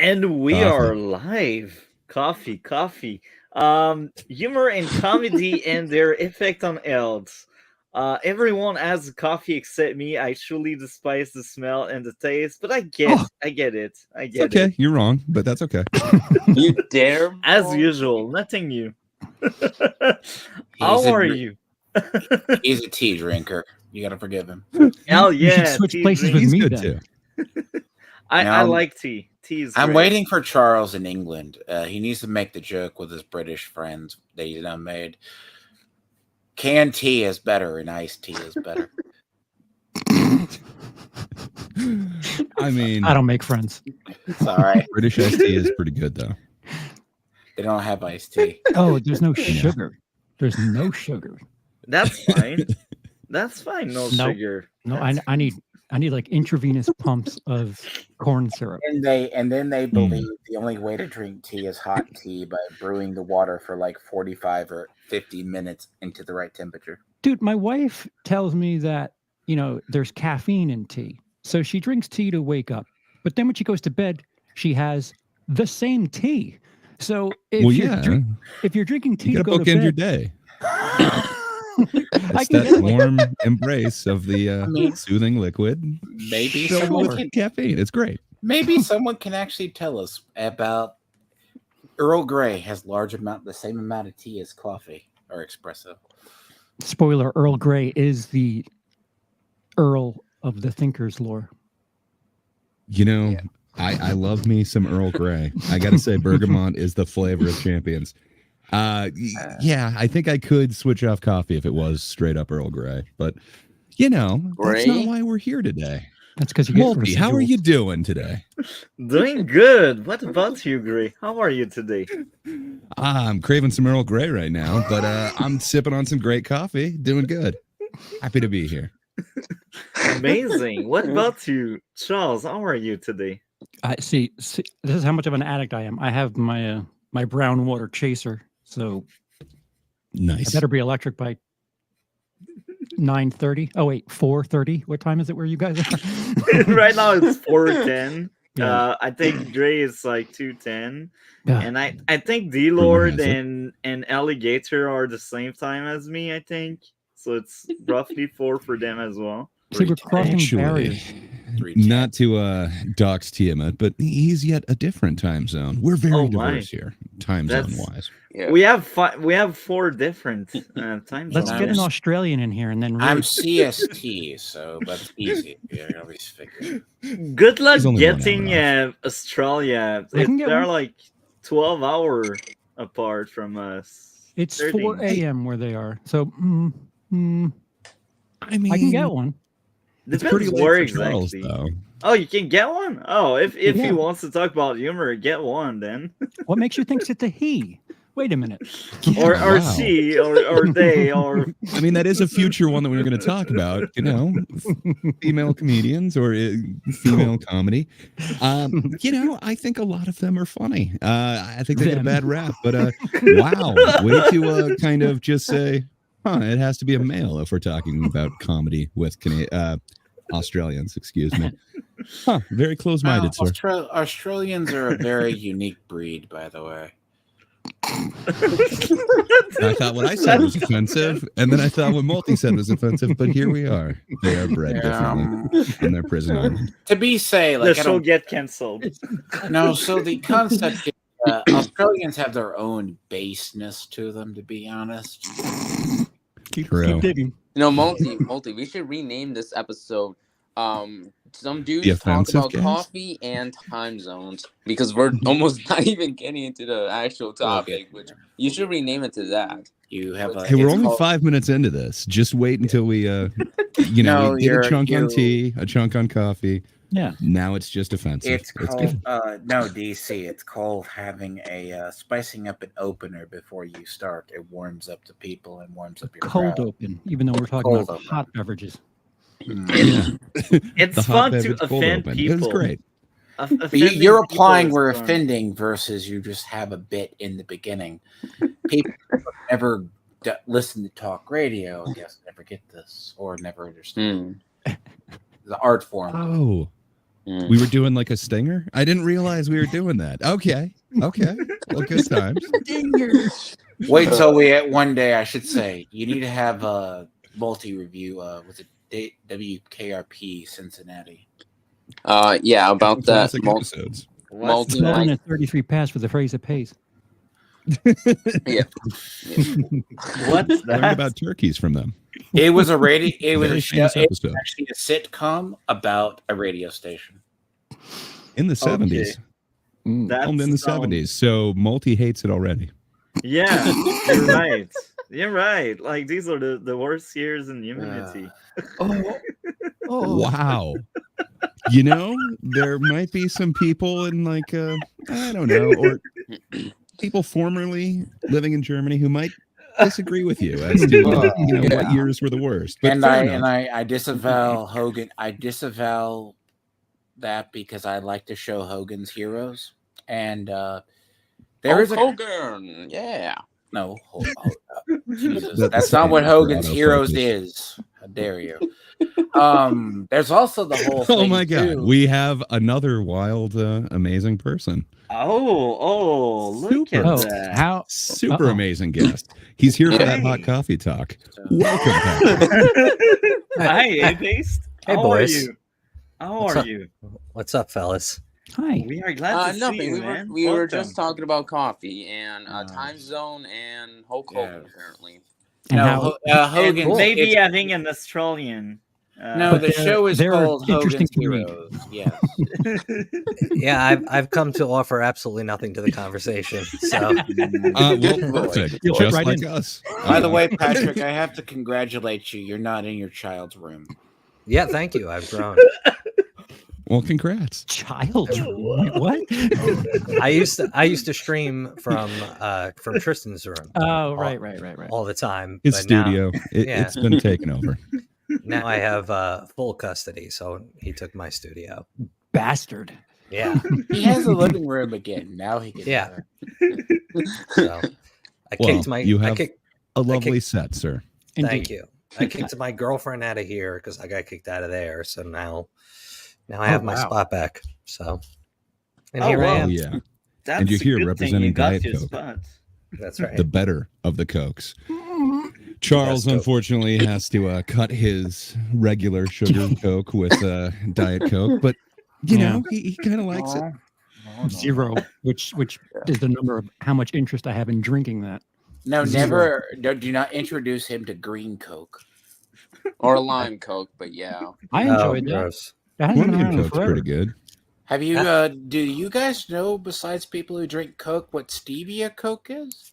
And we are Coffee. live. Coffee. Humor and comedy and their effect on health. Everyone has coffee except me. I truly despise the smell and the taste, but I get it. I It's get okay. it. You're wrong, but that's okay. You dare? As usual, nothing new. He's How are a you? he's a tea drinker. You gotta forgive him. Hell You should yeah, switch tea places drink. with He's me good then. too. I Now, like tea. Tea is I'm great. waiting for Charles in England. He needs to make the joke with his British friends that he's done made. Canned tea is better and iced tea is better. I mean, I don't make friends. It's all right. British iced tea is pretty good though. They don't have iced tea. Oh, there's no sugar. There's no sugar. That's fine. That's fine. No Nope. sugar. No, That's I need like intravenous pumps of corn syrup. And then they believe the only way to drink tea is hot tea by brewing the water for like 45 or 50 minutes into the right temperature. Dude, my wife tells me that, there's caffeine in tea. So she drinks tea to wake up. But then when she goes to bed, she has the same tea. So if you're drinking tea You to gotta go to bookend your bed, day. I It's can that get warm embrace of the soothing liquid. Maybe filled someone with can, caffeine. It's great. maybe someone can actually tell us about Earl Grey has the same amount of tea as coffee or espresso. spoiler, Earl Grey is the Earl of the Thinker's lore. I love me some Earl Grey. I gotta say, bergamot is the flavor of champions. Yeah, I think I could switch off coffee if it was straight up Earl Grey, but that's not Grey? why we're here today. That's because you get Multi, how are residuals. you doing today? Doing good. What about you, Gray? How are you today? I'm craving some Earl Grey right now, but I'm sipping on some great coffee. Doing good. Happy to be here. Amazing. What about you, Charles? How are you today? I see. This is how much of an addict I am. I have my my brown water chaser, so I Nice. better be electric by 9:30. Oh wait, 4:30. What time is it where you guys are? Right now it's 4:10. Yeah. I think Dre is like 2:10. Yeah. And I think D-Lord has it. and Alligator are the same time as me, I think. So it's roughly 4 for them as well. See, we're crossing Actually, barriers. not to dox Tiamat, but he's yet a different time zone. We're very Oh, my. diverse here, time That's- zone wise. Yeah. We have 4 different time Let's zones. get an Australian in here and then I'm really CST, so that's easy. Yeah, I always figure. Good luck He's only 1 getting hour Australia. I can get They're one. like 12 hours apart from us. it's 13. 4 a.m. where they are. So I mean, I can get one. it's Depends pretty late where for exactly. Charles, though. Oh, you can get one? Oh, if Yeah. he wants to talk about humor, get one then. What makes you think it's a he? Wait a minute. or Wow. she or they or I mean, that is a future one that we were going to talk about. Female comedians or female comedy. I think a lot of them are funny. I think they get a Them. bad rap, but wow, way to kind of just say, it has to be a male if we're talking about comedy with Australians. Excuse me. Very close-minded, sir. Australians are a very unique breed, by the way. I thought what I said was offensive, and then I thought what Multi said was offensive, but here we are. They are bred differently in their prison island. To be say, the like I show don't get cancelled. no. So the concept is, Australians have their own baseness to them. To be honest, Keep True. digging. Multi. We should rename this episode. Some dudes The talk offensive about guys? coffee and time zones because we're almost not even getting into the actual topic. Which you should rename it to that. you have a. Hey, we're it's only called- 5 minutes into this. Just wait until we, No, we did a you're- chunk on you- tea, a chunk on coffee. Yeah. Now it's just offensive. It's good. called no DC. It's called having a spicing up an opener before you start. It warms up the people and warms up your Cold crowd. open, even though we're talking Cold about open. hot beverages. Mm. It's The hot fun to beverage cold offend open. people. It was great. But you're applying people we're is fun. offending versus you just have a bit in the beginning. People who never listen to talk radio, I guess, never get this or never understand the art form. Oh, We were doing like a stinger. I didn't realize we were doing that. Okay. Well, good times. Wait till we one day. I should say you need to have a multi-review with a WKRP Cincinnati. Yeah, about that. Classic episodes. Multi 733 pass for the phrase that pays. Yeah. What's Learned that? about turkeys from them. It was a radio. It was Very a show. famous It was episode. actually a sitcom about a radio station. In the 70s. That's Filmed in the 70s. So Multi hates it already. Yeah, you're right. You're right. Like these are the worst years in humanity. Wow. You know, there might be some people in like I don't know, or people formerly living in Germany who might disagree with you as to what years were the worst. But And fair enough. I disavow Hogan. I disavow that because I like to show Hogan's heroes. And there is a Hogan. Yeah. no. Jesus, That's that's not what for Hogan's autofocus. heroes is. How dare you? There's also the whole thing. Oh my God, too. we have another wild, amazing person. Oh, look Super. at Oh, that. how Super Uh-oh. amazing guest. He's here for that hot coffee talk. Welcome, Patrick. Hi, Atheist. Hey, How boys. are you? How What's are up? you? What's up, fellas? Hi. We are glad to see Nothing. you, man. We were Welcome. just talking about coffee and Oh. time zone and Hulk Hogan, apparently. And No, how Hogan. And maybe it's- having an Australian. No, But the they're- show is they're called interesting Hogan's to read. Heroes. Yes. Yeah, I've come to offer absolutely nothing to the conversation. So Well, perfect. You'll fit Just right like in. us. By the way, Patrick, I have to congratulate you. You're not in your child's room. yeah, thank you. I've grown. Well, congrats. Child? What? I used to stream from Tristan's room Oh, right. all the time. His but now- studio. yeah. It's been taken over. Now I have full custody, so he took my studio. Bastard. Yeah, He has a living room again. Now he can. Yeah. so I Well, kicked my. you I have kicked, a lovely set, sir. Thank Indeed. you. I kicked my girlfriend out of here because I got kicked out of there. So now I have my wow. spot back. So and Oh, here I wow. Oh, am. yeah. That's And you're a here good thing representing you got Diet your Coke. spot. That's right. The better of the Cokes. Charles, Coke. unfortunately, has to cut his regular sugar Coke with Diet Coke, but you Yeah. know he kind of likes it. Zero, which is the number of how much interest I have in drinking that. No, Zero. never. Do not introduce him to green Coke. Or lime Coke, but yeah. I Oh, enjoyed that. gross. That hasn't been Colombian around in Coke's forever. pretty good. Have you? Do you guys know, besides people who drink Coke, what stevia Coke is?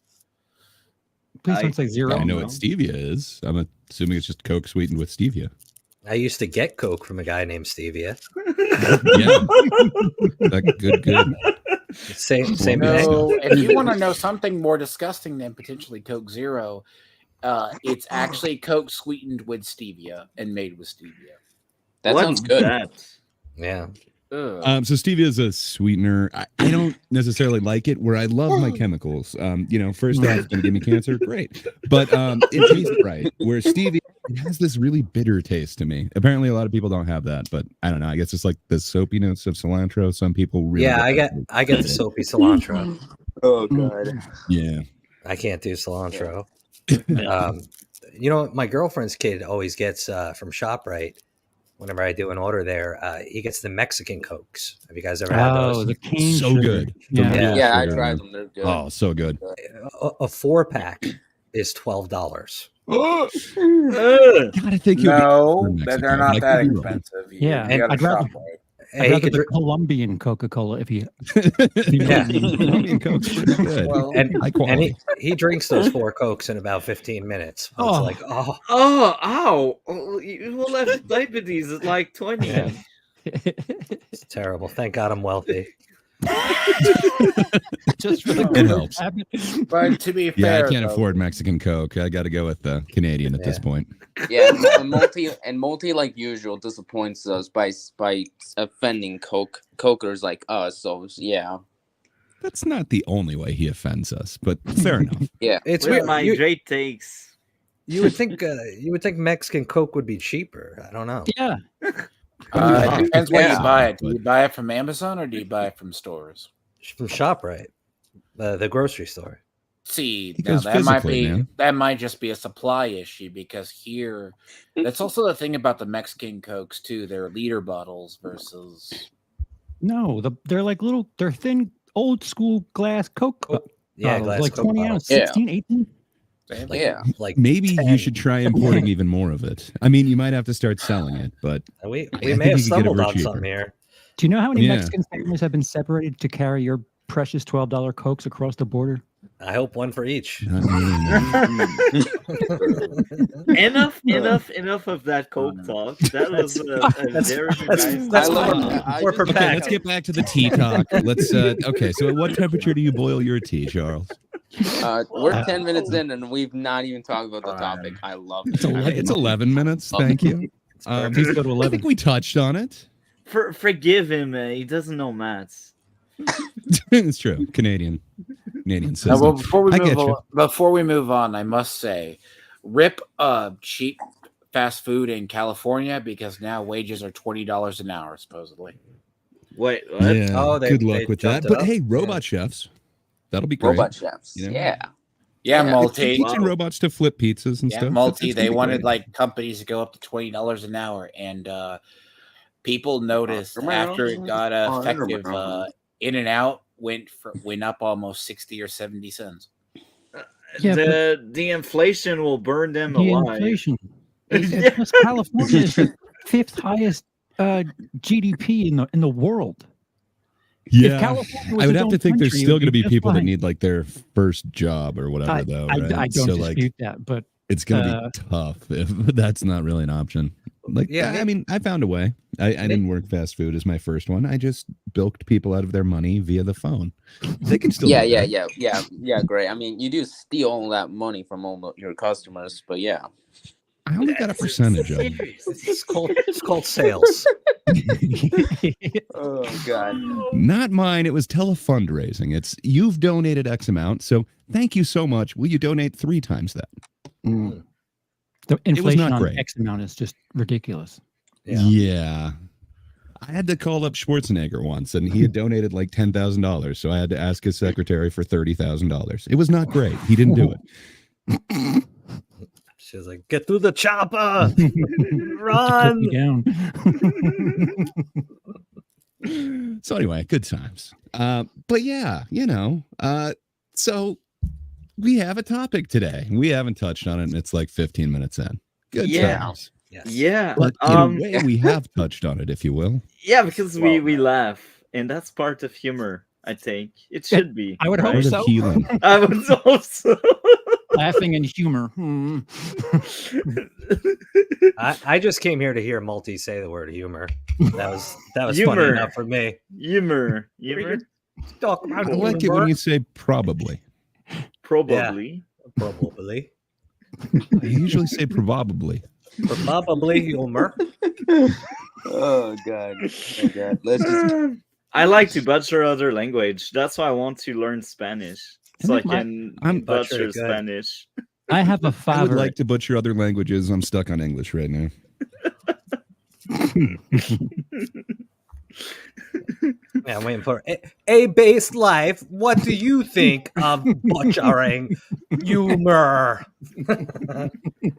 Please don't say zero. I know what stevia is. I'm assuming it's just Coke sweetened with stevia. I used to get Coke from a guy named Stevia. Yeah, good. Same Well, thing. No. If you want to know something more disgusting than potentially Coke Zero, it's actually Coke sweetened with stevia and made with stevia. That What's sounds good. that? Yeah. Ugh. So stevia is a sweetener. I don't necessarily like it. Where I love my chemicals. First off, it's gonna give me cancer. Great, but it tastes right. Where stevia, it has this really bitter taste to me. Apparently, a lot of people don't have that, but I don't know. I guess it's like the soapiness of cilantro. Some people really. Yeah, I get the soapy cilantro. Oh god. Yeah. I can't do cilantro. My girlfriend's kid always gets from ShopRite. Whenever I do an order there, he gets the Mexican Cokes. Have you guys ever had Oh, those? the cane So sugar. good. The Yeah. real Yeah, I sugar. tried them. They're good. Oh, so good. A 4-pack is $12. Ugh. God, I think No, Mexican, they're not like that the real. expensive. Yeah, you and gotta I'd rather- shop right. I'd Hey, he rather could the dr- Colombian Coca-Cola if you Yeah. Colombian Coke's pretty good. Well, and High and quality. he drinks those 4 Cokes in about 15 minutes. It's Oh. like, oh, Oh, ow! Oh, you will have diabetes at like 20. Yeah. it's terrible. Thank God I'm wealthy. just for the It good helps. habit. but to be Yeah, fair, I can't though, afford Mexican Coke. I got to go with Canadian at this Yeah. point. Yeah, and multi like usual disappoints us by offending cokers like us. So yeah, That's not the only way he offends us, but fair enough. yeah. It's With weird. my You, great takes. you would think Mexican Coke would be cheaper. I don't know. Yeah. It depends where you Yeah. buy it. Do you buy it from Amazon or do you buy it from stores? From ShopRite, the grocery store. See, He now goes that might physically, be man. that might just be a supply issue because here, that's also the thing about the Mexican Cokes too. They're liter bottles versus. No, they're like they're thin, old school glass Coke Yeah, bottles, glass like Coke 20 bottles. ounce, Yeah. 16, 18. Like, Yeah. like Maybe 10. you should try importing even more of it. I mean, you might have to start selling it, but We I may think have you could get it stumbled for on cheaper. something here. Do you know how many Yeah. Mexican families have been separated to carry your precious $12 Cokes across the border? I hope one for each. not really, man. Enough of that Coke talk. That was a very nice. That's I love more, it. more per Okay, pack. let's get back to the tea talk. Let's okay, so at what temperature do you boil your tea, Charles? We're 10 minutes in and we've not even talked about the topic. I love it. It's 11 minutes. Thank you. Please go to I 11. think we touched on it. Forgive him. He doesn't know maths. It's true. Canadian Now, system. well, before we you. move on, I must say, rip cheap fast food in California because now wages are $20 an hour supposedly. Wait, what? Yeah. Oh, good they luck with that. jumped it But up? hey, robot chefs. That'll be great. Robot chefs. You know? Yeah. Yeah, Yeah. multi. Teaching robots to flip pizzas and Yeah, stuff. multi. That's They gonna be wanted great. like companies to go up to $20 an hour, and people noticed after it got effective. In and Out went up almost 60 or 70 cents. Yeah, the inflation will burn them the alive. inflation. Yeah. Plus California is the fifth highest GDP in the world. Yeah, California was I would its have to own think there's country, it still would going to be be just people that fine. need like their first job or whatever, though. Right? I don't So, dispute that, but it's going to be tough if that's not really an option. Like, Yeah, I mean, I found a way. I didn't work fast food as my first one. I just bilked people out of their money via the phone. They can still. Yeah, do yeah, that. great. I mean, you do steal all that money from all your customers, but yeah. I only got a percentage of it. It's called sales. Oh god. Not mine. It was telefundraising. It's you've donated X amount, so thank you so much. Will you donate 3 times that? the inflation not on great. X amount is just ridiculous. Yeah. I had to call up Schwarzenegger once, and he had donated like $10,000, so I had to ask his secretary for $30,000. It was not great. He didn't do it. She was like, "Get through the chopper, Took run!" me down. So anyway, good times. But yeah, so we have a topic today. We haven't touched on it, and it's like 15 minutes in. Good Yeah. times. Yes. Yeah. But in a way, we have touched on it, if you will. Yeah, because we laugh, and that's part of humor. I think it should be. I would hope Part of so. healing. I would hope so. Laughing and humor. I just came here to hear Multi say the word humor. That was funny Humor. enough for me. Humor. Talk about I like it when you say probably. Probably. probably I usually say probably. humor. Oh god. Oh god. Let's just I like to butcher other language. That's why I want to learn Spanish, so I Isn't it can I'm butcher good. Spanish. I have a I would father. like to butcher other languages. I'm stuck on English right now. Yeah, I'm waiting for a base life. What do you think of butchering humor?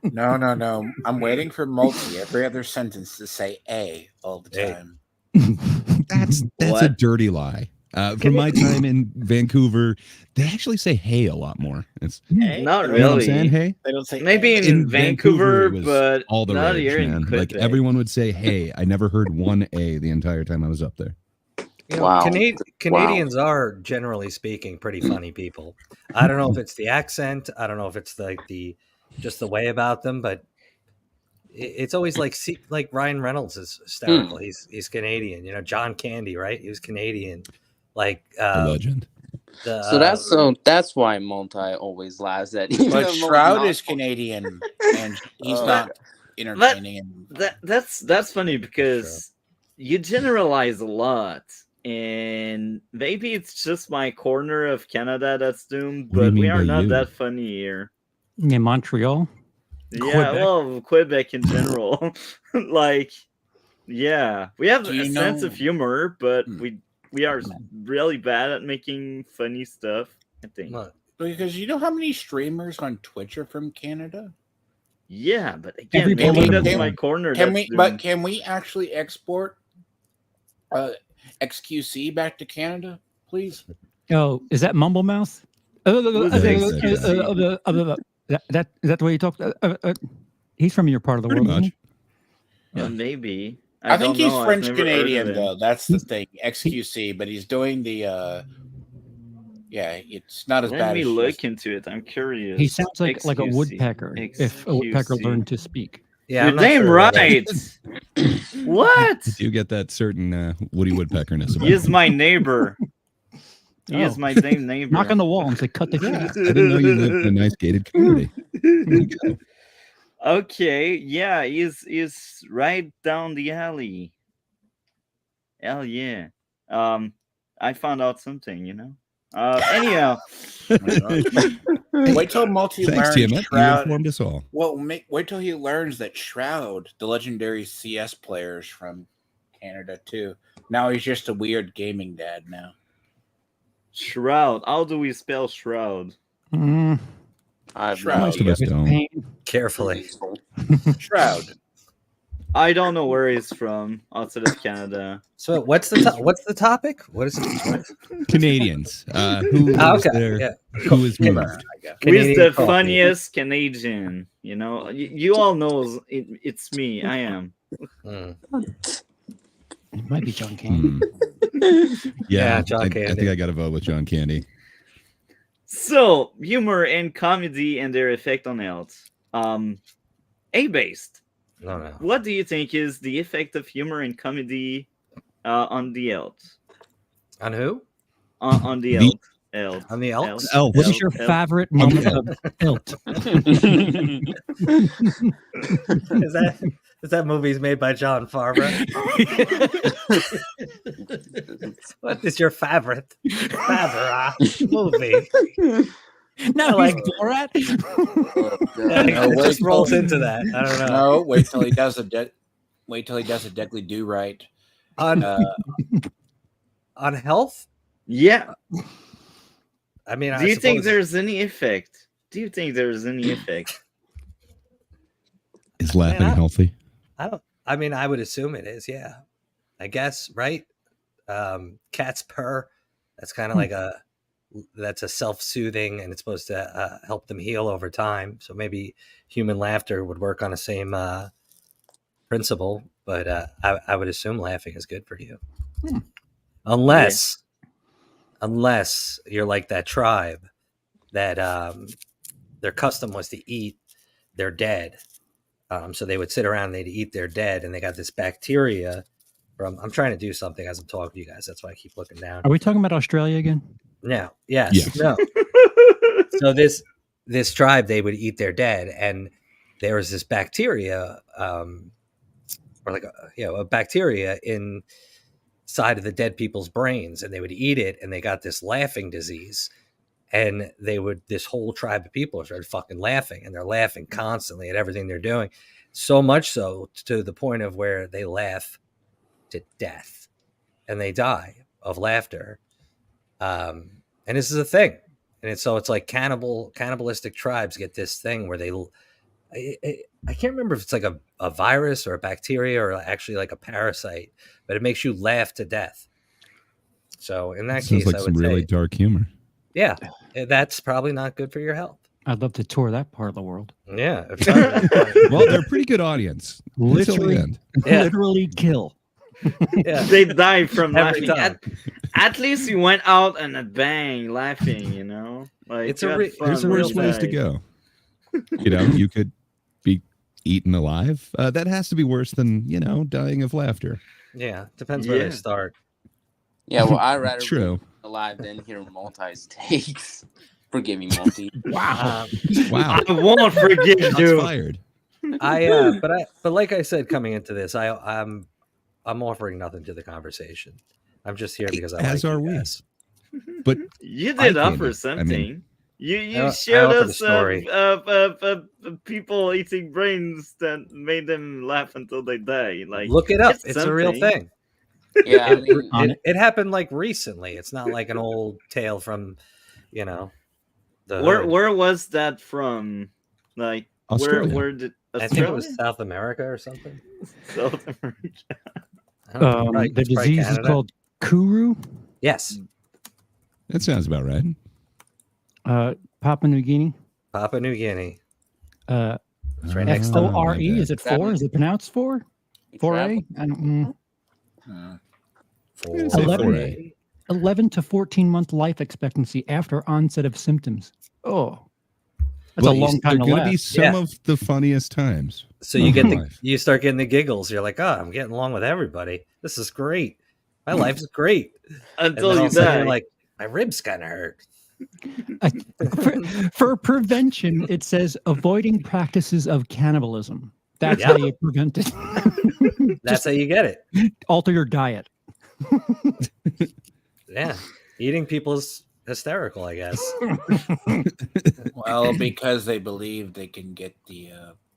No. I'm waiting for multi every other sentence to say A all the A. time. That's a What? dirty lie. From my time in Vancouver, they actually say hey a lot more. It's Not you know what I'm really. saying? Hey. They don't say Maybe A. in Vancouver, it was but all the not rage, here in man. Like Quebec. everyone would say hey. I never heard one A the entire time I was up there. You know, Wow. Canadians are generally speaking pretty funny people. I don't know if it's the accent. I don't know if it's like just the way about them, but it's always like Ryan Reynolds is hysterical. He's Canadian. You know, John Candy, right? He was Canadian. Like A legend. so that's why Multi always laughs at even But the most Shroud non- is Canadian, and he's Oh, not entertaining. And That's funny because you generalize a lot, and maybe it's just my corner of Canada that's doomed, What do you but we mean are by not you? that funny here. In Montreal. Yeah, Quebec. well, Quebec in general. Like, Yeah, we have Do a you sense of know- humor, but Hmm. we are really bad at making funny stuff, I think. Look, Because you know how many streamers on Twitch are from Canada? Yeah, but again, Everybody- maybe Can that's we- my corner. Can that's we? doing- But can we actually export XQC back to Canada, please? Oh, is that Mumble Mouth? Who's That is that the way you talk? He's from your part of the Pretty world. much. Maybe. I think don't he's know. I've French never heard of Canadian him. though. That's the thing. XQC, but he's doing the. Yeah, it's not as Let bad me as look into it. I'm curious. He sounds like a XQC. woodpecker. If a woodpecker XQC. learned to speak. yeah, You're I'm not damn sure whether- right. What? You get that certain Woody Woodpeckerness about He is him. my neighbor. He Oh. is my damn neighbor. Knock on the wall and say, "Cut the tree." I didn't know you lived in a nice gated community. Okay, yeah, he's right down the alley. Hell yeah. I found out something, you know. Anyhow, Wait till Multi Thanks, learns Tiamat. You Shroud. informed us all. Well, wait till he learns that Shroud, the legendary CS players from Canada too. Now he's just a weird gaming dad now. Shroud. How do we spell Shroud? Mm, I have Shroud. no Most of idea. us with don't. pain. carefully. Shroud. I don't know where he's from outside of Canada. So what's the topic? What is it? Canadians. Who is Okay, there? yeah. Who is moved? Who's the Canadian coffee. funniest Canadian? You know, you all know it's me. I am. Mm. It might be John Candy. Yeah, John I Candy. think I got to vote with John Candy. So, humor and comedy and their effect on health. A-based. No. What do you think is the effect of humor and comedy on the health? On who? On the The- health. Health. On the Elks? Elf. What is your Elf. favorite moment of Ilt? Is that movie's made by John Favreau? What is your favorite movie? No, like- he's Borat. Yeah, No, it wait just rolls till- into that. I don't know. No, wait till he does a deadly do right. On health? Yeah. I mean, Do you think there's any effect? Do you think there's any effect? Is laughing Man, healthy? I mean, I would assume it is. Yeah, I guess. Right. Cats purr. That's kind of like that's a self-soothing, and it's supposed to help them heal over time. So maybe human laughter would work on the same principle. But I would assume laughing is good for you, unless you're like that tribe that their custom was to eat their dead. So they would sit around and they'd eat their dead, and they got this bacteria from. I'm trying to do something as I'm talking to you guys. That's why I keep looking down. Are we talking about Australia again? No, yes, Yes. no. So this tribe, they would eat their dead, and there was this bacteria, or like a bacteria inside of the dead people's brains, and they would eat it, and they got this laughing disease. And this whole tribe of people started fucking laughing, and they're laughing constantly at everything they're doing. So much so to the point of where they laugh to death and they die of laughter. And this is a thing. And it's like cannibalistic tribes get this thing where I can't remember if it's like a virus or a bacteria or actually like a parasite, but it makes you laugh to death. So in that Sounds case, like I some would really say, dark humor. yeah, that's probably not good for your health. I'd love to tour that part of the world. Yeah. Well, they're a pretty good audience. Until the Literally, end. Yeah. literally kill. Yeah. They die from Every laughing. time. At least you went out and a bang laughing, you know? Like It's you a had re- fun There's when worse you ways to died. go. You know, you could be eaten alive. That has to be worse than, dying of laughter. Yeah. Depends where Yeah. they start. Yeah, well, I'd rather True. be alive than hear Multi's takes. Forgive me, Multi. Wow. Wow. I won't forgive Shots you. fired. But like I said, coming into this, I'm offering nothing to the conversation. I'm just here because I As like are you we. guys. But You I did offer came in. I something. mean, You showed offer the us story. people eating brains that made them laugh until they die. Like, Look it up. It's a real something. thing. Yeah, I mean, It happened like recently. It's not like an old tale from, you know, the hood. Where was that from? Like, Australia. where did I Australia? think it was South America or something. South America. I don't know, probably- The it's probably disease is Canada. called Kuru. Yes, That sounds about right. Papua New Guinea. Papua New Guinea. Uh, It's right next to FORE. my Is it Travel. 4? Is it pronounced 4? 4A? I don't. I'd say 11. 4A. 11 to 14 month life expectancy after onset of symptoms. Oh, that's Well, a long time to They're going to laugh. be some Yeah. of the funniest times. So you of get my the life. you start getting the giggles. You're like, oh, I'm getting along with everybody. This is great. My life's great. And Until then all you of a sudden die. you're like, my ribs kind of hurt. For prevention, it says avoiding practices of cannibalism. That's how you prevent it. That's how you get it. Alter your diet. Yeah, eating people is hysterical, I guess. Well, because they believe they can get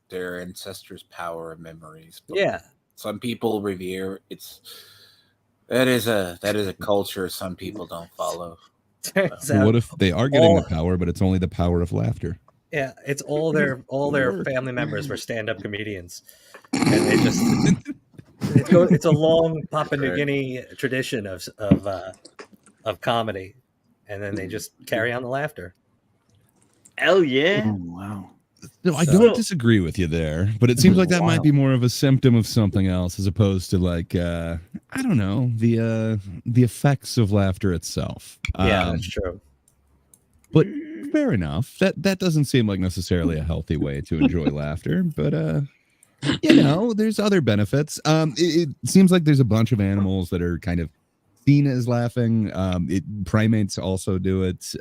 their ancestors' power and memories. But Yeah, some people revere that is a culture some people don't follow. turns What out, if they are getting all- the power, but it's only the power of laughter? yeah, it's all their family members were stand-up comedians, and they just it's a long Papua New Guinea tradition of comedy, and then they just carry on the laughter. Hell yeah. Oh, wow. No, I So- don't disagree with you there, but it seems like that might Wow. be more of a symptom of something else as opposed to like I don't know, the effects of laughter itself. Yeah, that's true. But fair enough. That doesn't seem like necessarily a healthy way to enjoy laughter, but you know, there's other benefits. It seems like there's a bunch of animals that are kind of seen as laughing. Primates also do it.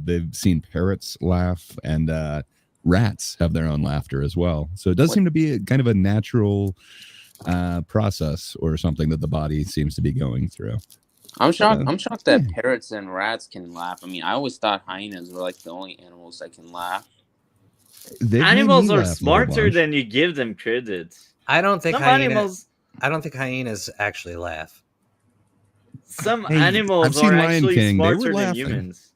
They've seen parrots laugh, and rats have their own laughter as well. So it does seem to be a kind of a natural process or something that the body seems to be going through. I'm shocked that parrots and rats can laugh. I mean, I always thought hyenas were like the only animals that can laugh. They've made Animals me are laugh a smarter bunch. than you give them credit. I don't think Some hyenas. animals, Hyenas actually laugh. some Hey, I've animals seen are Lion actually King. They were smarter than laughing. humans.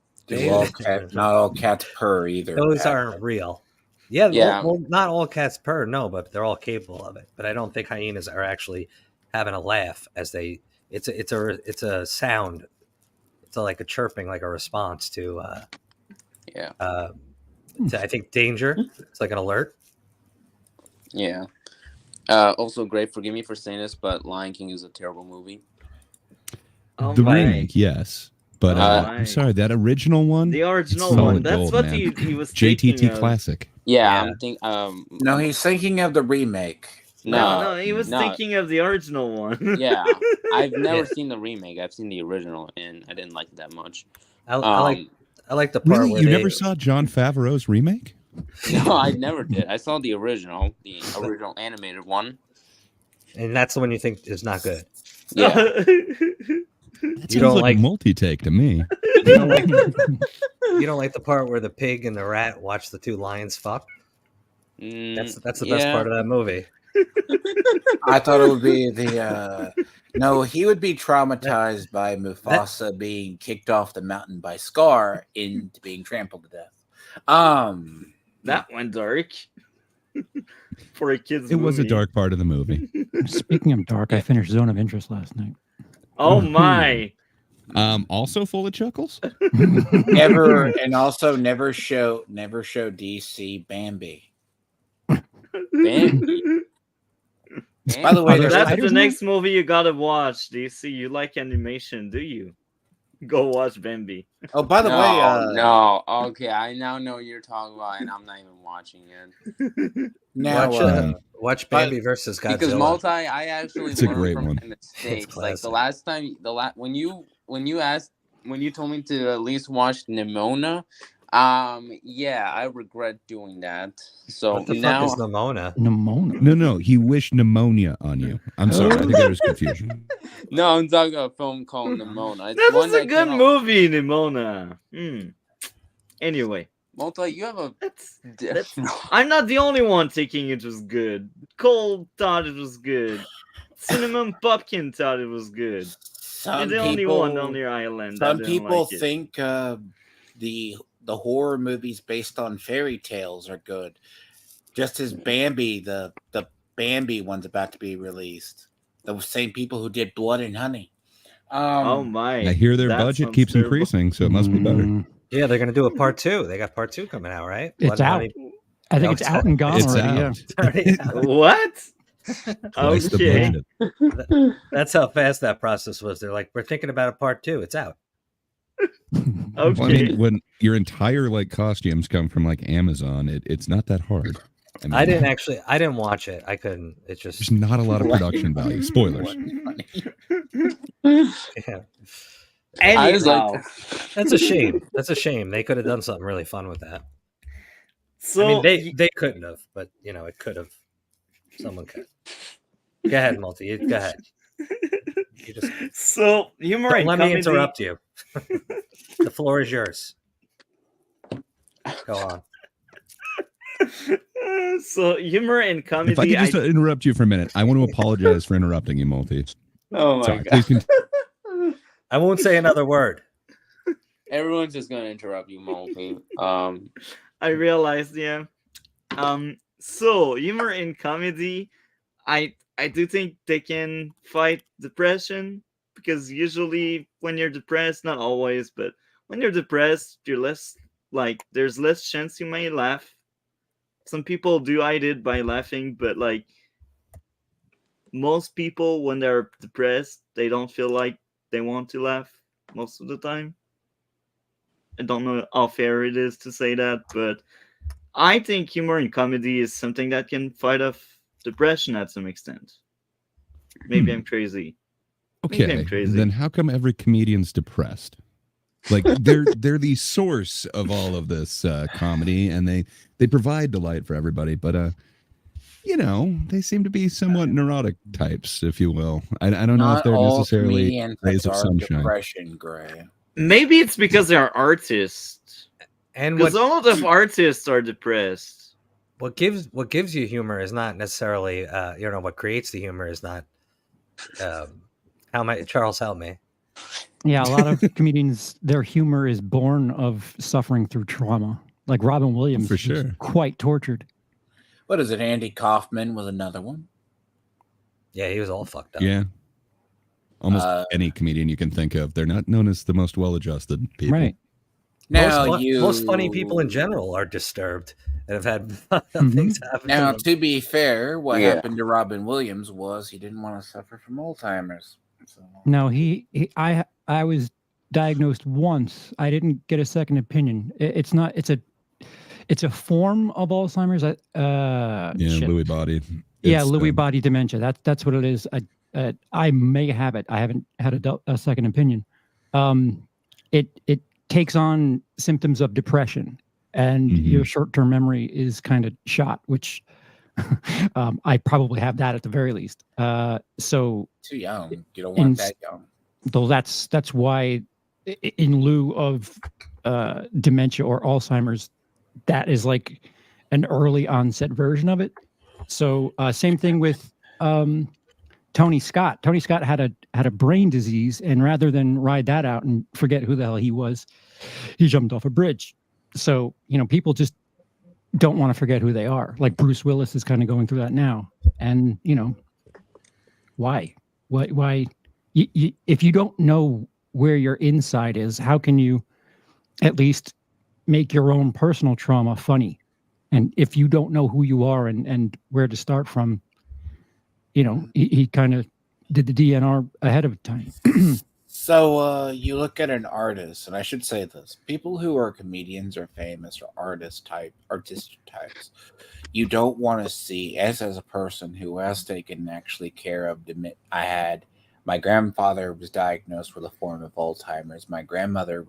Not all cats purr either. Those aren't real. Yeah, Yeah. well, not all cats purr, no, but they're all capable of it. But I don't think hyenas are actually having a laugh as they. It's a sound. It's like a chirping, like a response to. To, I think danger. It's like an alert. Yeah. Also, great. Forgive me for saying this, but Lion King is a terrible movie. Oh The my. remake, yes. But my. I'm sorry, that original one? The original It's one. solid That's gold, what man. he was thinking JTT of. classic. Yeah, Yeah. I'm think. No, he's thinking of the remake. No, he was no. thinking of the original one. Yeah, I've never Yeah. seen the remake. I've seen the original, and I didn't like it that much. I like the part Really? where You they, never saw Jon Favreau's remake? No, I never did. I saw the original animated one. and that's the one you think is not good. Yeah, That You sounds don't like like- a multi-take to me. You don't like you don't like the part where the pig and the rat watch the two lions fuck. That's the best part of that movie. I thought it would be no, he would be traumatized by Mufasa being kicked off the mountain by Scar into being trampled to death. That went dark. For a kid's It was a movie. dark part of the movie. Speaking of dark, I finished Zone of Interest last night. Oh my. Also full of chuckles. never show DC Bambi. Bambi. By the way, there's That's spiders the now? next movie you gotta watch, DC. You like animation, do you? Go watch Bambi. Oh, by the way, no. Okay, I now know what you're talking about, and I'm not even watching it. now Watch Bambi versus Godzilla. Because I actually It's a learned great from one. my mistakes. It's Like the classic. last time, when you told me to at least watch Nimona, yeah, I regret doing that. So What the now, fuck is Nimona? Nimona. No, he wished pneumonia on you. I'm sorry, I think there was confusion. no, I'm talking about a film called Nimona. It's That one was a that good came out- movie, Nimona. Anyway, Multi, you have a. That's I'm not the only one thinking it was good. Cole thought it was good. Cinnamon Pumpkin thought it was good. You're the only one on your island that Some didn't people like it. think the horror movies based on fairy tales are good. Just as Bambi, the Bambi one's about to be released. The same people who did Blood and Honey. Oh my! I hear their that budget sounds keeps terrible. increasing, so it must be better. Yeah, they're gonna do a part 2. They got part 2 coming out, right? It's out. I think No, it's it's out and gone It's already. out. It's already out. What? Twice the Okay. budget. That's how fast that process was. They're like, we're thinking about a part 2. It's out. Yeah. Okay. Well, I mean, when your entire like costumes come from like Amazon, it's not that hard. I mean, I didn't watch it. I couldn't. It's just There's not a lot of production value. Spoilers. yeah. I was Anyhow, like, That's a shame. That's a shame. They could have done something really fun with that. so I mean, they couldn't have, but it could have. Someone could. Go ahead, Multi. Go ahead. You just so humor don't and let comedy. me interrupt you. The floor is yours. Go on. So humor and comedy. If I could just interrupt you for a minute, I want to apologize for interrupting you, Multi. oh my Sorry, god. please continue. I won't say another word. Everyone's just gonna interrupt you, Multi. I realized, yeah. So humor and comedy, I do think they can fight depression, because usually when you're depressed, not always, but when you're depressed, you're less like there's less chance you may laugh. Some people do hide it by laughing, but like most people when they're depressed, they don't feel like they want to laugh most of the time. I don't know how fair it is to say that, but I think humor and comedy is something that can fight off depression at some extent. Maybe I'm crazy. Maybe I'm Okay, crazy. then how come every comedian's depressed? Like they're the source of all of this comedy, and they provide delight for everybody. But they seem to be somewhat neurotic types, if you will. I don't know if they're necessarily comedians rays of are sunshine. depression, Gray. Maybe it's because they're artists. And Because a lot of artists are depressed. what gives you humor is not necessarily what creates the humor is not Charles, help me. Yeah, a lot of comedians, their humor is born of suffering through trauma. Like Robin Williams, For was sure. quite tortured. What is it? Andy Kaufman was another one. Yeah, he was all fucked up. Yeah. Almost any comedian you can think of. They're not known as the most well-adjusted people. Right. Now Most funny people in general are disturbed and have had things happen. Now, to them. to be fair, what Yeah. happened to Robin Williams was he didn't want to suffer from Alzheimer's. So. No, I was diagnosed once. I didn't get a second opinion. It's a form of Alzheimer's. Yeah, Shit. Lewy body. Yeah, It's, Lewy body dementia. That's what it is. I may have it. I haven't had a second opinion. It takes on symptoms of depression, and your short-term memory is kind of shot, which I probably have that at the very least. So Too young. You don't want that young. though that's why in lieu of dementia or Alzheimer's, that is like an early onset version of it. So same thing with Tony Scott. Tony Scott had a brain disease, and rather than ride that out and forget who the hell he was, he jumped off a bridge. So people just don't want to forget who they are. Like Bruce Willis is kind of going through that now, and why? If you don't know where your inside is, how can you at least make your own personal trauma funny? And if you don't know who you are and where to start from, he kind of did the DNR ahead of time. So you look at an artist, and I should say this: people who are comedians or famous or artistic types, you don't want to see as a person who has taken actually care of. My grandfather was diagnosed with a form of Alzheimer's. My grandmother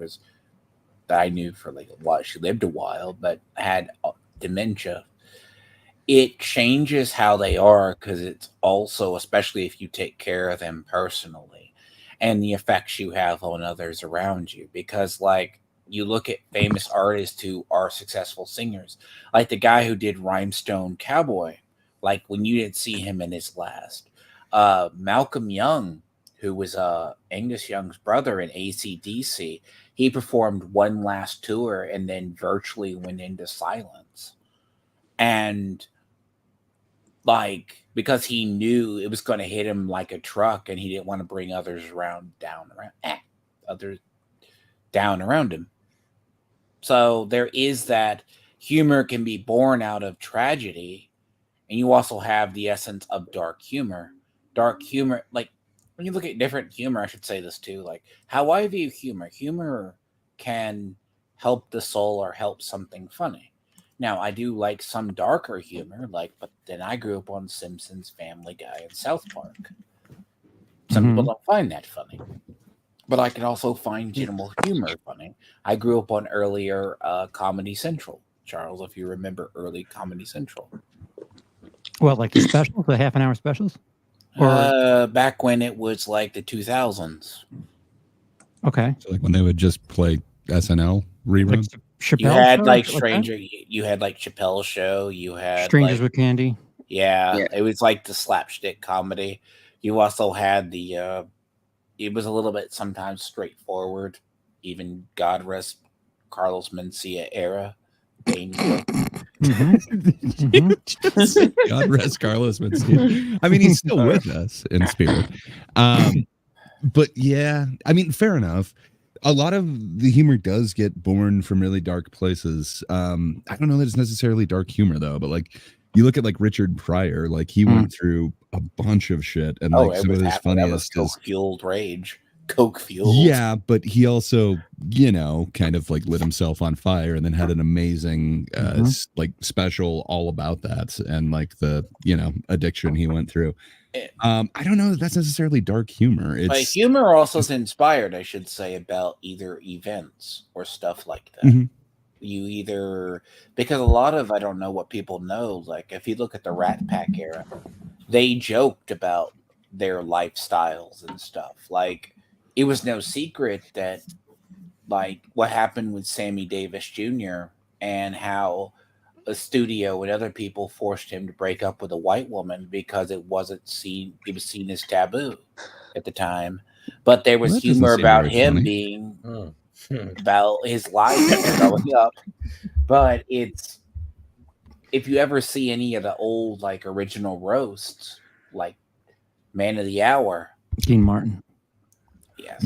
I knew for like a while. She lived a while, but had dementia. It changes how they are, because it's also, especially if you take care of them personally, and the effects you have on others around you. Because like you look at famous artists who are successful singers, like the guy who did Rhinestone Cowboy, like when you didn't see him in his last. Malcolm Young, who was Angus Young's brother in AC/DC, he performed one last tour and then virtually went into silence. And like, because he knew it was going to hit him like a truck, and he didn't want to bring others down around him. So there is that humor can be born out of tragedy, and you also have the essence of dark humor. Dark humor, like when you look at different humor, I should say this too, like how I view humor can help the soul or help something funny. Now, I do like some darker humor, but then I grew up on Simpsons, Family Guy, and South Park. Some people don't find that funny, but I can also find general humor funny. I grew up on earlier Comedy Central. Charles, if you remember early Comedy Central. Well, like the specials, the half-an-hour specials? Or back when it was like the 2000s. Okay. So like when they would just play SNL reruns. Like Chappelle You had show, like like Stranger, you had like Chappelle's Show, you had Strangers like, with Candy. yeah, it was like the slapstick comedy. You also had the it was a little bit sometimes straightforward, even God rest Carlos Mencia era. God rest Carlos Mencia. I mean, he's still with us in spirit. But yeah, I mean, fair enough. A lot of the humor does get born from really dark places. I don't know that it's necessarily dark humor though, but like you look at like Richard Pryor, like he went through a bunch of shit, and like some of his funniest is fueled rage. Coke fueled. Yeah, but he also, kind of like lit himself on fire and then had an amazing like special all about that and like the, addiction he went through. I don't know that that's necessarily dark humor. But humor also is inspired, I should say, about either events or stuff like that. You either, because a lot of, I don't know what people know, like if you look at the Rat Pack era, they joked about their lifestyles and stuff. Like, it was no secret that, like, what happened with Sammy Davis Jr. and how a studio and other people forced him to break up with a white woman because it was seen as taboo at the time. But there was humor about him being about his life growing up. But it's, if you ever see any of the old like original roasts, like Man of the Hour, Dean Martin. Yes.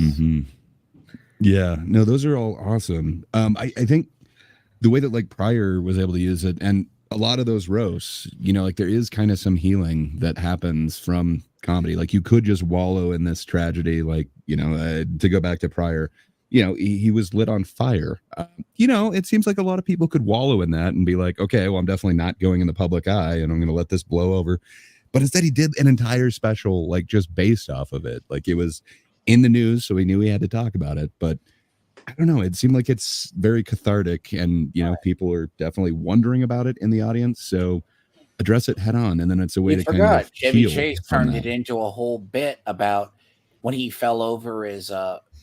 Yeah, no, those are all awesome. I think the way that like Pryor was able to use it, and a lot of those roasts, like there is kind of some healing that happens from comedy. Like you could just wallow in this tragedy, like, to go back to Pryor, he was lit on fire. It seems like a lot of people could wallow in that and be like, okay, well, I'm definitely not going in the public eye and I'm going to let this blow over. But instead he did an entire special, like just based off of it. Like it was in the news, so we knew we had to talk about it. But I don't know, it seemed like it's very cathartic, and people are definitely wondering about it in the audience, so address it head on, and then it's a way to kind of Chevy heal Chase turned it into a whole bit about when he fell over as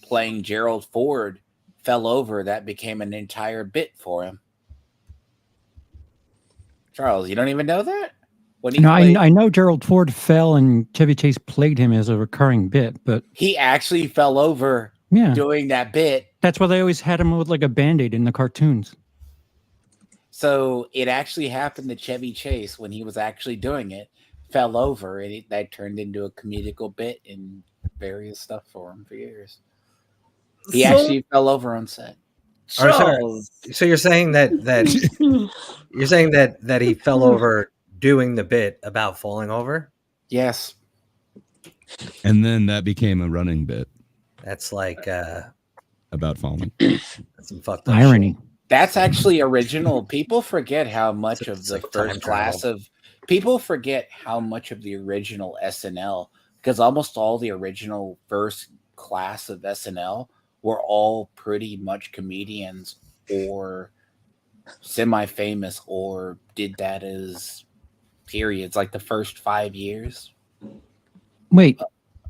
playing Gerald Ford fell over. That became an entire bit for him. Charles, you don't even know that? I know Gerald Ford fell and Chevy Chase played him as a recurring bit, but he actually fell over doing that bit. That's why they always had him with like a Band-Aid in the cartoons. So it actually happened to Chevy Chase when he was actually doing it, fell over, and that turned into a comedical bit in various stuff for him for years. He actually fell over on set. So you're saying that you're saying that he fell over doing the bit about falling over? Yes. And then that became a running bit. That's like about falling. That's some fucked up irony. Shit. That's actually original. People forget how much of the first class of people forget how much of the original SNL, because almost all the original first class of SNL were all pretty much comedians or semi-famous or did that as periods, like the first 5 years. Wait,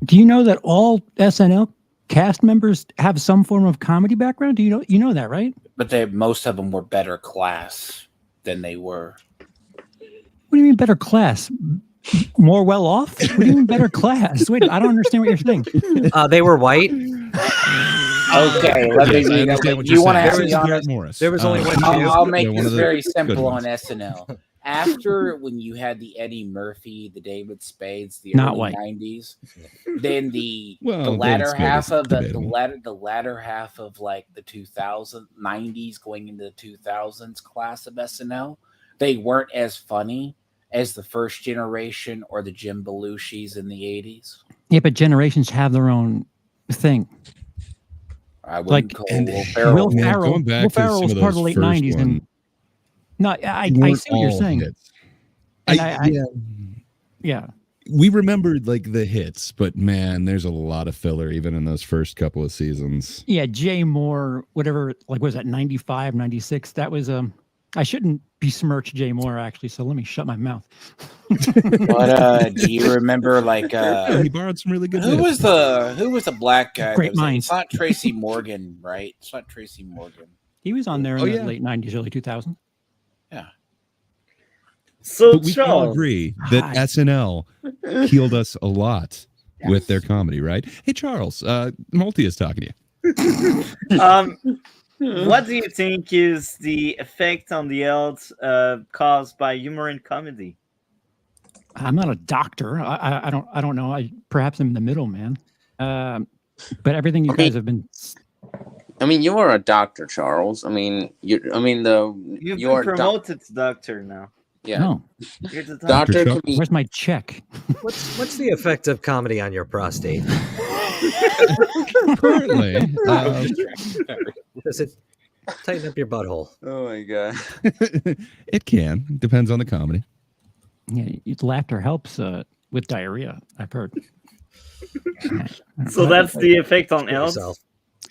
do you know that all SNL cast members have some form of comedy background? Do you know that, right? But most of them were better class than they were. What do you mean better class? More well off? What do you mean better class? Wait, I don't understand what you're saying. They were white. Okay, let Yes, I me. understand what You you're want to saying. have This me is Garrett honest? Morris. There was only one I'll make Yeah, one this of the very good simple on ones. SNL. After when you had the Eddie Murphy, the David Spades, the Not early white. 90s, then the Well, latter David Spade half is of the debatable. latter half of like the 90s going into the 2000s class of SNL, they weren't as funny as the first generation or the Jim Belushis in the 80s. Yeah, but generations have their own thing. I wouldn't call and Will Ferrell. Will man, Ferrell, going back Will to Ferrell some was of part of the those late first '90s, one, and no, I they see weren't what you're all saying. hits. And Yeah, we remembered like the hits, but man, there's a lot of filler even in those first couple of seasons. Yeah, Jay Moore, whatever, like was that 95, 96? That was I shouldn't besmirch Jay Moore actually, so let me shut my mouth. But do you remember like Yeah, he borrowed some really good who hits. was the black guy? Great That was minds. It's not Tracy Morgan, right? It's not Tracy Morgan. He was on there in Oh, the yeah. late '90s, early 2000s. Yeah. So But we can all Charles, agree that Hi. SNL healed us a lot with Yes. their comedy, right? Hey, Charles, Multi is talking to you. what do you think is the effect on the health caused by humor and comedy? I'm not a doctor. I don't know. Perhaps I'm the middleman. But everything you guys have been. I mean, you are a doctor, Charles. I mean, You've you are been promoted to doctor now. yeah. No, You're the Doctor Chuck. can be where's my check? What's the effect of comedy on your prostate? Currently, Does it tighten up your butthole? Oh my god. it can. Depends on the comedy. Yeah, laughter helps with diarrhea. I've heard. So that's the effect on health. Yourself.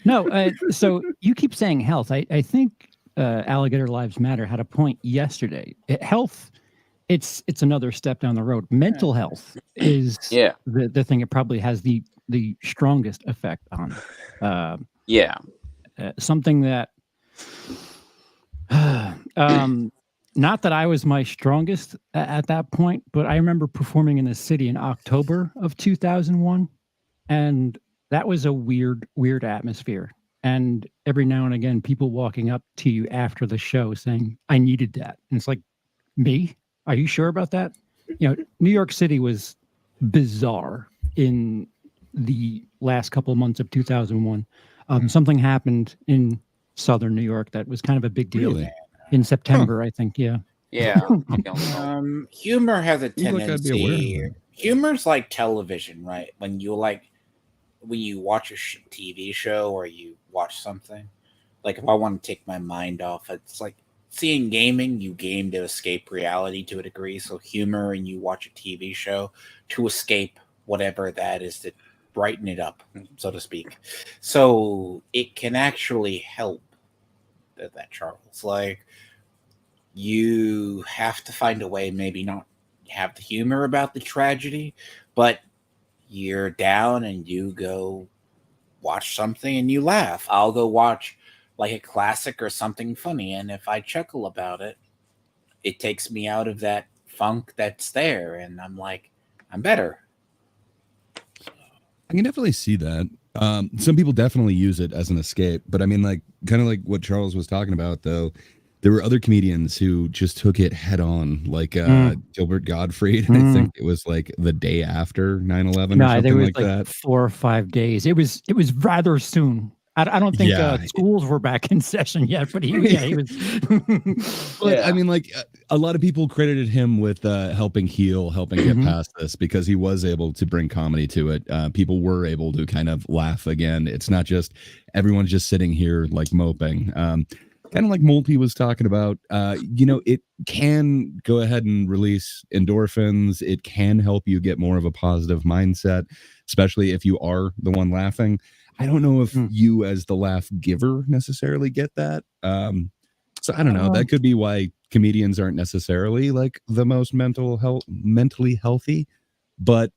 No, so you keep saying health. I think Alligator Lives Matter had a point yesterday. Health, it's another step down the road. Mental health is Yeah. the thing it probably has the strongest effect on. Yeah. Something that, not that I was my strongest at that point, but I remember performing in the city in October of 2001, and that was a weird atmosphere. And every now and again, people walking up to you after the show saying, "I needed that," and it's like, me? Are you sure about that? You know, New York City was bizarre in the last couple of months of 2001. Something happened in Southern New York that was kind of a big deal Really? in September, I think. Yeah. Yeah. I don't know. Humor has a Seems like I'd be aware of tendency. that. Humor's like television, right? When you watch a TV show or you watch something, like if I want to take my mind off, it's like seeing gaming. You game to escape reality to a degree. So humor, and you watch a TV show to escape whatever that is, to brighten it up, so to speak. So it can actually help that Charles. Like, you have to find a way, maybe not have the humor about the tragedy, but you're down and you go watch something and you laugh. I'll go watch like a classic or something funny, and if I chuckle about it, it takes me out of that funk that's there, and I'm like, I'm better. I can definitely see that. Some people definitely use it as an escape, but I mean, like, kind of like what Charles was talking about, though. There were other comedians who just took it head on, like Gilbert Gottfried. I think it was like the day after 9/11 or No, something there was like that. 4 or 5 days. It was rather soon. I don't think Yeah. schools were back in session yet, but he was. But Yeah. I mean, like, a lot of people credited him with helping heal, helping get past this, because he was able to bring comedy to it. People were able to kind of laugh again. It's not just everyone's just sitting here like moping. Kind of like Multi was talking about, it can go ahead and release endorphins. It can help you get more of a positive mindset, especially if you are the one laughing. I don't know if you as the laugh giver necessarily get that. So I don't know. That could be why comedians aren't necessarily like the most mentally healthy, but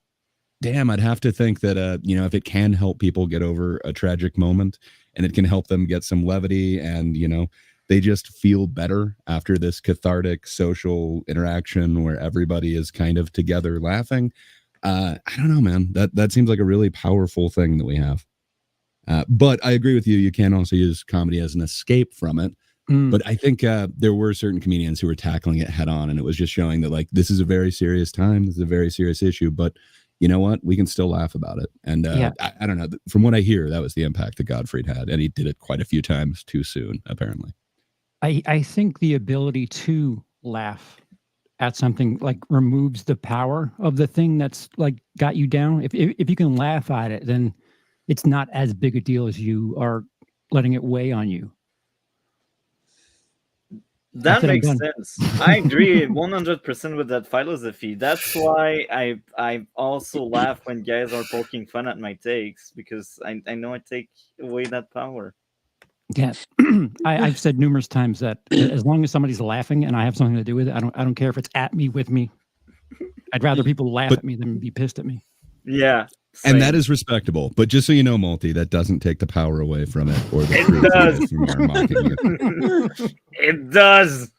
damn, I'd have to think that you know, if it can help people get over a tragic moment and it can help them get some levity and, you know, they just feel better after this cathartic social interaction where everybody is kind of together laughing. I don't know, man. That seems like a really powerful thing that we have. But I agree with you. You can also use comedy as an escape from it. But I think there were certain comedians who were tackling it head on, and it was just showing that, like, this is a very serious time. This is a very serious issue, but you know what? We can still laugh about it. And I don't know. From what I hear, that was the impact that Gottfried had, and he did it quite a few times too soon, apparently. I think the ability to laugh at something like removes the power of the thing that's like got you down. If you can laugh at it, then it's not as big a deal as you are letting it weigh on you. That makes sense. I agree 100% with that philosophy. That's why I also laugh when guys are poking fun at my takes, because I know I take away that power. Yeah, I've said numerous times that as long as somebody's laughing and I have something to do with it, I don't care if it's at me, with me. I'd rather people laugh at me than be pissed at me. Yeah. Same. And that is respectable. But just so you know, Multi, that doesn't take the power away from it or the truth. It does.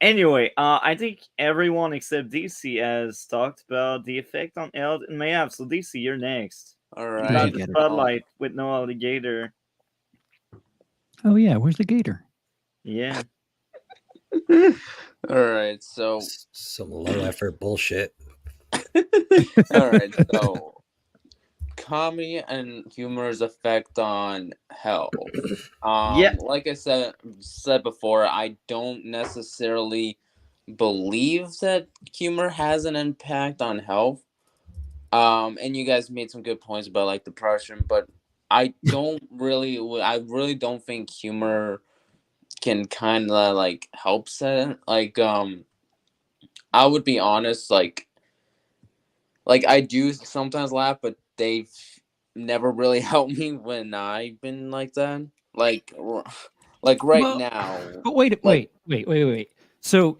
Anyway, I think everyone except DC has talked about the effect on Eld and Mayab. So DC, you're next. All right. About the spotlight with no alligator. Oh yeah, where's the gator? Yeah. All right, so some low effort bullshit. All right, so comedy and humor's effect on health. Like I said before, I don't necessarily believe that humor has an impact on health. And you guys made some good points about like depression, but I really don't think humor can kind of like help set. Like I would be honest, like I do sometimes laugh, but they've never really helped me when I've been like that. Like right now. But wait. So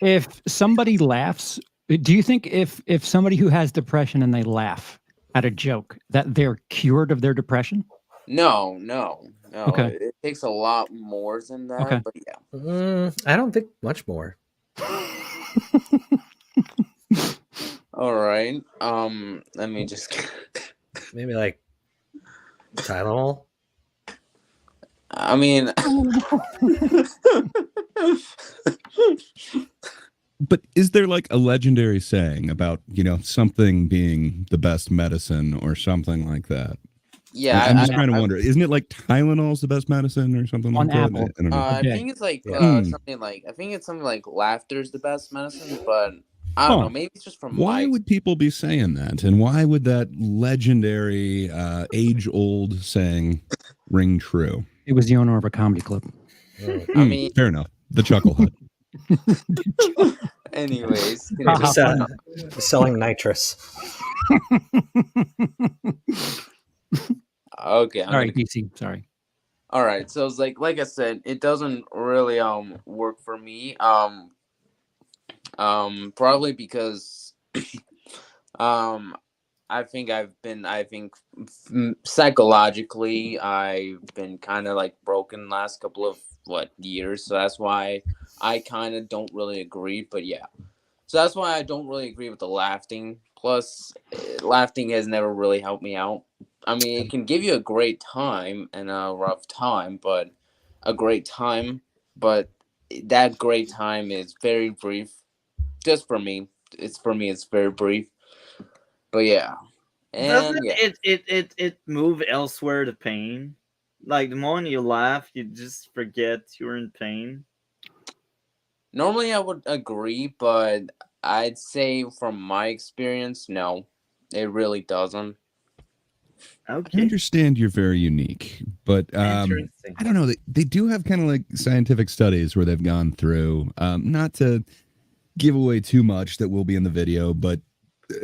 if somebody laughs, do you think if somebody who has depression and they laugh at a joke that they're cured of their depression? No. Okay. It takes a lot more than that. Okay. But yeah. I don't think much more. All right. Let me just maybe like Tylenol. I mean, but is there like a legendary saying about, you know, something being the best medicine or something like that? Yeah, I'm just trying to wonder. Isn't it like Tylenol's the best medicine or something like that? Apple. I don't know. I think it's like something like laughter's the best medicine, but I don't know. Maybe it's just from why would people be saying that, and why would that legendary, age-old saying ring true? It was the owner of a comedy club. I mean, fair enough. The Chuckle Hut. Anyways, selling nitrous. Okay. All right, DC. Sorry. All right. So it's like I said, it doesn't really work for me. Probably because I think psychologically I've been kind of like broken last couple of years, so that's why I kind of don't really agree. But yeah, so that's why I don't really agree with the laughing. Plus, laughing has never really helped me out. I mean, it can give you a great time and a rough time, but that great time is very brief. Just for me, it's very brief. But yeah, and doesn't it move elsewhere to pain? Like the moment you laugh, you just forget you're in pain. Normally, I would agree, but I'd say from my experience, no, it really doesn't. I Okay. understand you're very unique, but I don't know. They do have kind of like scientific studies where they've gone through, not to give away too much that will be in the video, but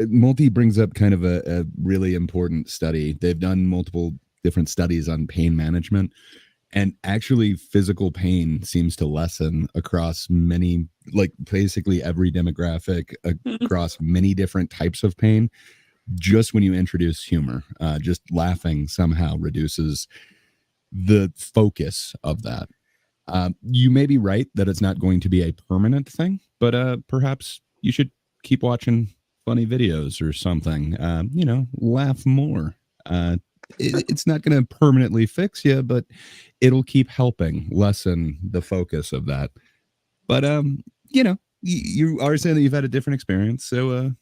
Multi brings up kind of a really important study. They've done multiple different studies on pain management, And actually, physical pain seems to lessen across many, like basically every demographic, across many different types of pain. Just when you introduce humor, just laughing somehow reduces the focus of that. You may be right that it's not going to be a permanent thing, but perhaps you should keep watching funny videos or something. Laugh more. It's not going to permanently fix you, but it'll keep helping lessen the focus of that. But you are saying that you've had a different experience, so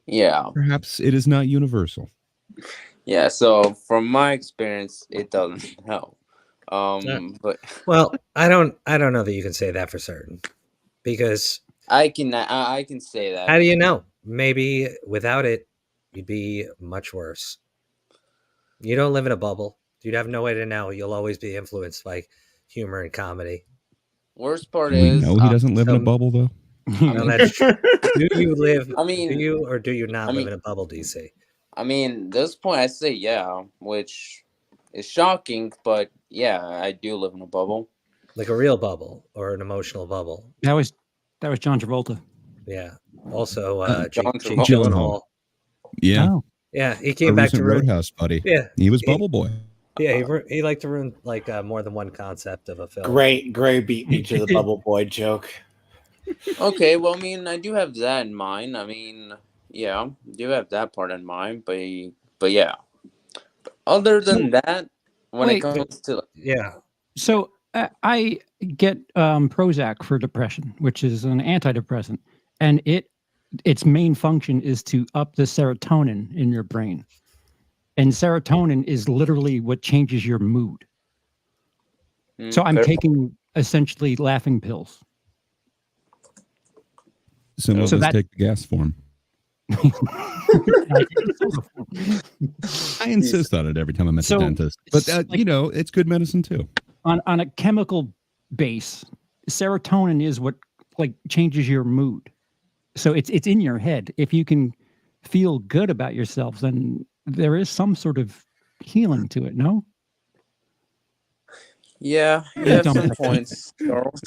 Yeah. perhaps it is not universal. Yeah, so from my experience, it doesn't help. But Well, I don't know that you can say that for certain, because I can say that. how do you know? Maybe without it, you'd be much worse. You don't live in a bubble. You'd have no way to know. You'll always be influenced by humor and comedy. Worst part We is know he doesn't live in a bubble, though. No, that's true. Do you live? I mean, do you or do you not I live mean- in a bubble, DC? I mean, this point I say yeah, which is shocking, but yeah, I do live in a bubble. Like a real bubble or an emotional bubble? That was John Travolta. Yeah. Also, John Jake Travolta. Gyllenhaal. Yeah, Oh, Yeah, he a came back to recent ruin. Roadhouse buddy. Yeah, He was Bubble Boy. yeah. He liked to ruin like more than one concept of a film. Gray beat me to the Bubble Boy joke. Okay, well, I mean, I do have that in mind. I mean, yeah, I do have that part in mind, but yeah. Other than that, when it wait, comes to Yeah. so I get Prozac for depression, which is an antidepressant, and its main function is to up the serotonin in your brain, and serotonin is literally what changes your mood. So I'm fair- taking essentially laughing pills. Some of So us that- take the gas form. I insist on it every time I'm at So, the dentist. But, like- it's good medicine too. on a chemical base, serotonin is what like changes your mood. So it's in your head. If you can feel good about yourself, then there is some sort of healing to it. No, Yeah, you have Don't- some points, Charles.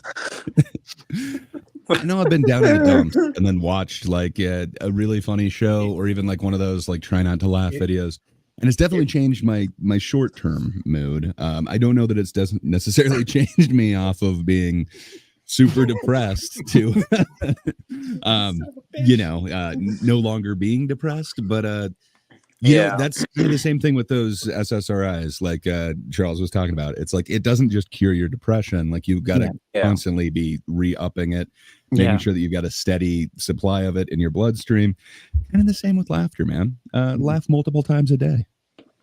I know I've been down in the dumps and then watched like a really funny show or even like one of those like try not to laugh videos. And it's definitely changed my short-term mood. I don't know that it's doesn't necessarily changed me off of being super depressed to, no longer being depressed. But, that's kind of the same thing with those SSRIs like Charles was talking about. It's like it doesn't just cure your depression. Like you've got to Yeah. constantly be re-upping it, making sure that you've got a steady supply of it in your bloodstream. Kind of the same with laughter, man. Laugh multiple times a day.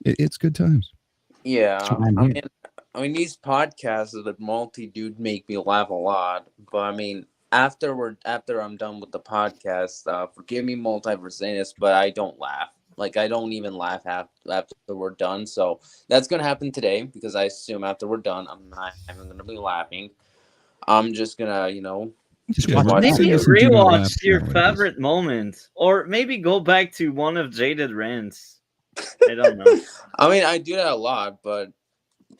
It's good times. Yeah, That's why I'm here. I mean, these podcasts with Multi do make me laugh a lot. But I mean, after I'm done with the podcast, forgive me, Multi, for saying this, but I don't laugh. Like I don't even laugh after we're done. So that's gonna happen today because I assume after we're done, I'm not even gonna be laughing. I'm just gonna, Just Watch gotta it. Maybe listen to your laugh rewatch your nowadays. favorite moment, or maybe go back to one of Jaded Rants. I don't know. I mean, I do that a lot, but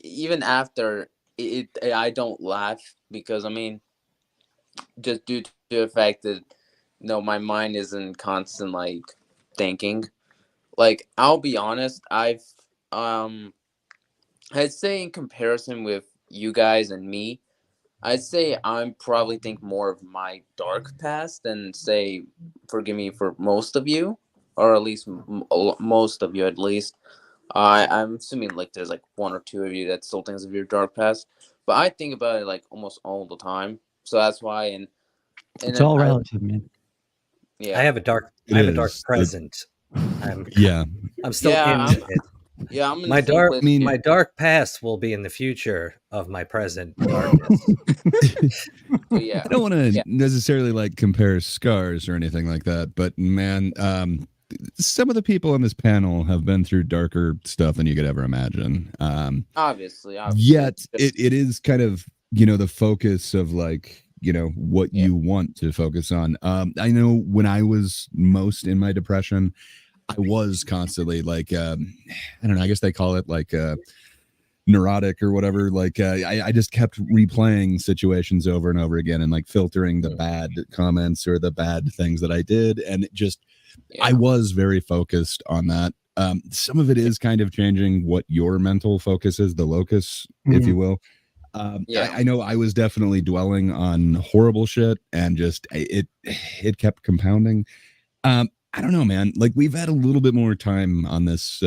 even after I don't laugh because I mean, just due to the fact that my mind isn't constant like thinking. Like I'll be honest, I'd say in comparison with you guys and me, I'd say I'm probably think more of my dark past than say, forgive me, for most of you, or at least most of you at least. I'm assuming like there's like one or two of you that still thinks of your dark past, but I think about it like almost all the time. So that's why, and it's all relative, man. yeah, I have a dark present. I'm still Yeah, in it. yeah. I'm in My the same dark place. my dark past will be in the future of my present darkness. But yeah, I don't want to Yeah. necessarily like compare scars or anything like that, but man, some of the people on this panel have been through darker stuff than you could ever imagine. obviously. Yet it is kind of, the focus of like, what you want to focus on. I know when I was most in my depression, I was constantly like, I don't know, I guess they call it like neurotic or whatever. Like I just kept replaying situations over and over again and like filtering the bad comments or the bad things that I did, and it just I was very focused on that. Some of it is kind of changing what your mental focus is, the locus, if you will. I know I was definitely dwelling on horrible shit, and just it kept compounding. I don't know, man. Like, we've had a little bit more time on this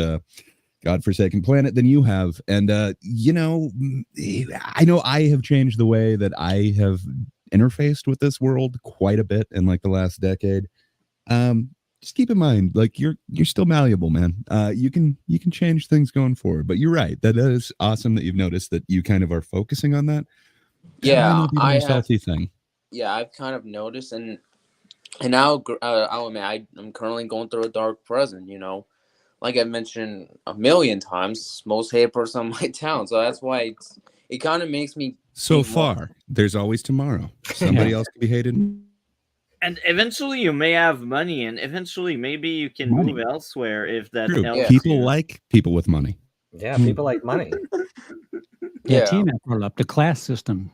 godforsaken planet than you have, and you know, I know I have changed the way that I have interfaced with this world quite a bit in like the last decade. Just keep in mind, like, you're still malleable, man. You can change things going forward. But you're right. That is awesome that you've noticed that you kind of are focusing on that. That might not be the most healthy thing. Yeah, I've kind of noticed, and I'll admit I'm currently going through a dark present. You know, like I mentioned a million times, most hated person in my town. So that's why it kind of makes me. So far, there's always tomorrow. Somebody else can be hated. And eventually you may have money, and eventually maybe you can move elsewhere if that helps. People like people with money. Yeah, people like money. Team brought up the class system.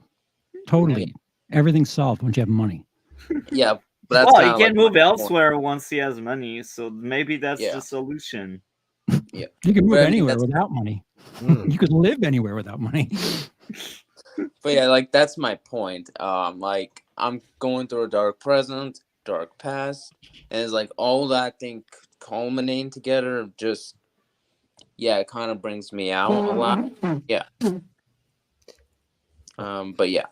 Totally. Everything's solved once you have money. Yeah. But that's you can move elsewhere once he has money, so maybe that's the solution. Yeah. You can move anywhere without money. You could live anywhere without money. But yeah, like, that's my point. Like, I'm going through a dark present, dark past, and it's like all that thing culminating together just, it kind of brings me out a lot. Yeah. But yeah.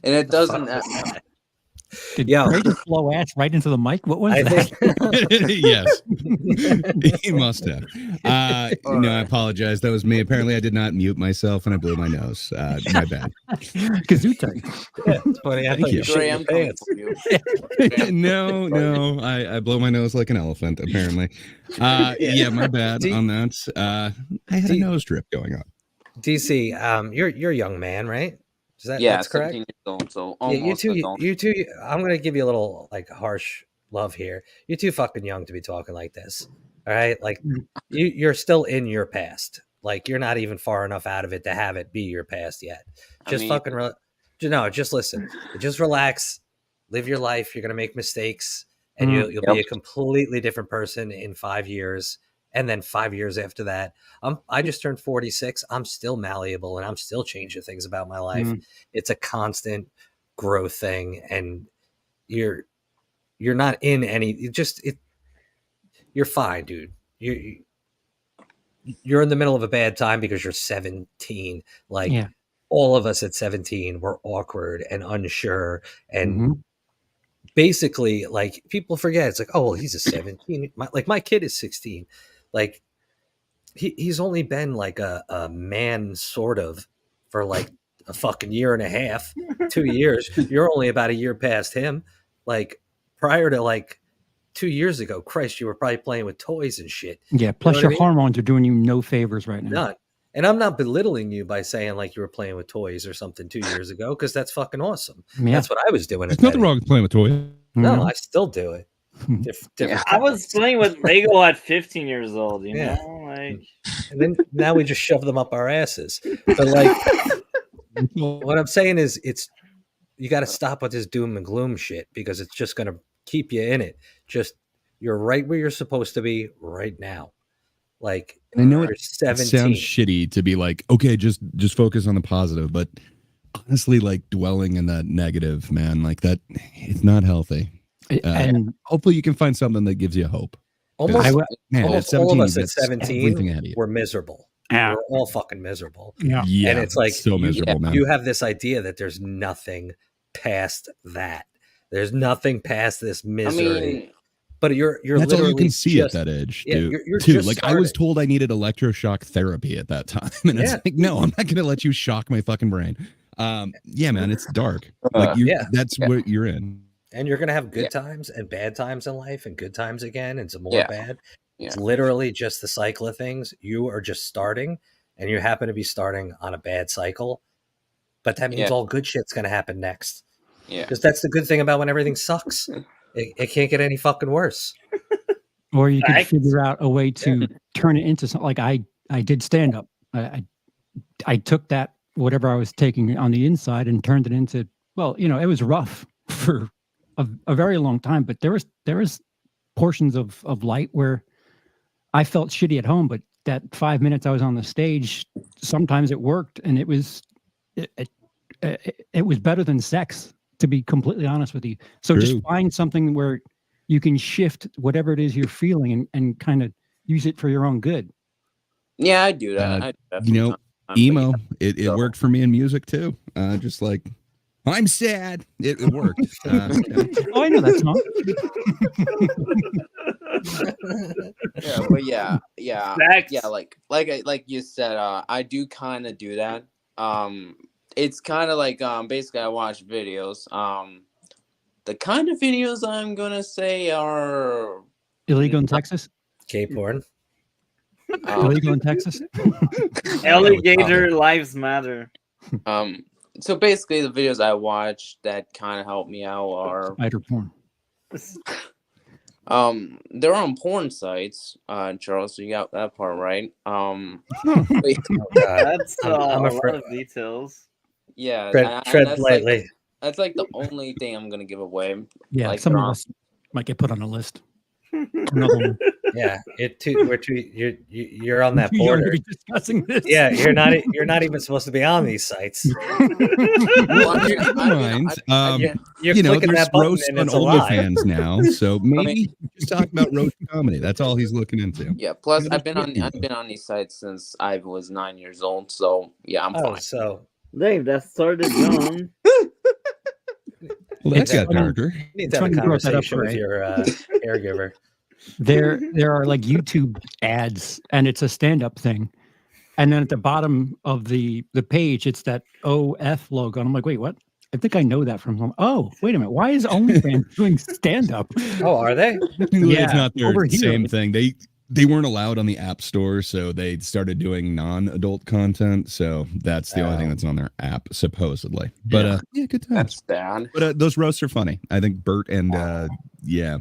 And it doesn't... Did Ray just blow ass right into the mic? What was that? Yes. He must have. No, I apologize. That was me. Apparently, I did not mute myself, and I blew my nose. My bad. Gesundheit. Yeah, it's funny. I thought you shit your pants. No. I blow my nose like an elephant, apparently. Yeah, my bad on that. I had a nose drip going on. DC, you're a young man, right? That's correct. 17 years old, so almost you two. I'm gonna give you a little like harsh love here. You're too fucking young to be talking like this. All right, like you're still in your past. Like, you're not even far enough out of it to have it be your past yet. Just just listen. Just relax. Live your life. You're gonna make mistakes, and you'll be a completely different person in 5 years. And then 5 years after that, I just turned 46. I'm still malleable, and I'm still changing things about my life. It's a constant growth thing, and you're not in any. You're fine, dude. You're in the middle of a bad time because you're 17. Like, all of us at 17 were awkward and unsure, and basically, like, people forget. It's like, oh, well, he's a 17. My kid is 16. Like, he's only been like a man sort of for like a fucking year and a half, 2 years. You're only about a year past him. Like, prior to like 2 years ago, Christ, you were probably playing with toys and shit. Yeah. Plus, your hormones are doing you no favors right now. None. And I'm not belittling you by saying like you were playing with toys or something 2 years ago, because that's fucking awesome. Yeah. That's what I was doing. There's nothing wrong with playing with toys. No, I still do it. I was playing with Lego at 15 years old, you know, like, and then now we just shove them up our asses. But like, what I'm saying is, you got to stop with this doom and gloom shit, because it's just going to keep you in it. Just, you're right where you're supposed to be right now. Like, I know it sounds shitty to be like, okay, just focus on the positive, but honestly, like, dwelling in that negative, man, like that, it's not healthy. And hopefully you can find something that gives you hope. Almost all of us at 17 were miserable. Yeah. We're all fucking miserable. Yeah. And it's like, so miserable, man. You have this idea that there's nothing past that. There's nothing past this misery. But you're that's literally all you can see just, at that age, yeah, dude. You're too. just like, starting. I was told I needed electroshock therapy at that time, and it's like, no, I'm not going to let you shock my fucking brain. Yeah, man, it's dark. Like, that's what you're in. And you're going to have good times and bad times in life, and good times again and some more bad. It's literally just the cycle of things. You are just starting, and you happen to be starting on a bad cycle. But that means all good shit's going to happen next. Yeah. Because that's the good thing about when everything sucks. It can't get any fucking worse. Or you could figure out a way to turn it into something. Like, I did stand up. I I took that whatever I was taking on the inside and turned it into, well, it was rough for a very long time, but there was portions of light where I felt shitty at home, but that 5 minutes I was on the stage, sometimes it worked, and it was better than sex, to be completely honest with you. So True. just find something where you can shift whatever it is you're feeling and kind of use it for your own good. Yeah, I do that. I do that You know, sometimes, but emo. yeah, It so- worked for me in music too. Just like I'm sad. It worked. Oh, I know that song. Yeah, but yeah, Facts. like you said, I do kind of do that. It's kind of like basically I watch videos. The kind of videos I'm gonna say are Illegal in Texas. K-porn. Illegal in Texas. Alligator lives matter. So basically the videos I watch that kind of help me out are Spider porn. they're on porn sites. Charles, so you got that part right. Oh, That's I'm a lot afraid- of details. Yeah, tread that's lightly. like that's like the only thing I'm gonna give away. Yeah, Like, some they're of on- us might get put on a list. Another one. Yeah, you're on that Too young to border. be discussing this. Yeah, you're not even supposed to be on these sites. Well, I mean, Keep in mind, You're you know, clicking there's that button roast and on it's a lie. OnlyFans now, so maybe just talk about roast comedy. That's all he's looking into. Yeah. Plus, Yeah, I've been on these sites since I was 9 years old. So yeah, I'm Oh, fine. so Dave, that started young. Well, that's Yeah. got darker. you need It's to have a funny you brought that up, conversation with Ray. your caregiver. There are like YouTube ads, and it's a stand-up thing. And then at the bottom of the page, it's that OF logo. And I'm like, wait, what? I think I know that from home. Oh, wait a minute. Why is OnlyFans doing stand-up? Oh, are they? Technically, Yeah, it's not their over here. same thing. They weren't allowed on the App Store, so they started doing non-adult content. So that's the only thing that's on their app, supposedly. But yeah, good times. That's bad. But those roasts are funny. I think Bert and yeah.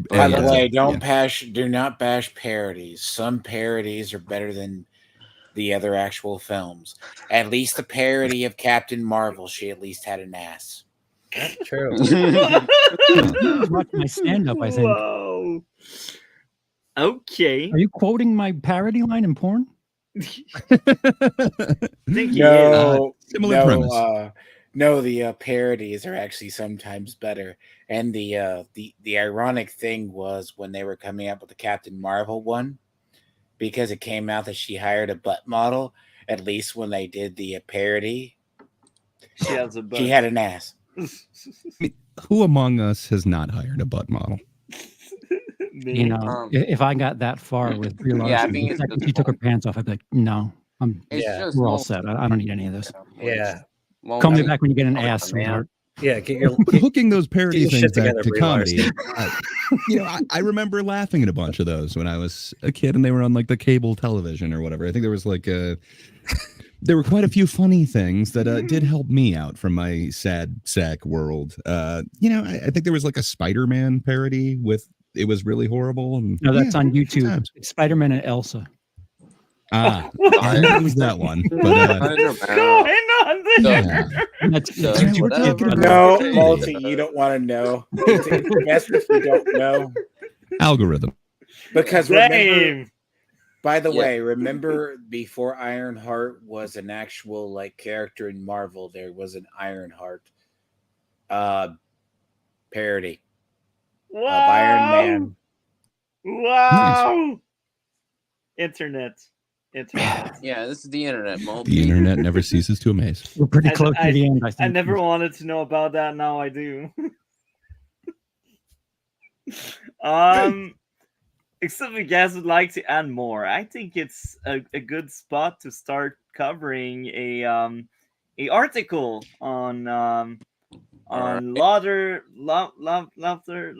By the way, yeah. do not bash parodies. Some parodies are better than the other actual films. At least the parody of Captain Marvel, she at least had an ass. That's true. Watch my stand-up, I think. Whoa. Okay. Are you quoting my parody line in porn? Think he is. No, Similar premise. No, the parodies are actually sometimes better. And the ironic thing was when they were coming up with the Captain Marvel one, because it came out that she hired a butt model. At least when they did the parody, She has a butt. she had an ass. Who among us has not hired a butt model? You know, if I got that far with Brie Larson, Yeah, I think the it's second just she took her pants off, I'd be like, no, It's Yeah. just we're all most- set. I don't need any of this. Yeah. Well, Call I me mean, back when you get an oh, ass, man. sweetheart. Yeah, get your But hooking those parody Get your things shit back together, to Brie comedy, I remember laughing at a bunch of those when I was a kid and they were on like the cable television or whatever. I think there was like there were quite a few funny things that did help me out from my sad sack world. I think there was like a Spider-Man parody with it was really horrible. And, No, that's yeah, on good YouTube. times. It's Spider-Man and Elsa. It was that one. But What's going on there? yeah. And that's So, YouTube we're Kids, talking by the about- way. No, Multi, you don't want to know. It's best if you don't know. Algorithm. Because remember, Dave. by the Yeah. way, remember before Ironheart was an actual like character in Marvel, there was an Ironheart parody Wow. of Iron Man. Wow. Internet. Yeah, this is the internet. The internet never ceases to amaze. We're pretty I- close to the end, I think. I never wanted to know about that. Now I do. Except if you guys would like to add more, I think it's a good spot to start covering a article on on laughter. Laughter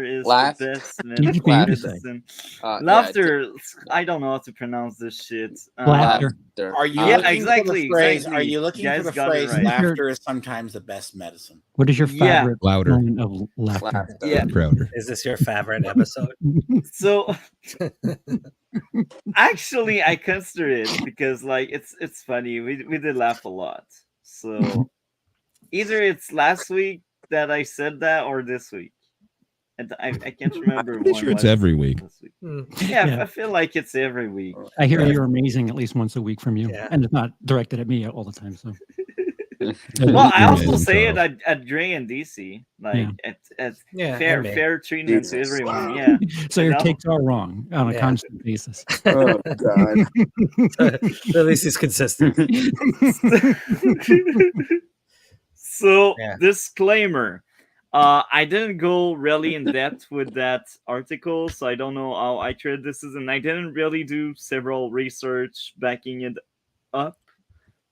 is Laugh. the best Easy for you to say. medicine. Yeah, Laughter. I don't know how to pronounce this shit. Laughter. Are you Yeah, looking exactly, for the phrase? exactly. Are you looking You for guys the got it phrase? right. Laughter is sometimes the best medicine. What is your Yeah. favorite Louder. moment of laughter? laughter. Yeah. Prouder. Is this your favorite episode? So actually, I consider it because like it's funny. We did laugh a lot. So either it's last week that I said that or this week. And I can't remember. pretty sure it's every week. This week. Hmm. Yeah, Yeah. I feel like it's every week. I hear you're amazing at least once a week from you, Yeah. and it's not directed at me all the time. So Well, I You're also amazing, say it Charles. at Dre and DC, like Yeah. it's Yeah, fair and me. fair treatment to Jesus. everyone. Yeah. so your No. takes are wrong on a Yeah. constant basis. Oh God. At least he's consistent. So Yeah. disclaimer. I didn't go really in depth with that article, so I don't know how accurate this is, and I didn't really do several research backing it up.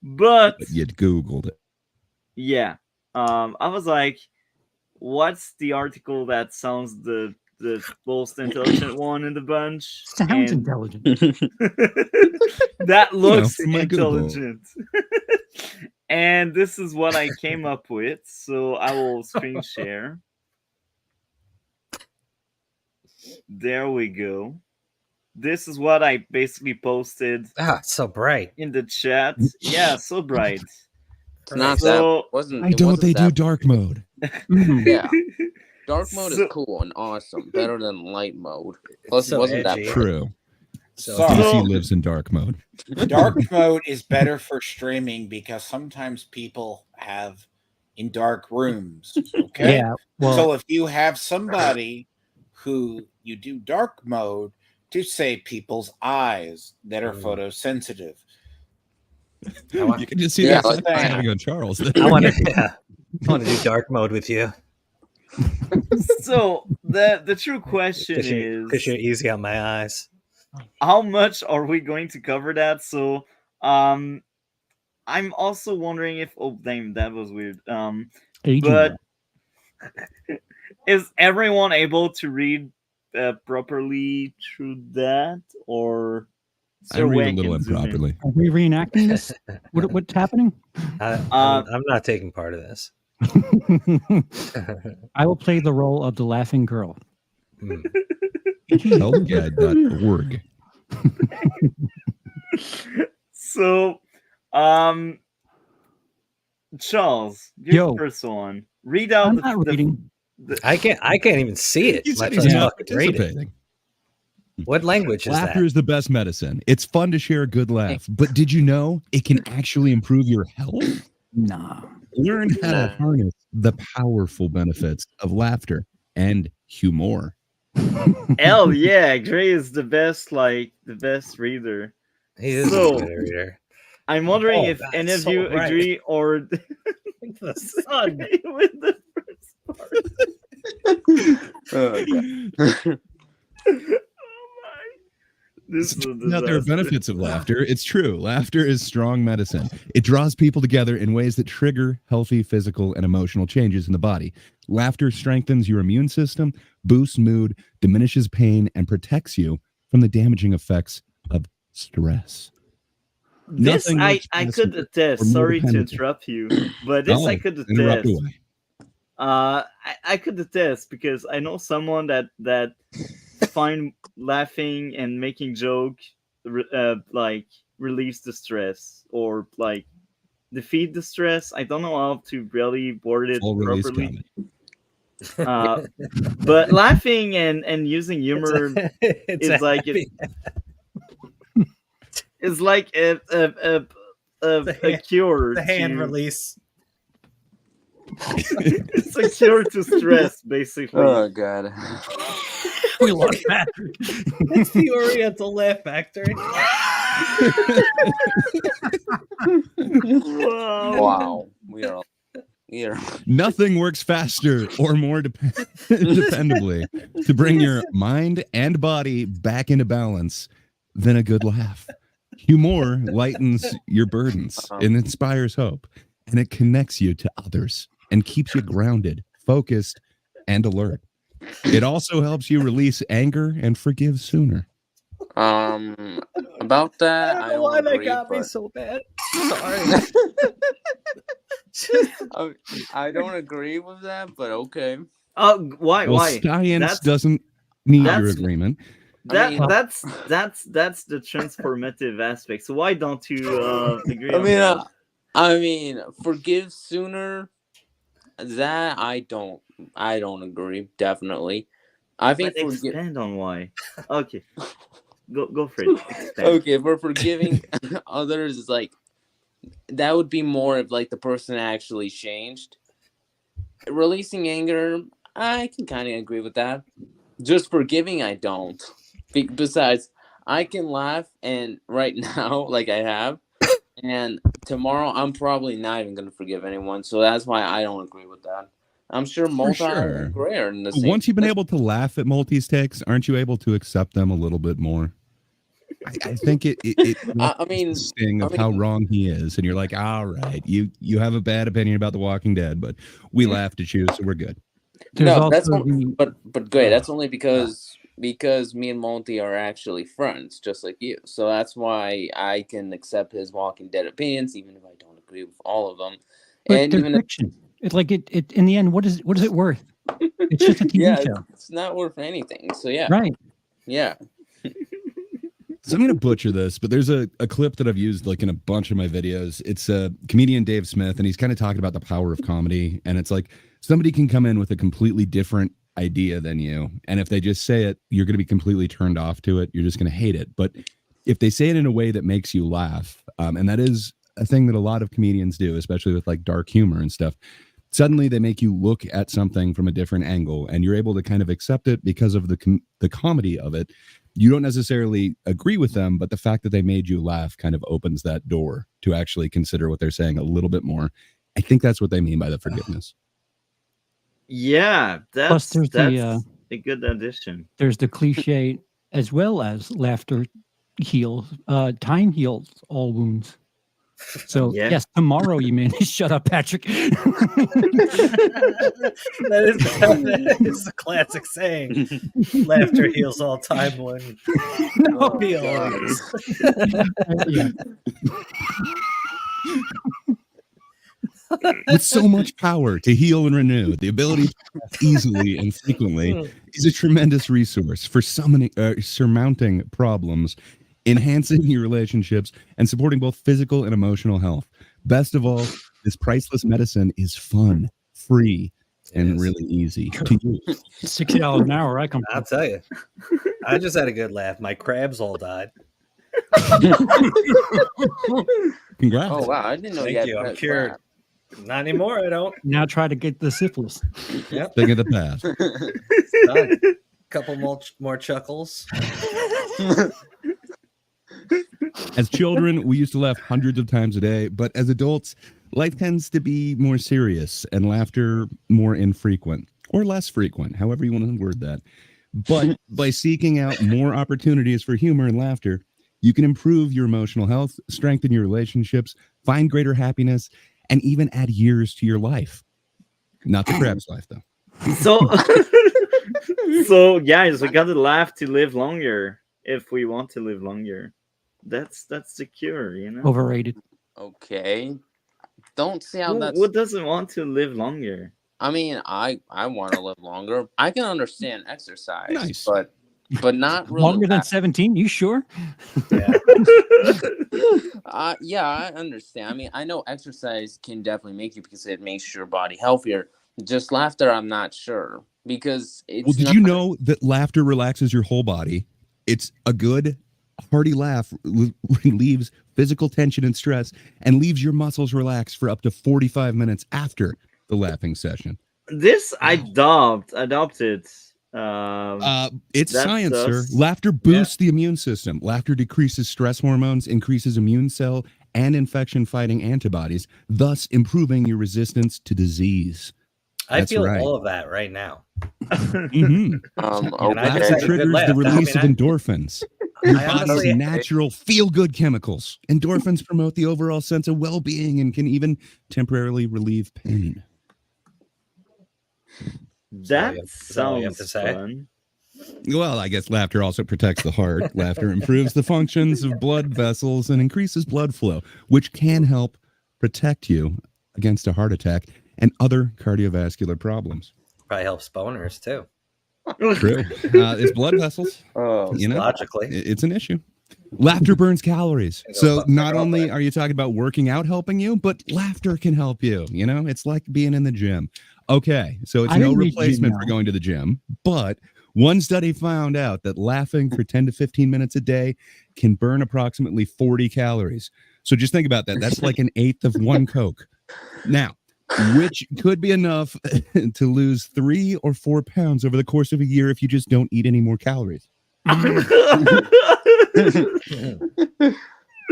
But You Googled it. yeah, I was like, what's the article that sounds the most intelligent one in the bunch? Sounds And intelligent. that looks from my Google. intelligent. And this is what I came up with, so I will screen share. There we go. This is what I basically posted Ah, it's so bright. in the chat. Yeah, so bright. It's not So- that. Wasn't. Why it don't wasn't they do that- dark mode? Mhm. Yeah. Dark mode So- is cool and awesome. Better than light mode. Plus, so it wasn't that edgy. bright. True. So Sorry. DC lives in dark mode. Dark mode is better for streaming because sometimes people have in dark rooms. Okay. Yeah. Well, So if you have somebody who you do dark mode to save people's eyes that are photosensitive. You can just see Yeah, that like that. having on Charles. I want to do dark mode with you So the true question because you're is, easy on my eyes. how much are we going to cover that? So I'm also wondering if damn, that was weird. aging. But is everyone able to read properly through that, or is I there a way read a little can zoom in? improperly. Are we reenacting this? What's happening? I'm not taking part of this. I will play the role of the laughing girl. Hmm. Helpguide.org. So, Charles, you're Yo. the first one. Read out I'm the, not reading. I can't even see it. He much said he's less not fucking read it. participating. What language is Laughter that? is the best medicine. It's fun to share a good laugh, but did you know it can actually improve your health? Nah. Learn how to harness the powerful benefits of laughter and humor. Hell yeah, Gray is the best reader. He is So- a good reader. I'm wondering Oh, if that's any of so you bright. agree or The sun. disagree with the first part. Oh, God. Oh my. This is a Now, there are disaster. benefits of laughter. It's true. Laughter is strong medicine. It draws people together in ways that trigger healthy physical and emotional changes in the body. Laughter strengthens your immune system, boosts mood, diminishes pain, and protects you from the damaging effects of stress. This Nothing I works could faster attest. or more Sorry to dependable. interrupt you, but this I Oh, could interrupt attest. away. I could attest because I know someone that find laughing and making joke like relieves the stress or like defeat the stress. I don't know how to really word it Full release properly. comment. But laughing and using humor It's is like happy- is like a cure. the hand to, release. It's a cure to stress, basically. Oh God. We lost Patrick. It's the Oriental Laugh Factory. Wow. Wow. We are. Nothing works faster or more dependably to bring your mind and body back into balance than a good laugh. Humor lightens your burdens and inspires hope, and it connects you to others. and keeps you grounded, focused, and alert. It also helps you release anger and forgive sooner. About that, I don't agree, but so bad. Sorry. I don't agree with that, but okay. Why? Well, Why? science doesn't need your that's- agreement. That I mean- that's the transformative aspect. So why don't you agree? I mean, forgive sooner. That I don't agree. Definitely, I think expand on why. Okay, go for it. Expand. Okay, for forgiving others is like that would be more if like the person actually changed. Releasing anger, I can kind of agree with that. Just forgiving, I don't. Besides, I can laugh, and right now, like I have, and tomorrow I'm probably not even gonna forgive anyone. So that's why I don't agree with that. I'm sure multi agree are in the same. Once you've been able to laugh at multi's takes, aren't you able to accept them a little bit more? I think it I mean, the sting of how wrong he is, and you're like, all right, you have a bad opinion about The Walking Dead, but we laughed at you, so we're good. No, that's but great. That's only because me and Monty are actually friends, just like you. So that's why I can accept his Walking Dead opinions, even if I don't agree with all of them. But And they're even fiction. It's like it in the end, what is it worth? It's just a TV show. It's not worth anything. So yeah, Right. Yeah. So I'm going to butcher this, but there's a clip that I've used like in a bunch of my videos. It's a comedian Dave Smith, and he's kind of talking about the power of comedy. And it's like somebody can come in with a completely different idea than you, and if they just say it, you're going to be completely turned off to it. You're just going to hate it. But if they say it in a way that makes you laugh, and that is a thing that a lot of comedians do, especially with like dark humor and stuff, suddenly they make you look at something from a different angle, and you're able to kind of accept it because of the comedy of it. You don't necessarily agree with them, but the fact that they made you laugh kind of opens that door to actually consider what they're saying a little bit more. I think that's what they mean by the forgiveness. Yeah, that's there's a good addition. There's the cliche as well as laughter heals. Time heals all wounds. So yes, tomorrow you may shut up, Patrick. that is the classic saying. Laughter heals all time wounds. No, With so much power to heal and renew, the ability to laugh easily and frequently is a tremendous resource for surmounting problems, enhancing your relationships, and supporting both physical and emotional health. Best of all, this priceless medicine is fun, free, and really easy to use. $60 an hour, I'll tell you. I just had a good laugh. My crabs all died. Congrats. Oh wow, I didn't know Thank you. I'm cured. Not anymore, I don't. Now try to get the syphilis. Yep. Thing of the past. Done. Couple more chuckles. As children, we used to laugh hundreds of times a day, but as adults, life tends to be more serious and laughter more infrequent or less frequent, however you want to word that. But by seeking out more opportunities for humor and laughter, you can improve your emotional health, strengthen your relationships, find greater happiness, and even add years to your life. Not the crab's life, though. So guys, we gotta laugh to live longer if we want to live longer. That's the cure, you know. Overrated. Okay. Don't see how that's. Who doesn't want to live longer? I mean, I want to live longer. I can understand exercise, Nice. but not really Longer than 17? You sure? Yeah. Yeah, I understand. I mean, I know exercise can definitely make you because it makes your body healthier. Just laughter, I'm not sure because it's. Well, did you know that laughter relaxes your whole body? It's a good, hearty laugh relieves physical tension and stress and leaves your muscles relaxed for up to 45 minutes after the laughing session. This I adopted. It's science, sir. Laughter boosts the immune system. Laughter decreases stress hormones, increases immune cell and infection fighting antibodies, thus improving your resistance to disease. I feel all of that right now. Mm-hmm. Laughter triggers the release of endorphins. Your body's natural feel-good chemicals. Endorphins promote the overall sense of well-being and can even temporarily relieve pain. That Is that all you have to sounds say? fun. Well, I guess laughter also protects the heart. Laughter improves the functions of blood vessels and increases blood flow, which can help protect you against a heart attack and other cardiovascular problems. Probably helps boners too. True. It's blood vessels. Oh, You know, Logically. it's an issue. Laughter burns calories. So not only are you talking about working out helping you, but laughter can help you. You know, it's like being in the gym. Okay, so it's I no didn't read replacement gym for now. going to the gym, but one study found out that laughing for 10 to 15 minutes a day can burn approximately 40 calories. So just think about that. That's like an eighth of one Coke. Now, which could be enough to lose 3 or 4 pounds over the course of a year if you just don't eat any more calories.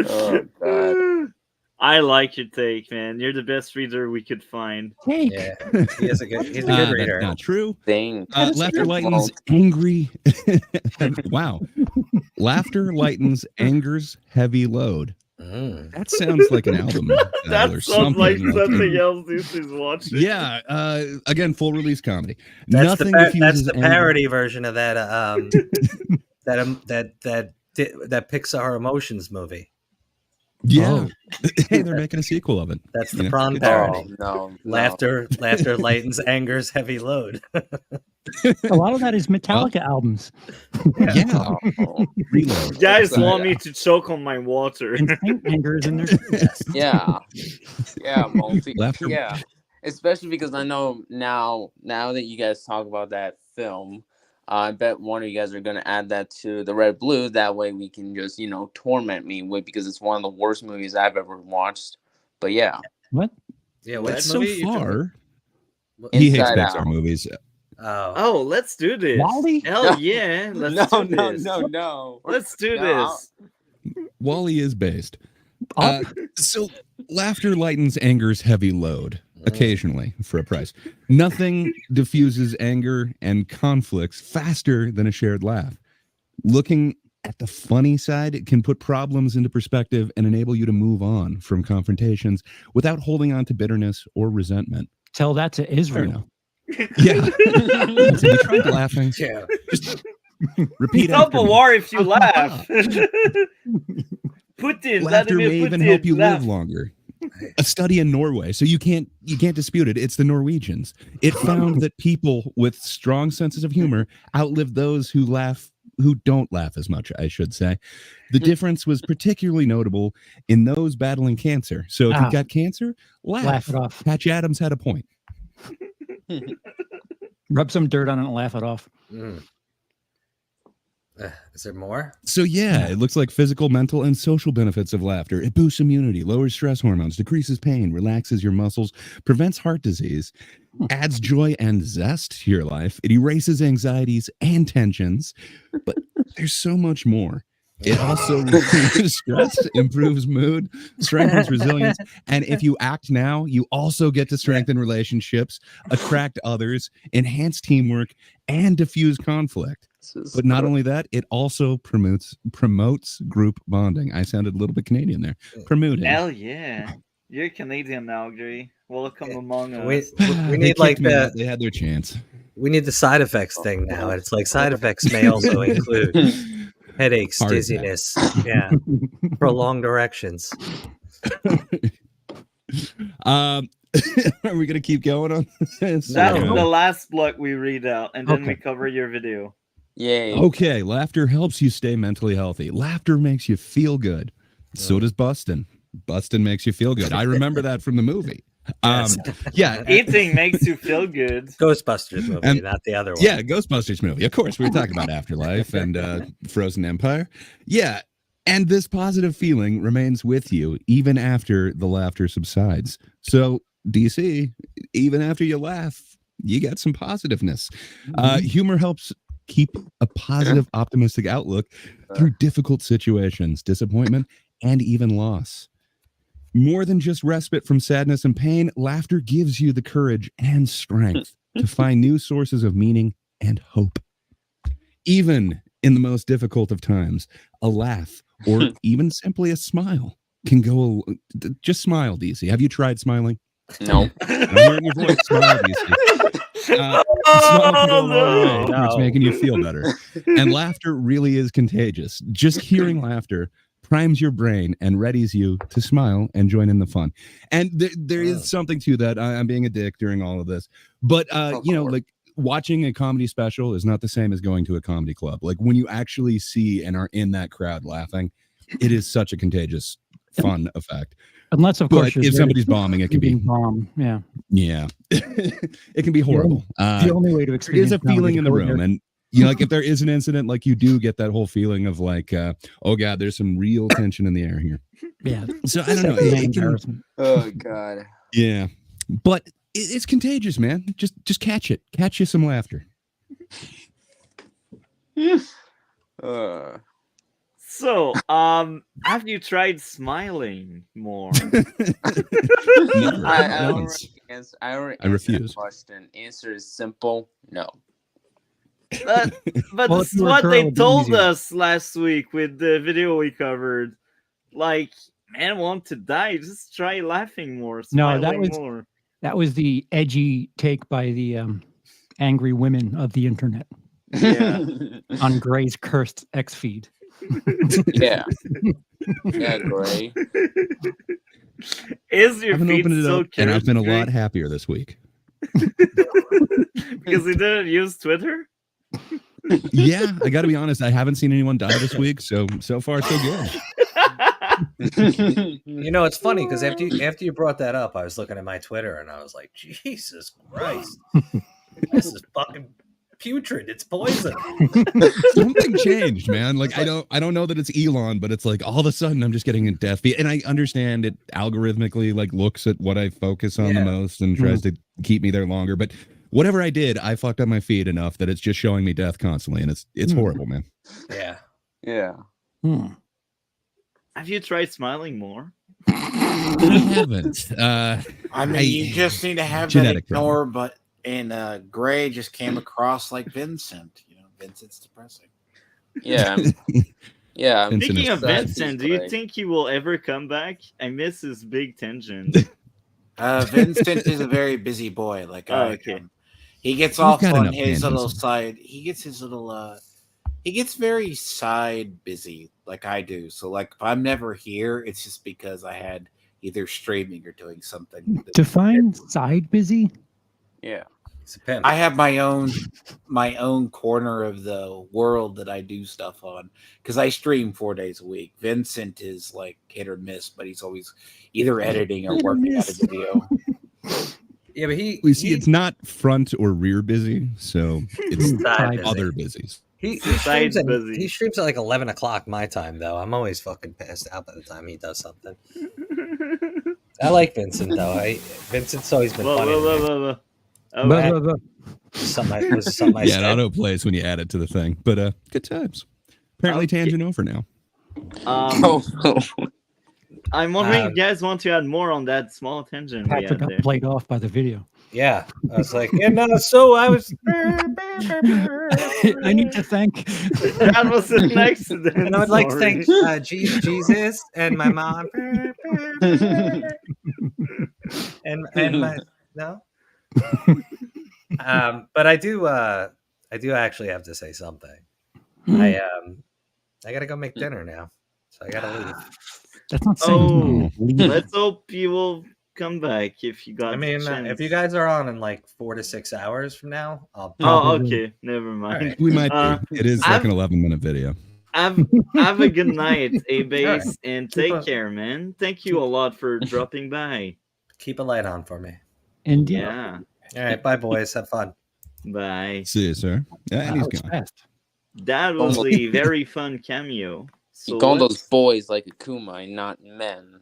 oh God. I like your take, man. You're the best reader we could find. Cake. Yeah, he's a good That's reader. not true. Think. Laughter lightens angry. Wow. Laughter lightens anger's heavy load. Mm. That sounds like an album. That or sounds like something something else this is watching. Yeah. Again, full release comedy. That's Nothing that's diffuses the anger. parody version of that that Pixar Emotions movie. Yeah. Hey, they're making a sequel of it. That's You the know, prawn good parody. No. Laughter lightens anger's heavy load. A lot of that is Metallica albums. Yeah. Oh. Reload. You guys Sorry. want me to choke on my water. And Saint Anger is in there. Yeah. Yeah, multi. Laughter. Yeah. Especially because I know now that you guys talk about that film, I bet one of you guys are going to add that to the Red Blue. That way we can just, torment me with, because it's one of the worst movies I've ever watched. But yeah. What? Yeah, But so far, Inside he hates Pixar Out. movies. Oh, Oh, let's do this. Wally? Hell No. yeah. Let's do this. No. Let's do No. this. Wally is based. Oh, So laughter lightens anger's heavy load occasionally for a price. Nothing diffuses anger and conflicts faster than a shared laugh. Looking at the funny side, it can put problems into perspective and enable you to move on from confrontations without holding on to bitterness or resentment. tell that to Israel. Yeah. So you tried laughing. yeah. Just repeat Stop after a me. war if you laugh. Putin, Laughter Vladimir may even Putin, help you laugh. live longer. A study in Norway, so you can't dispute it. It's the Norwegians. It found that people with strong senses of humor outlive those who don't laugh as much, I should say. The difference was particularly notable in those battling cancer. So if you've got cancer, Laugh it off. Patch Adams had a point. Rub some dirt on it and laugh it off. Mm. Is there more? So yeah, it looks like physical, mental, and social benefits of laughter. It boosts immunity, lowers stress hormones, decreases pain, relaxes your muscles, prevents heart disease, adds joy and zest to your life. It erases anxieties and tensions. But there's so much more. It also reduces stress, improves mood, strengthens resilience, and if you act now, you also get to strengthen relationships, attract others, enhance teamwork, and diffuse conflict. But not only that, it also promotes group bonding. I sounded a little bit Canadian there. Promoting. Hell yeah. You're Canadian now, Gary. Welcome among us. We They need like kicked me the out. They had their chance. we need the side effects thing now. It's like side effects may also include headaches, Heart dizziness, yeah, prolonged erections. Are we gonna keep going on this? That's No. the last block we read out, and then we Okay. cover your video. Yay. Okay, laughter helps you stay mentally healthy. Laughter makes you feel good. So does bustin'. Bustin' makes you feel good. I remember that from the movie. Yeah, Eating makes you feel good. Ghostbusters movie, And- not the other one. yeah, Ghostbusters movie. Of course, we were talking about Afterlife and Frozen Empire. Yeah, and this positive feeling remains with you even after the laughter subsides. So, DC, even after you laugh, you got some positiveness. Humor helps keep a positive, optimistic outlook through difficult situations, disappointment, and even loss. More than just respite from sadness and pain, laughter gives you the courage and strength to find new sources of meaning and hope. Even in the most difficult of times, a laugh or even simply a smile can go. Just smile, DC. Have you tried smiling? No. I'm hearing your voice. Smile, DC. Smile can go a long way no. towards making you feel better. And laughter really is contagious. Just hearing laughter primes your brain and readies you to smile and join in the fun. And there is something to that. I'm being a dick during all of this. But, like watching a comedy special is not the same as going to a comedy club. Like when you actually see and are in that crowd laughing, it is such a contagious, fun effect. Unless, of course, if somebody's bombing, it can be bomb. Yeah. It can be horrible. The only way to experience there is a feeling in the room, and like if there is an incident, like you do get that whole feeling of like, oh god, there's some real tension in the air here. Yeah. So I don't know. It can, Oh god. Yeah, but it's contagious, man. Just catch it. Catch you some laughter. So, have you tried smiling more? I refuse. Question. Answer is simple. No. But Well, that's if you were a what girl, they it'd be told easier. us last week with the video we covered. Like, man, want to die? Just try laughing more. No, that Smiling was- more. That was the edgy take by the angry women of the internet Yeah. on Gray's cursed X feed. Yeah. Yeah, Gray. Is I your haven't feet opened it so up, and I've been a cursed, lot happier this week. because you didn't use Twitter? Yeah, I got to be honest. I haven't seen anyone die this week, so far so good. You know, it's funny because after you brought that up, I was looking at my Twitter and I was like, Jesus Christ, this is fucking putrid. It's poison. Something changed, man. Like I don't know that it's Elon, but it's like all of a sudden I'm just getting a death feed, and I understand it algorithmically like looks at what I focus on the most and tries to keep me there longer. But whatever I did, I fucked up my feed enough that it's just showing me death constantly, and it's horrible, man. Yeah. Yeah. Have you tried smiling more? I haven't. I mean, you just need to have that genetic ignore, but Gray just came across like Vincent. You know, Vincent's depressing. Yeah. Yeah. Vincent Speaking is of sad. Vincent, do you think he will ever come back? I miss his big tangent. Vincent is a very busy boy. Like, okay. He gets off got on enough his little tangents. side. He gets his little. He gets very side busy, like I do. So, like, if I'm never here, it's just because I had either streaming or doing something. Define side busy. Yeah. He's a pimp. I have my own corner of the world that I do stuff on because I stream 4 days a week. Vincent is like hit or miss, but he's always either editing or working on a video. Yeah, but We see it's not front or rear busy, so it's Side other busies. He Side streams at, busy. he streams at like 11 o'clock my time, though. I'm always fucking passed out by the time he does something. I like Vincent, though. Vincent's always been funny. to me. Blah. Something I said. Yeah, it auto plays when you add it to the thing, but good times. Apparently, tangent over now. I'm wondering if you guys want to add more on that small tangent we Patrick had got there. played off by the video. Yeah, I was like, and so I was. I need to thank. That was an accident. And I would like to sorry. thank Jesus and my mom. and my no. But I do actually have to say something. I gotta go make dinner now, so I gotta leave. That's not saying. Let's hope you will come back if you got. I mean, the chance. if you guys are on in like 4 to 6 hours from now, I'll. Oh, okay. Never mind. Alright. We might be. It is like I've- an 11-minute video. Have a good night, A-Base, Alright. and Keep take up. care, man. Thank you a lot for dropping by. Keep a light on for me. And Yeah. All right, bye, boys. Have fun. Bye. See you, sir. Yeah, and Wow, he's it's gone. fast. That was a very fun cameo. So You call those let's, boys like Akuma and not men.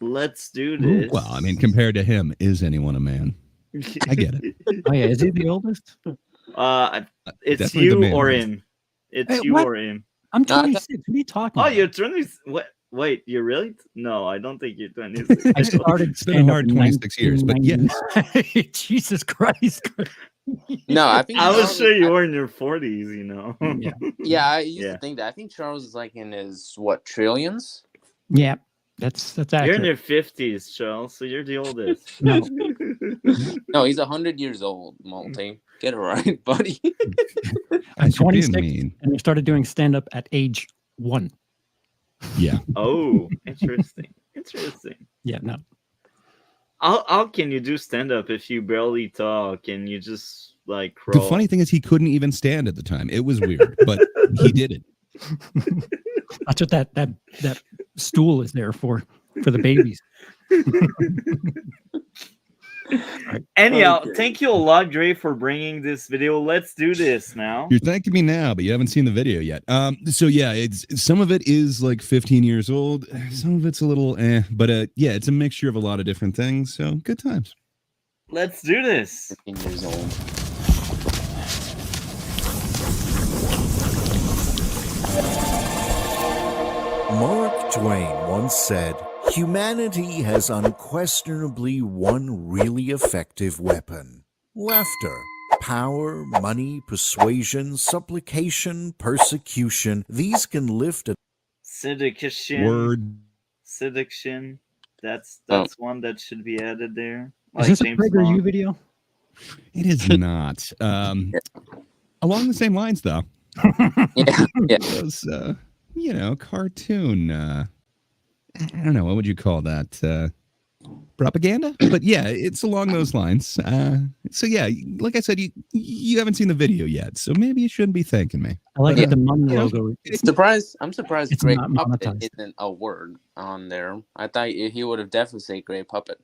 let's do this. Well, I mean, compared to him, is anyone a man? I get it. Oh yeah, is he the oldest? It's Definitely the you man or race. him. It's Hey, you what? or him. I'm No, I 26. What are you talking Oh, about? you're 20. Wait, you're really? No, I don't think you're 26. I started. It's been a hard 26 years, but yes. Jesus Christ. No, I think I was Charles- sure you were in your 40s, you know. Yeah. Yeah, I used Yeah. to think that. I think Charles is like in his Yeah, that's You're in accurate. your 50s, Charles, so you're the oldest. No. No, he's 100 years old, Multi. Get it right, buddy. I'm As you're being 26, mean. and I started doing stand up at age 1. Yeah. Oh, interesting. Interesting. Yeah, no. How can you do stand up if you barely talk and you just like The crawl? funny thing is he couldn't even stand at the time. It was weird, but he did it. That's what that stool is there for the babies. Anyhow, Okay. thank you a lot, Dre, for bringing this video. Let's do this now. You're thanking me now, but you haven't seen the video yet. So yeah, it's some of it is like 15 years old. Some of it's a little but yeah, it's a mixture of a lot of different things. So good times. Let's do this. 15 years old. Mark Twain once said, "Humanity has unquestionably one really effective weapon: laughter. Power, money, persuasion, supplication, persecution, these can lift a Seduction. Word. Seduction. That's Oh. one that should be added there. Is this a Trigger Bond. You video? It is not. Along the same lines though. Yeah. Those cartoon I don't know, what would you call that? Propaganda? But yeah, it's along those lines. So yeah, like I said, you haven't seen the video yet, so maybe you shouldn't be thanking me. I like Yeah. that the money Yeah. logo. I'm surprised It's Great not Puppet monetized. isn't a word on there. I thought he would have definitely said Great Puppet.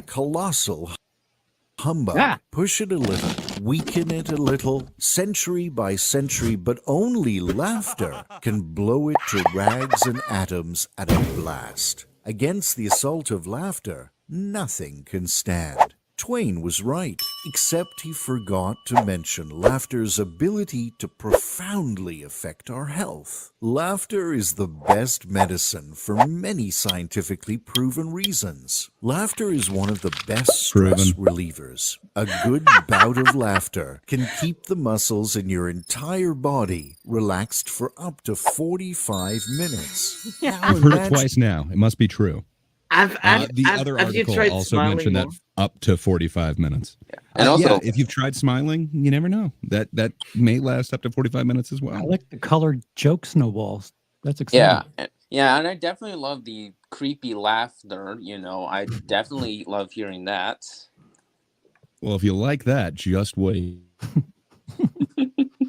colossal humbug. Ah. Push it a little, weaken it a little, century by century, but only laughter can blow it to rags and atoms at a blast. Against the assault of laughter, nothing can stand. Twain was right, except he forgot to mention laughter's ability to profoundly affect our health. Laughter is the best medicine for many scientifically proven reasons. Laughter is one of the best stress relievers. A good bout of laughter can keep the muscles in your entire body relaxed for up to 45 minutes. Now I've heard it imagine- twice now. It must be true. The other have you article tried also smiling mentioned more? that up to 45 minutes. And also, yeah, if you've tried smiling, you never know. That may last up to 45 minutes as I well. like the colored joke snowballs. That's exciting. yeah, and I definitely love the creepy laughter. I definitely love hearing that. Well, if you like that, just wait.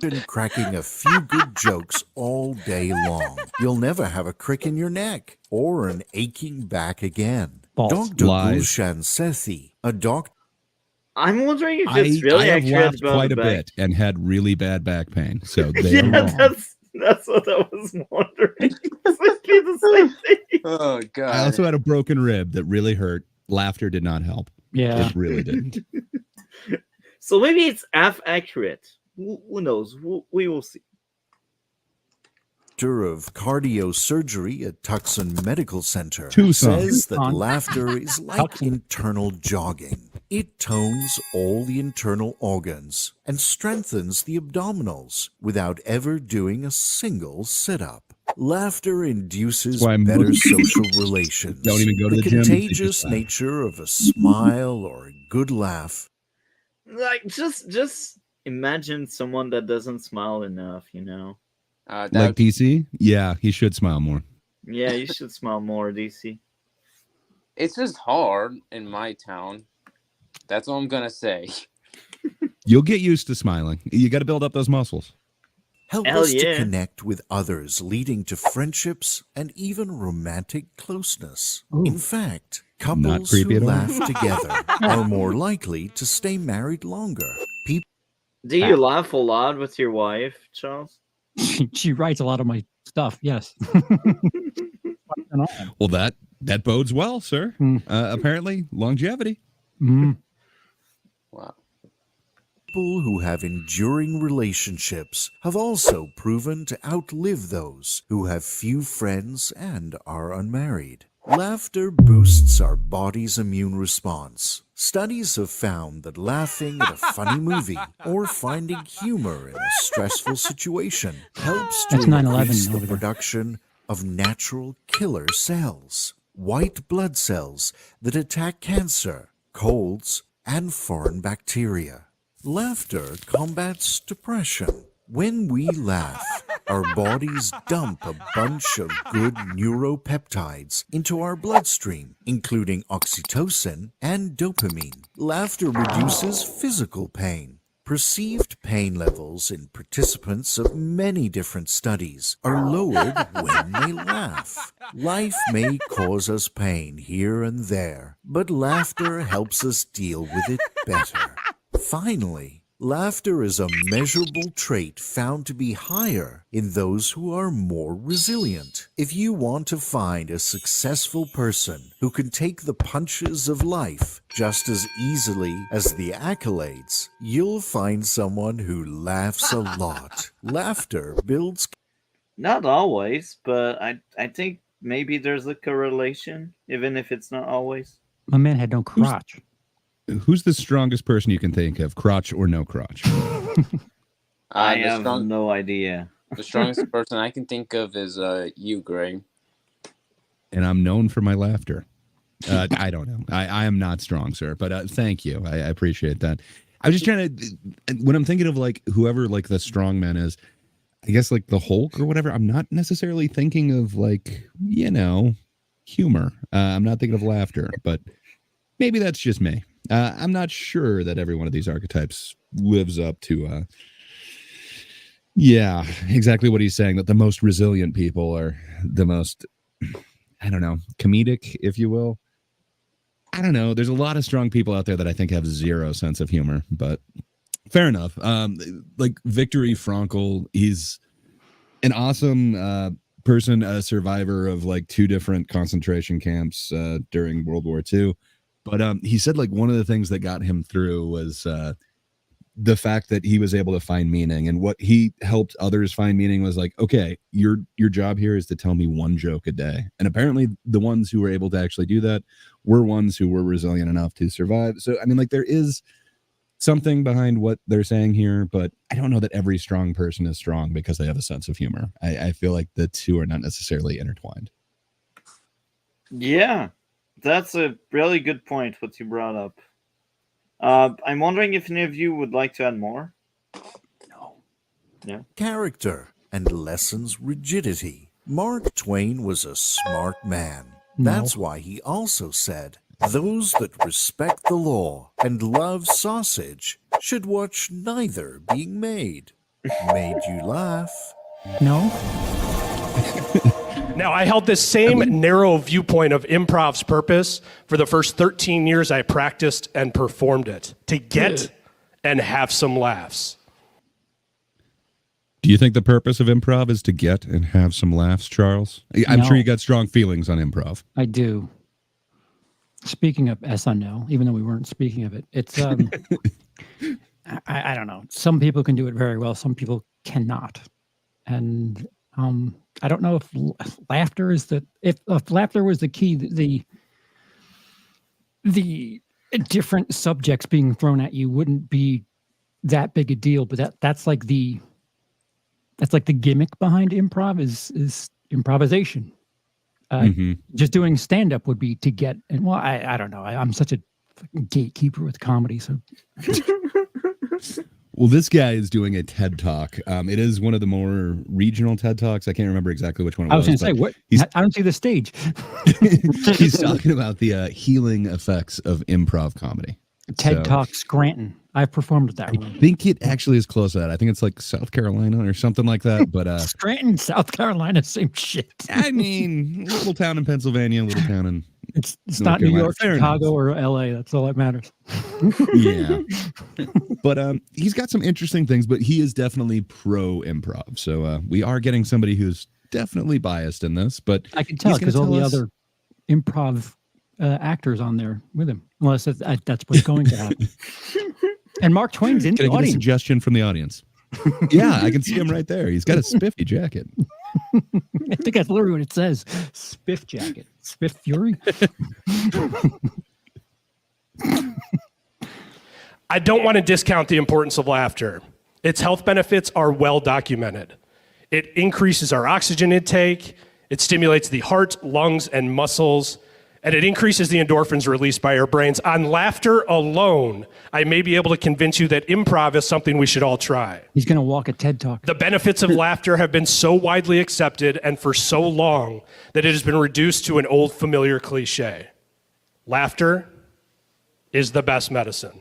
Been cracking a few good jokes all day long. You'll never have a crick in your neck or an aching back again. False. Dr. Lies. Gulshan Sethi, a doctor I'm wondering if it's I really have accurate laughed about quite the a back. bit and had really bad back pain. So they Yeah, are wrong. that's what I was wondering. Exactly the same thing. Oh God! I also had a broken rib that really hurt. Laughter did not help. Yeah. It really didn't. So maybe it's half accurate. Who knows? We will see. of cardiosurgery at Tucson Medical Center Tucson. says that Tucson. laughter is like Tucson. internal jogging. It tones all the internal organs and strengthens the abdominals without ever doing a single sit-up. Laughter induces That's why better most social relations. don't even go to the the gym, they just contagious laugh. nature of a smile or a good laugh Like just imagine someone that doesn't smile enough. Like DC? Yeah, he should smile more. Yeah, you should smile more, DC. it's just hard in my town. That's all I'm gonna say. You'll get used to smiling. You got to build up those muscles. help Hell us yeah. to connect with others, leading to friendships and even romantic closeness. Ooh. In fact, couples creepy who at all. laugh together are more likely to stay married longer. People Do you laugh a lot with your wife, Charles? She writes a lot of my stuff. Yes. Well, that bodes well, sir. Hmm. Apparently, longevity. Mm. Wow. who have enduring relationships have also proven to outlive those who have few friends and are unmarried. Laughter boosts our body's immune response. Studies have found that laughing at a funny movie or finding humor in a stressful situation helps to That's 9/11 increase the over there. production of natural killer cells. white blood cells that attack cancer, colds, and foreign bacteria. Laughter combats depression. When we laugh, our bodies dump a bunch of good neuropeptides into our bloodstream, including oxytocin and dopamine. Laughter reduces physical pain. Perceived pain levels in participants of many different studies are lowered when they laugh. Life may cause us pain here and there, but laughter helps us deal with it better. Finally, laughter is a measurable trait found to be higher in those who are more resilient. If you want to find a successful person who can take the punches of life just as easily as the accolades, you'll find someone who laughs a lot. Laughter builds... Not always, but I think maybe there's a correlation, even if it's not always. My man had no crotch. Who's the strongest person you can think of, crotch or no crotch? I have no idea. The strongest person I can think of is you, Greg. And I'm known for my laughter. I don't know. I am not strong, sir, but thank you. I appreciate that. I was just trying to, when I'm thinking of like whoever like the strong man is, I guess like the Hulk or whatever, I'm not necessarily thinking of like, humor. I'm not thinking of laughter, but maybe that's just me. I'm not sure that every one of these archetypes lives up to, exactly what he's saying, that the most resilient people are the most, I don't know, comedic, if you will. I don't know. There's a lot of strong people out there that I think have zero sense of humor, but fair enough. Like Viktor Frankl, he's an awesome person, a survivor of like 2 different concentration camps during World War II. But he said like one of the things that got him through was the fact that he was able to find meaning, and what he helped others find meaning was like, okay, your job here is to tell me one joke a day. And apparently the ones who were able to actually do that were ones who were resilient enough to survive. So, I mean, like there is something behind what they're saying here, but I don't know that every strong person is strong because they have a sense of humor. I feel like the two are not necessarily intertwined. Yeah. That's a really good point, what you brought up. I'm wondering if any of you would like to add more? No. Character and lessens rigidity. Mark Twain was a smart man. No. That's why he also said, those that respect the law and love sausage should watch neither being made. Made you laugh? No. Now, I held this same narrow viewpoint of improv's purpose for the first 13 years I practiced and performed it, to get and have some laughs. Do you think the purpose of improv is to get and have some laughs, Charles? I'm sure you got strong feelings on improv. I do. Speaking of SNL, even though we weren't speaking of it, it's I don't know. Some people can do it very well. Some people cannot. And I don't know if laughter is if laughter was the key, the different subjects being thrown at you wouldn't be that big a deal. But that's like the gimmick behind improv is improvisation. Just doing stand up would be to get, and well, I don't know. I'm such a gatekeeper with comedy, so. Well, this guy is doing a TED Talk. It is one of the more regional TED Talks. I can't remember exactly which one it was. I was going to say, what? I don't see the stage. He's talking about the healing effects of improv comedy. TED Talk Scranton. I've performed at that one. I think it actually is close to that. I think it's like South Carolina or something like that. But Scranton, South Carolina, same shit. I mean, little town in Pennsylvania, little town in it's not New York, Chicago, or LA. That's all that matters. Yeah. But he's got some interesting things, but he is definitely pro improv. So we are getting somebody who's definitely biased in this, but I can tell because all the other improv actors on there with him, unless that's what's going to happen. And Mark Twain's in the audience. Can I get a suggestion from the audience? Yeah, I can see him right there. He's got a spiffy jacket. I think that's literally what it says. Spiff jacket. Spiff Fury. I don't want to discount the importance of laughter. Its health benefits are well documented. It increases our oxygen intake. It stimulates the heart, lungs, and muscles. and it increases the endorphins released by our brains. On laughter alone, I may be able to convince you that improv is something we should all try. He's going to walk a TED Talk. The benefits of laughter have been so widely accepted and for so long that it has been reduced to an old familiar cliche. Laughter is the best medicine.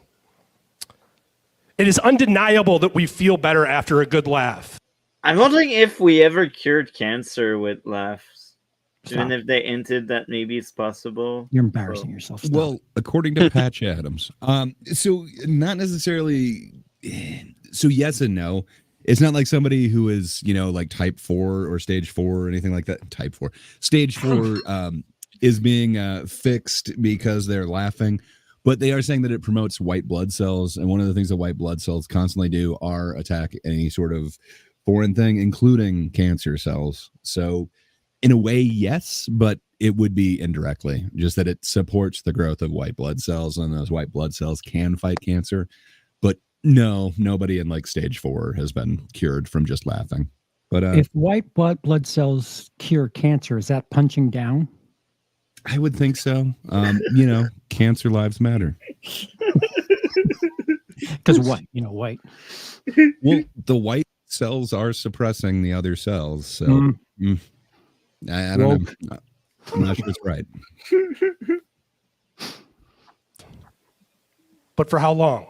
It is undeniable that we feel better after a good laugh. I'm wondering if we ever cured cancer with laughs. Stop. Even if they hinted that maybe it's possible. You're embarrassing yourself. Stop. Well, according to Patch Adams, so not necessarily. So yes and no. It's not like somebody who is, like type 4 or stage 4 or anything like that. Type 4, stage 4 is being fixed because they're laughing. But they are saying that it promotes white blood cells, and one of the things that white blood cells constantly do are attack any sort of foreign thing, including cancer cells. So in a way, yes, but it would be indirectly, just that it supports the growth of white blood cells, and those white blood cells can fight cancer. But no, nobody in like stage 4 has been cured from just laughing. But if white blood cells cure cancer, is that punching down? I would think so. Cancer lives matter. Because white. Well, the white cells are suppressing the other cells, so I don't know. I'm not sure it's right. But for how long?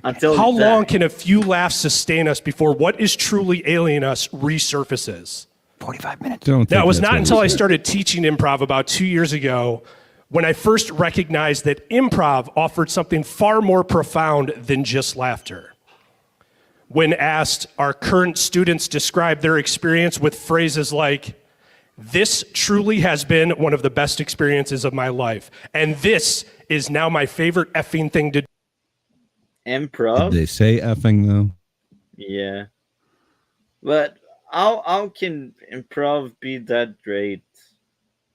Until How long can a few laughs sustain us before what is truly alienating us resurfaces? 45 minutes. Now, it was not until I started teaching improv about 2 years ago when I first recognized that improv offered something far more profound than just laughter. When asked, our current students describe their experience with phrases like, "This truly has been one of the best experiences of my life, and this is now my favorite effing thing to do." Improv? Did they say effing though? Yeah. But how can improv be that great?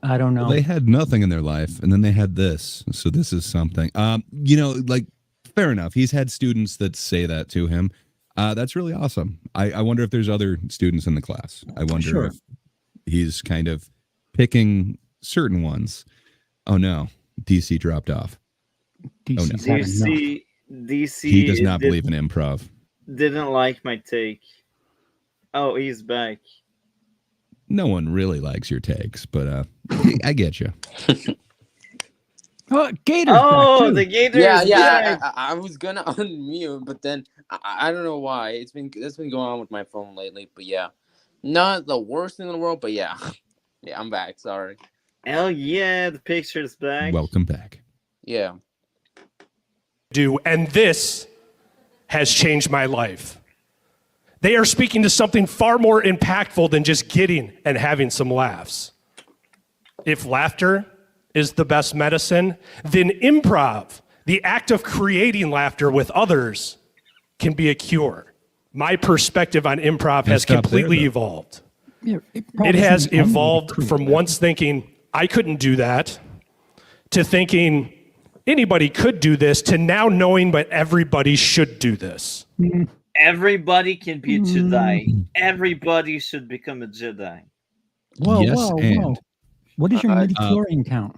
I don't know. Well, they had nothing in their life, and then they had this. So this is something. Fair enough. He's had students that say that to him. That's really awesome. I wonder if there's other students in the class. I wonder if he's kind of picking certain ones. Oh no, DC dropped off. DC's DC He does not believe in improv. Didn't like my take. Oh, he's back. No one really likes your takes, but I get you. Oh, Gator's Oh, back too. the Gator. Yeah. I was gonna unmute, but then I don't know why. That's been going on with my phone lately. But yeah, not the worst thing in the world. But yeah, I'm back. Sorry. Hell yeah, the picture's back. Welcome back. Yeah. And this has changed my life. They are speaking to something far more impactful than just getting and having some laughs. If laughter is the best medicine, then improv, the act of creating laughter with others, can be a cure. My perspective on improv has completely evolved. Yeah, It has evolved from once thinking, I couldn't do that, to thinking, anybody could do this, to now knowing, but everybody should do this. Everybody can be a Jedi. Everybody should become a Jedi. Whoa, Yes, whoa, and- whoa. What is your midi-chlorian count?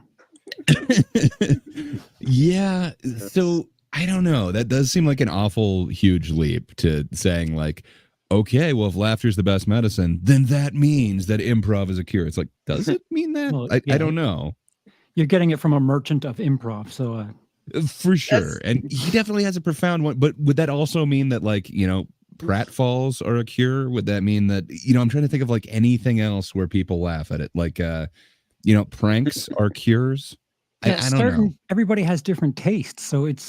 Yeah, so I don't know. That does seem like an awful huge leap to saying like, okay, well, if laughter is the best medicine, then that means that improv is a cure. It's like, does it mean that? Well, I don't know. You're getting it from a merchant of improv, so For sure. And he definitely has a profound one. But would that also mean that, like, pratfalls are a cure? Would that mean that, I'm trying to think of like anything else where people laugh at it? Like, pranks are cures? I don't know. Everybody has different tastes, so it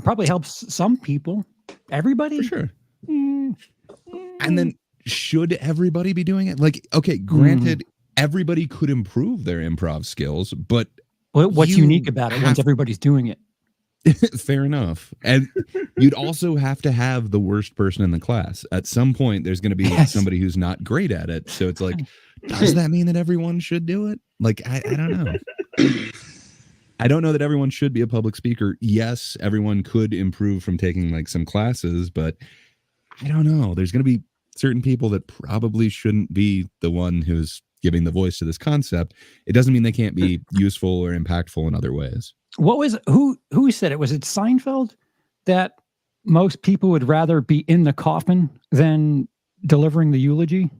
probably helps some people. Everybody? For sure. And then should everybody be doing it? Like, okay, granted, everybody could improve their improv skills, but What's unique about it once everybody's doing it? fair enough. And you'd also have to have the worst person in the class. At some point, there's going to be somebody who's not great at it. So it's like, does that mean that everyone should do it? Like, I don't know. I don't know that everyone should be a public speaker. Yes, everyone could improve from taking like some classes, but I don't know. There's going to be certain people that probably shouldn't be the one who's, giving the voice to this concept, it doesn't mean they can't be useful or impactful in other ways. What was who said it? Was it Seinfeld that most people would rather be in the coffin than delivering the eulogy?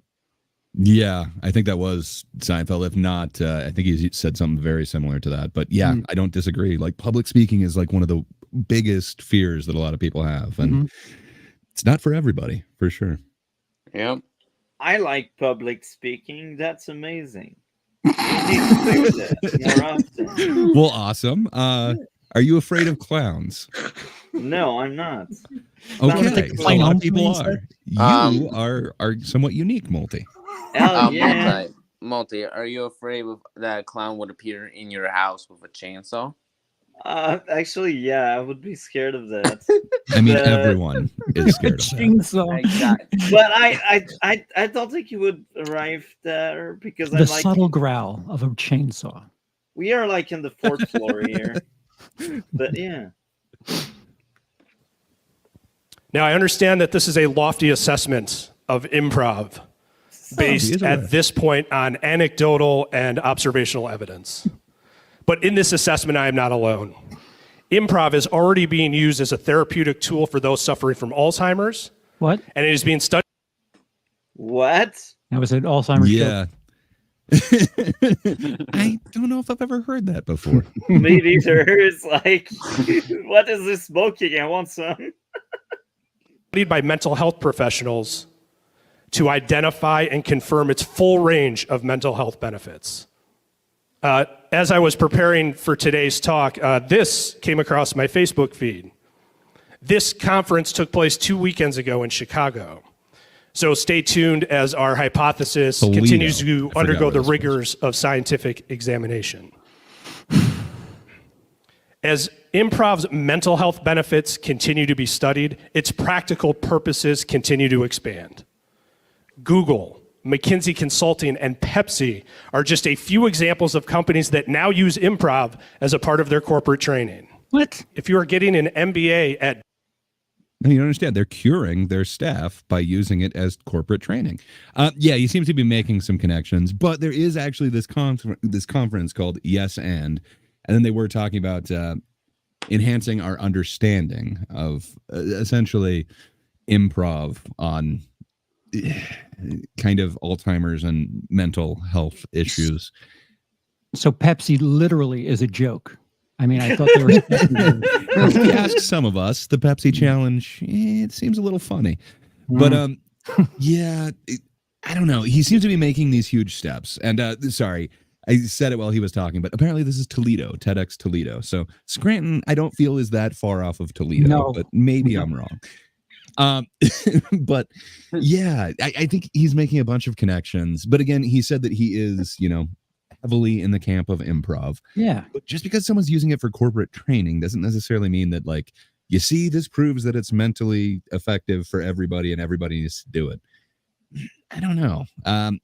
Yeah, I think that was Seinfeld. If not, I think he said something very similar to that. But yeah, I don't disagree. Like, public speaking is like one of the biggest fears that a lot of people have, and it's not for everybody, for sure. Yep. I like public speaking. That's amazing. You need to do that more often. Well, awesome. Are you afraid of clowns? No, I'm not. Okay, take the a plane lot home of people for me, are. You are somewhat unique, Multi. Hell yeah. Multi, are you afraid that a clown would appear in your house with a chainsaw? Actually, yeah, I would be scared of that. I mean, everyone is scared of that. Chainsaw. Exactly. But I don't think he would arrive there because The subtle growl of a chainsaw. we are like in the 4th floor here. But yeah. Now, I understand that this is a lofty assessment of improv based at this point on anecdotal and observational evidence. But in this assessment, I am not alone. Improv is already being used as a therapeutic tool for those suffering from Alzheimer's. What? And it is being studied. What? That was an Alzheimer's joke. I don't know if I've ever heard that before. Me neither. It's like, what is this smoking? I want some. Studied by mental health professionals to identify and confirm its full range of mental health benefits. As I was preparing for today's talk, this came across my Facebook feed. This conference took place 2 weekends ago in Chicago. So stay tuned as our hypothesis continues to undergo the rigors of scientific examination. As improv's mental health benefits continue to be studied, its practical purposes continue to expand. Google, McKinsey Consulting, and Pepsi are just a few examples of companies that now use improv as a part of their corporate training. What? If you are getting an MBA at... No, you don't understand. They're curing their staff by using it as corporate training. Yeah, he seems to be making some connections, but there is actually this conference called Yes and then they were talking about enhancing our understanding of essentially improv on kind of Alzheimer's and mental health issues. So Pepsi literally is a joke. I mean, I thought they were. If you ask some of us, the Pepsi challenge, it seems a little funny. But yeah, I don't know. He seems to be making these huge steps. And sorry, I said it while he was talking, but apparently this is Toledo, TEDx Toledo. So Scranton, I don't feel is that far off of Toledo, but maybe I'm wrong. But yeah, I think he's making a bunch of connections. But again, he said that he is, heavily in the camp of improv. Yeah. But just because someone's using it for corporate training doesn't necessarily mean that, like, you see, this proves that it's mentally effective for everybody and everybody needs to do it. I don't know. I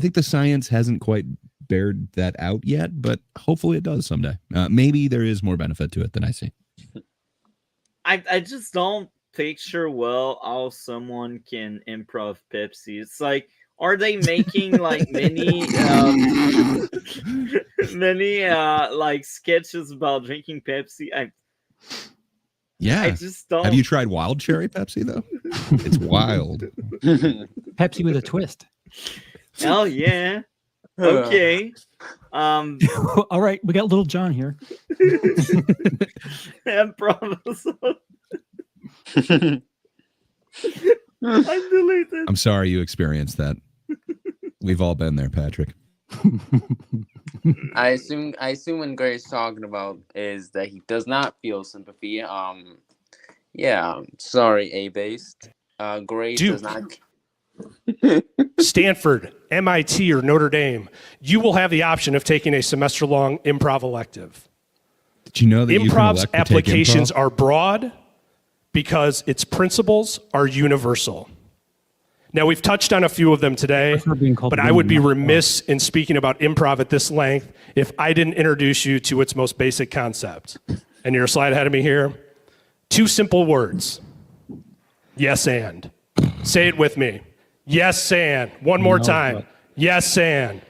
think the science hasn't quite bared that out yet, but hopefully it does someday. Maybe there is more benefit to it than I see. I just don't picture well how someone can improv Pepsi. It's like, are they making like many like sketches about drinking Pepsi? I just don't. Have you tried wild cherry Pepsi though? It's wild. Pepsi with a twist. Hell yeah. Okay. All right, we got Little John here. Improv. I deleted. I'm sorry you experienced that. We've all been there, Patrick. I assume when Gray's talking about is that he does not feel sympathy. Yeah, sorry, A-based. Gray does not. Stanford, MIT, or Notre Dame, you will have the option of taking a semester-long improv elective. Did you know that improv's applications are broad because its principles are universal. Now, we've touched on a few of them today, but I would be remiss in speaking about improv at this length if I didn't introduce you to its most basic concept. And your slide ahead of me here. 2 simple words. Yes and. Say it with me. Yes, and. One more time. Yes, and.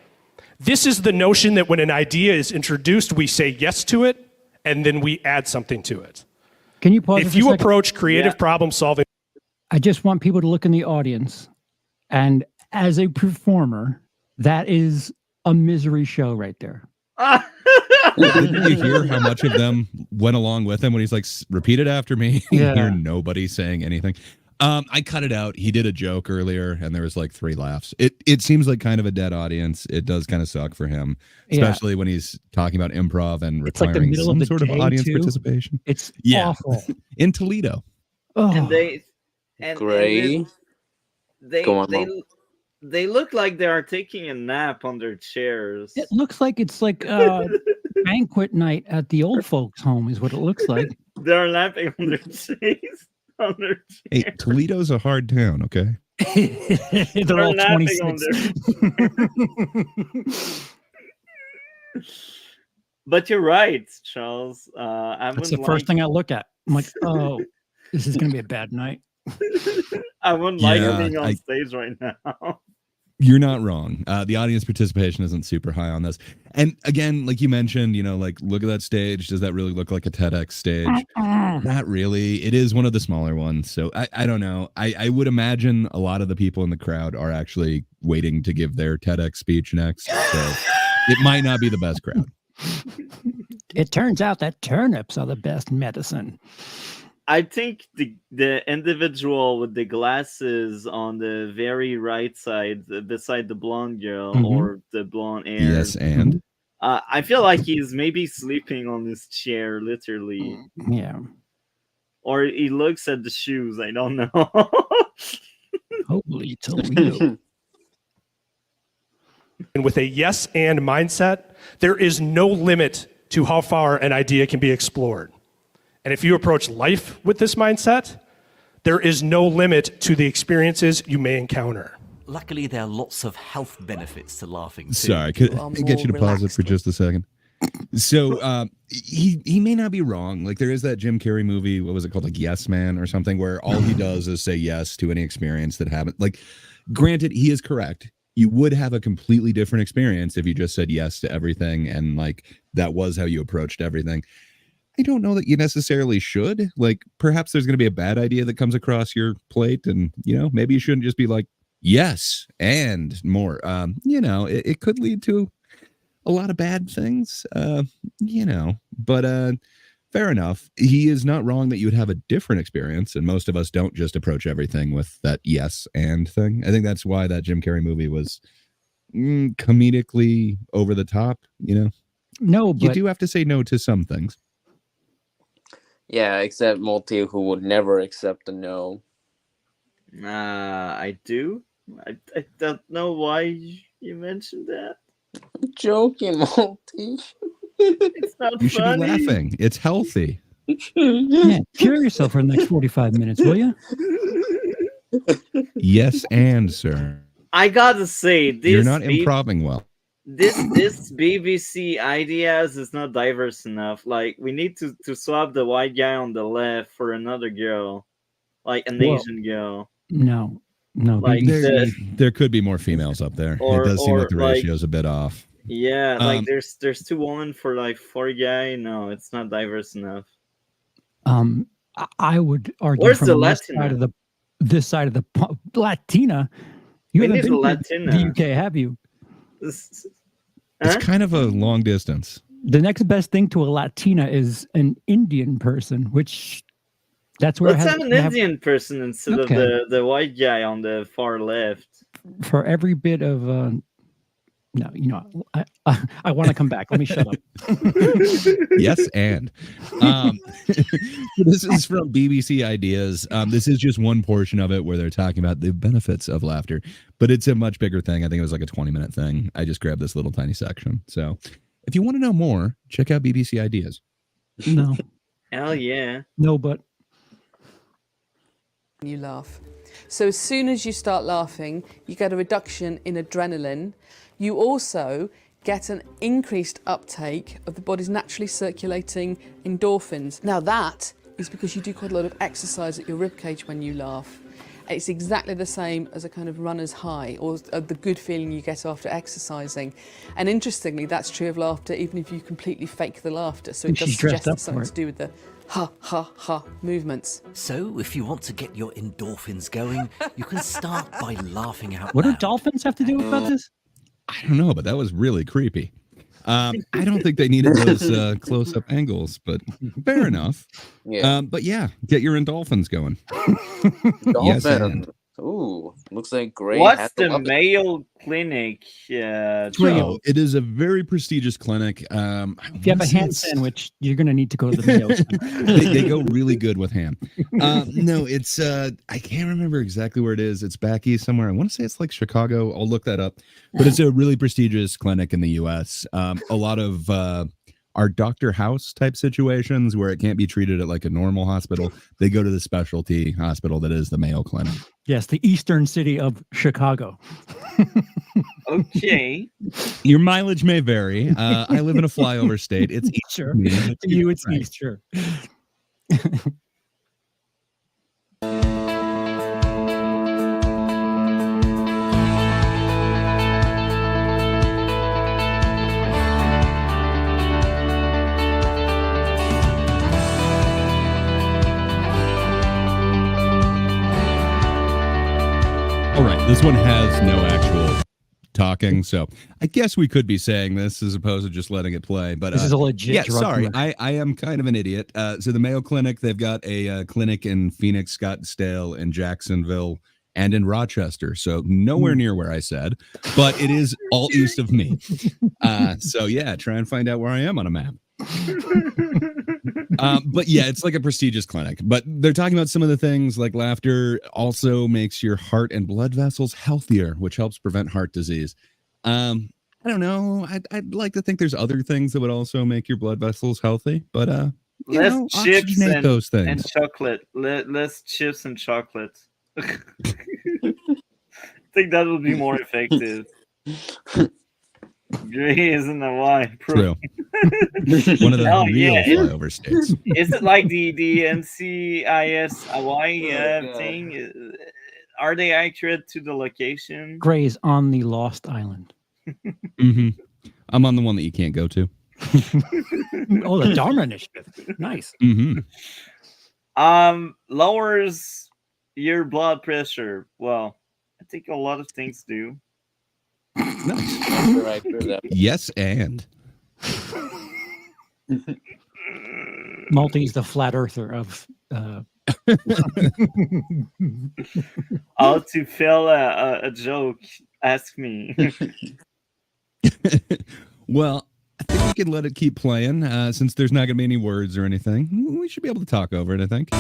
This is the notion that when an idea is introduced, we say yes to it, and then we add something to it. Can you pause? If you approach creative problem solving, I just want people to look in the audience, and as a performer, that is a misery show right there. Didn't you hear how much of them went along with him when he's like, repeat it after me? Yeah. Hear nobody saying anything. I cut it out. He did a joke earlier, and there was like 3 laughs. It seems like kind of a dead audience. It does kind of suck for him, especially when he's talking about improv and It's like the requiring middle some of the sort of day, audience too. participation. It's Yeah. awful. In Toledo. Oh. And they Gray. Go on, Mom. they look like they are taking a nap on their chairs. It looks like it's like banquet night at the old folks' home is what it looks like. They're napping on their chairs. On their Hey, chairs. Toledo's a hard town, okay? They're all napping on 26. But you're right, Charles. That's the first thing I look at. I'm like, oh, this is going to be a bad night. I wouldn't like Yeah, being on stage right now. You're not wrong. The audience participation isn't super high on this. And again, like you mentioned, like, look at that stage. Does that really look like a TEDx stage? Not really. It is one of the smaller ones. So I don't know. I would imagine a lot of the people in the crowd are actually waiting to give their TEDx speech next. So it might not be the best crowd. It turns out that turnips are the best medicine. I think the individual with the glasses on the very right side, beside the blonde girl or the blonde hair. Yes, and I feel like he's maybe sleeping on his chair, literally. Yeah. Or he looks at the shoes. I don't know. Holy Toledo. and with a yes and mindset, there is no limit to how far an idea can be explored. And if you approach life with this mindset, there is no limit to the experiences you may encounter. Luckily, there are lots of health benefits to laughing too. Sorry, could I get you to pause it for just a second? So he may not be wrong. Like, there is that Jim Carrey movie, what was it called, like Yes Man or something, where all he does is say yes to any experience that happened. Like, granted, he is correct. You would have a completely different experience if you just said yes to everything and like that was how you approached everything. I don't know that you necessarily should. Like, perhaps there's going to be a bad idea that comes across your plate, and maybe you shouldn't just be like yes and more. It could lead to a lot of bad things. But fair enough. He is not wrong that you would have a different experience, and most of us don't just approach everything with that yes and thing. I think that's why that Jim Carrey movie was comedically over the top. No, but you do have to say no to some things. Yeah, except Multi, who would never accept a no. I do. I don't know why you mentioned that. I'm joking, Multi. It's not You should funny. be laughing. It's healthy. yeah, cure yourself for the next 45 minutes, will you? Yes, and sir. I gotta say, this You're not improving well. This BBC ideas is not diverse enough. Like, we need to swap the white guy on the left for another girl, like an Asian girl. No. Like There could be more females up there. Or- It does seem or like the like- ratio's a bit off. Yeah, like there's 2 women for like 4 guy. No, it's not diverse enough. I would argue Where's from the this Latina? side of this side of the Latina. You We haven't need been a to Latina. the UK, have you? It's Huh? kind of a long distance. The next best thing to a Latina is an Indian person, which that's where Let's I have an Indian person instead Okay. of the white guy on the far left. for every bit of no, I want to come back. Let me shut up. Yes, and this is from BBC Ideas. This is just one portion of it where they're talking about the benefits of laughter, but it's a much bigger thing. I think it was like a 20-minute thing. I just grabbed this little tiny section. So if you want to know more, check out BBC Ideas. No, Hell yeah. no, but You laugh. So as soon as you start laughing, you get a reduction in adrenaline. You also get an increased uptake of the body's naturally circulating endorphins. Now that is because you do quite a lot of exercise at your ribcage when you laugh. It's exactly the same as a kind of runner's high, or the good feeling you get after exercising. And interestingly, that's true of laughter, even if you completely fake the laughter. So it does suggest it's something to do with the ha, ha, ha movements. So if you want to get your endorphins going, you can start by laughing out What do loud. dolphins have to do about this? I don't know, but that was really creepy. I don't think they needed those close-up angles, but fair enough. Yeah. But yeah, get your endorphins going. Dolphin. Yes, and. Ooh, looks like Gray. What's the Mayo Clinic? So it is a very prestigious clinic. If you have a ham sandwich, you're going to need to go to the Mayo Clinic. they go really good with ham. No, it's I can't remember exactly where it is. It's back east somewhere. I want to say it's like Chicago. I'll look that up. But it's a really prestigious clinic in the U.S. A lot of our Dr. House type situations where it can't be treated at like a normal hospital, they go to the specialty hospital that is the Mayo Clinic. Yes, the eastern city of Chicago. Okay. Your mileage may vary. I live in a flyover state. It's east. Sure. To you, it's east, sure. All right, this one has no actual talking, so I guess we could be saying this as opposed to just letting it play. But this is a legit. Yeah, drug sorry, commercial. I am kind of an idiot. So the Mayo Clinic, they've got a clinic in Phoenix, Scottsdale, in Jacksonville, and in Rochester. So nowhere near where I said, but it is all east of me. So yeah, try and find out where I am on a map. But yeah, it's like a prestigious clinic. But they're talking about some of the things like laughter also makes your heart and blood vessels healthier, which helps prevent heart disease. I don't know. I'd like to think there's other things that would also make your blood vessels healthy, but less chips and, those things. and chocolate. Less chips and chocolate. I think that would be more effective. Gray isn't a Y. True. One of the real flyover states. Is it like the NCIS Hawaii thing? Are they accurate to the location? Gray's on the Lost Island. Mm-hmm. I'm on the one that you can't go to. Oh, the Dharma Initiative. Nice. Mm-hmm. Lowers your blood pressure. Well, I think a lot of things do. Nice. Yes, and Maltese, the flat earther of. How to fail a joke? Ask me. Well, I think we can let it keep playing since there's not going to be any words or anything. We should be able to talk over it, I think.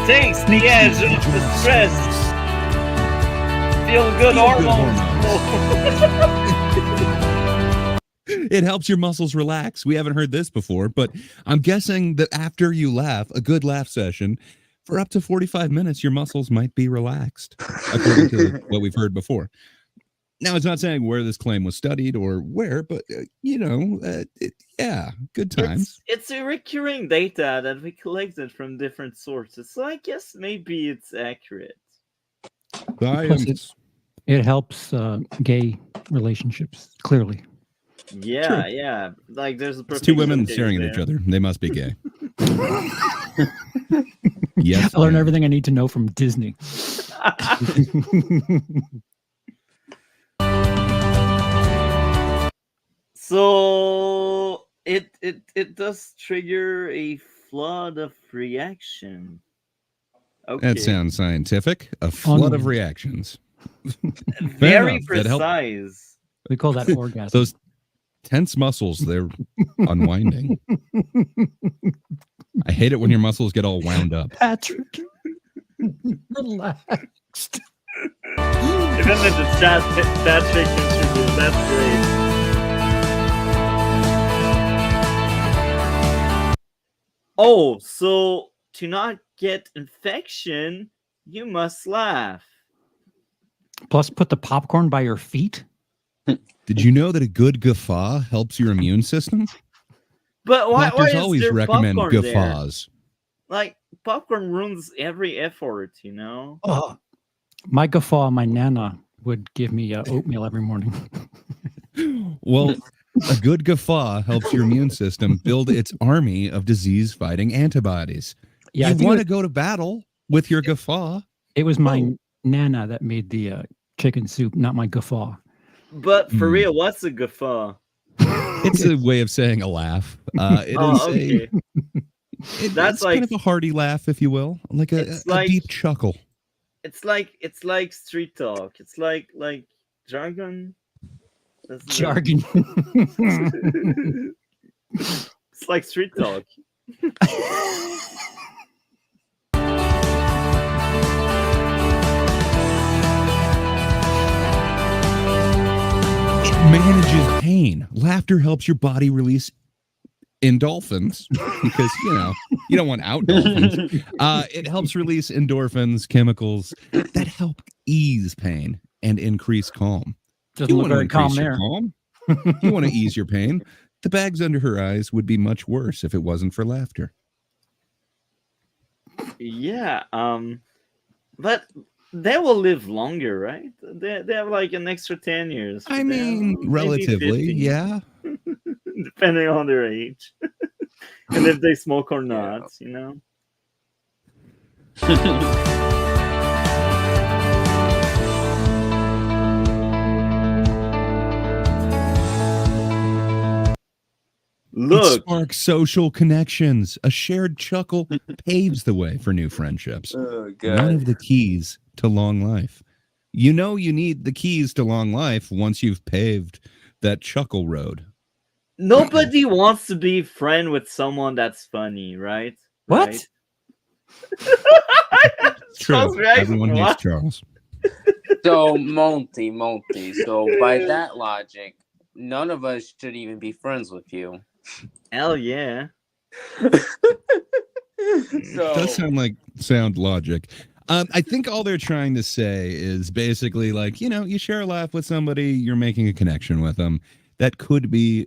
Takes the edge of the stress. Feel good hormones. It helps your muscles relax. We haven't heard this before, but I'm guessing that after you laugh, a good laugh session, for up to 45 minutes, your muscles might be relaxed, according to what we've heard before. Now, it's not saying where this claim was studied or where, but, yeah, good times. It's a recurring data that we collected from different sources, so I guess maybe it's accurate. Science. It helps gay relationships, clearly. Yeah, True. yeah. Like there's It's two women staring at each other. They must be gay. Yes. I learned everything I need to know from Disney. So it does trigger a flood of reaction. Okay. That sounds scientific. A flood of reactions. Very precise. We call that orgasm. Those tense muscles, they're unwinding. I hate it when your muscles get all wound up. Patrick, relaxed. Even if it's Patrick contributes, that's great. Oh, so to not get infection, you must laugh. Plus, put the popcorn by your feet. Did you know that a good guffaw helps your immune system? But why Doctors is always there recommend popcorn guffaws. There? Like popcorn ruins every effort, you know. Oh, my guffaw, my nana would give me oatmeal every morning. Well, a good guffaw helps your immune system build its army of disease-fighting antibodies. Yeah, you want to go to battle with your guffaw. It was my nana that made the chicken soup, not my guffaw. But for real, what's a guffaw? It's a way of saying a laugh. Okay. It's like kind of a hearty laugh, if you will, like a deep chuckle. It's like street talk. It's like jargon. Jargon. It's like street talk. Manages pain. Laughter helps your body release endorphins because you don't want out dolphins. It helps release endorphins, chemicals that help ease pain and increase calm. Doesn't look very calm there. You want to ease your pain. The bags under her eyes would be much worse if it wasn't for laughter. Yeah, but they will live longer, right? They have like an extra 10 years. I mean, relatively, yeah. Depending on their age. And if they smoke or not, you know? Look. It sparks social connections. A shared chuckle paves the way for new friendships. Oh, God. One of the keys to long life. You know you need the keys to long life once you've paved that chuckle road. Nobody wants to be friend with someone that's funny, right? What? Right? True. Everyone hates Charles. So, Monty. So, by that logic, none of us should even be friends with you. Hell yeah. It does sound like sound logic. I think all they're trying to say is basically like, you share a laugh with somebody, you're making a connection with them. That could be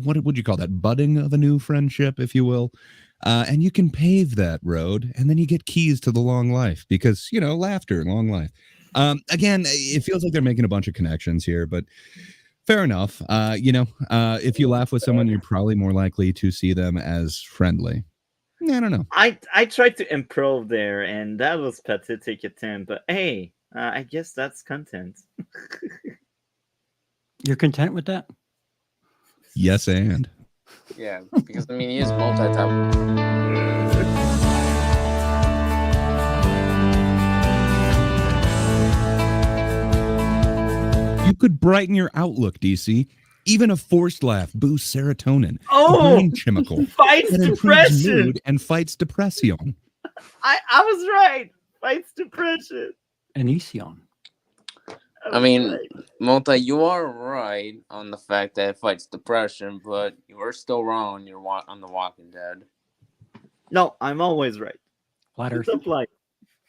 what would you call that? Budding of a new friendship, if you will. And you can pave that road, and then you get keys to the long life because, laughter, long life. Again, it feels like they're making a bunch of connections here, but fair enough. If you laugh with someone, you're probably more likely to see them as friendly. I don't know. I tried to improve there, and that was pathetic attempt. But hey, I guess that's content. You're content with that? Yes, and. Yeah, because he is multi-type. You could brighten your outlook, DC. Even a forced laugh boosts serotonin, a brain chemical fights that improves depression mood and fights depression. I was right. Fights depression. Anision. Multi, you are right on the fact that it fights depression, but you are still wrong on The Walking Dead. No, I'm always right. Flat Earth.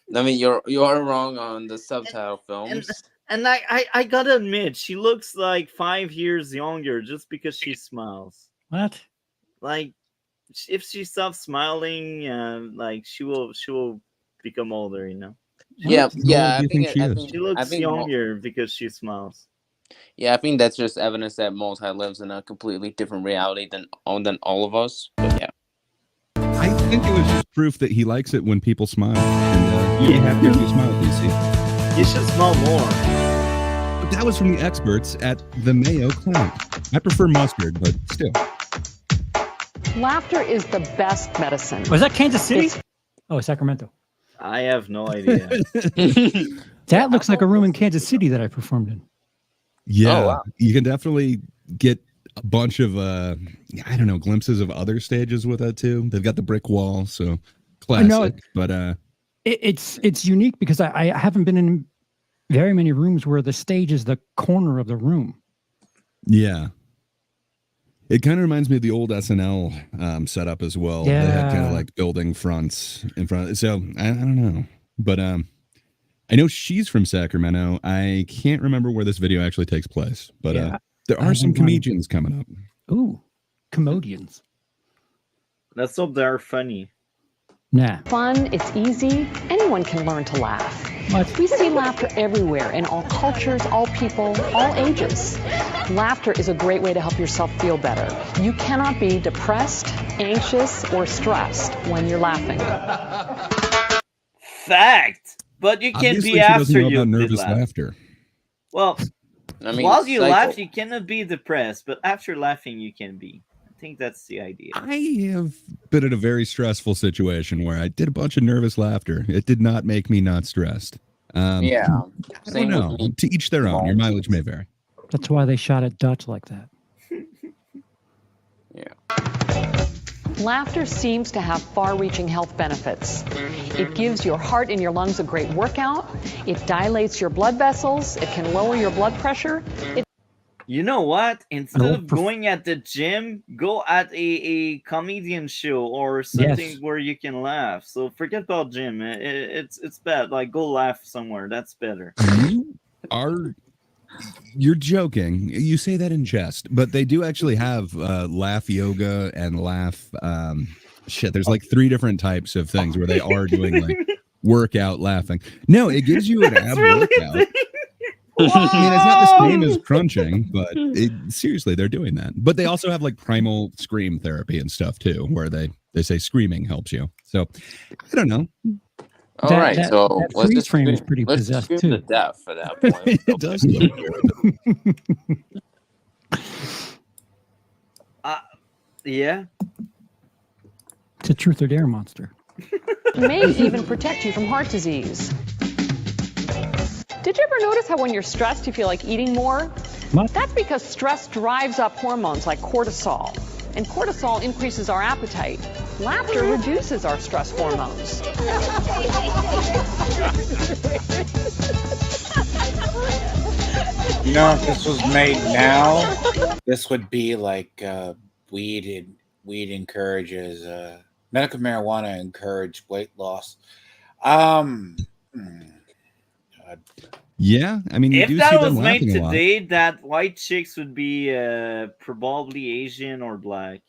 You are wrong on the subtitle films. And I gotta admit, she looks like 5 years younger just because she smiles. What? Like, if she stops smiling, she will become older, Yeah. I think she looks younger because she smiles. Yeah, I think that's just evidence that Multi lives in a completely different reality than all of us. But yeah. I think it was just proof that he likes it when people smile. And you have to smile, DC. You should smile more. But that was from the experts at the Mayo Clinic. I prefer mustard, but still. Laughter is the best medicine. Was that Kansas City? Sacramento. I have no idea. That looks like a room in Kansas City that I performed in. Yeah, wow. You can definitely get a bunch of, glimpses of other stages with that too. They've got the brick wall, so classic. But it's unique because I haven't been in very many rooms where the stage is the corner of the room. Yeah. It kind of reminds me of the old SNL setup as well. Yeah. They had kind of like building fronts in front. So I don't know, but I know she's from Sacramento. I can't remember where this video actually takes place, but there are some comedians coming up. Ooh, comedians. Let's hope they're funny. Nah. Fun, it's easy. Anyone can learn to laugh. What? We see laughter everywhere, in all cultures, all people, all ages. Laughter is a great way to help yourself feel better. You cannot be depressed, anxious, or stressed when you're laughing. Fact. But you can Obviously, be she doesn't after know you about did nervous laugh. laughter. Well, I mean, while you laugh, you cannot be depressed, but after laughing, you can be. I think that's the idea. I have been in a very stressful situation where I did a bunch of nervous laughter. It did not make me not stressed. Yeah. I don't know. To each their own. Your mileage may vary. That's why they shot at Dutch like that. Laughter seems to have far-reaching health benefits. It gives your heart and your lungs a great workout. It dilates your blood vessels. It can lower your blood pressure. You know what? Instead of going at the gym, go at a comedian show or something where you can laugh. So forget about gym. It's bad. Like, go laugh somewhere. That's better. You're joking. You say that in jest, but they do actually have laugh yoga and laugh there's like 3 different types of things where they are doing like workout laughing. No, it gives you an ab workout. I mean, it's not the same as crunching, but seriously, they're doing that. But they also have like primal scream therapy and stuff too, where they say screaming helps you. So I don't know. All right, so that let's freeze just frame is pretty let's possessed scream too. to death at that point. It does look good. Yeah. It's a truth or dare monster. It may even protect you from heart disease. Did you ever notice how when you're stressed, you feel like eating more? What? That's because stress drives up hormones like cortisol. And cortisol increases our appetite. Laughter reduces our stress hormones. You know, if this was made now, this would be like weed encourages medical marijuana encourage weight loss. Yeah, I mean, you If do see that them was made laughing a lot. today, that white chicks would be probably Asian or black.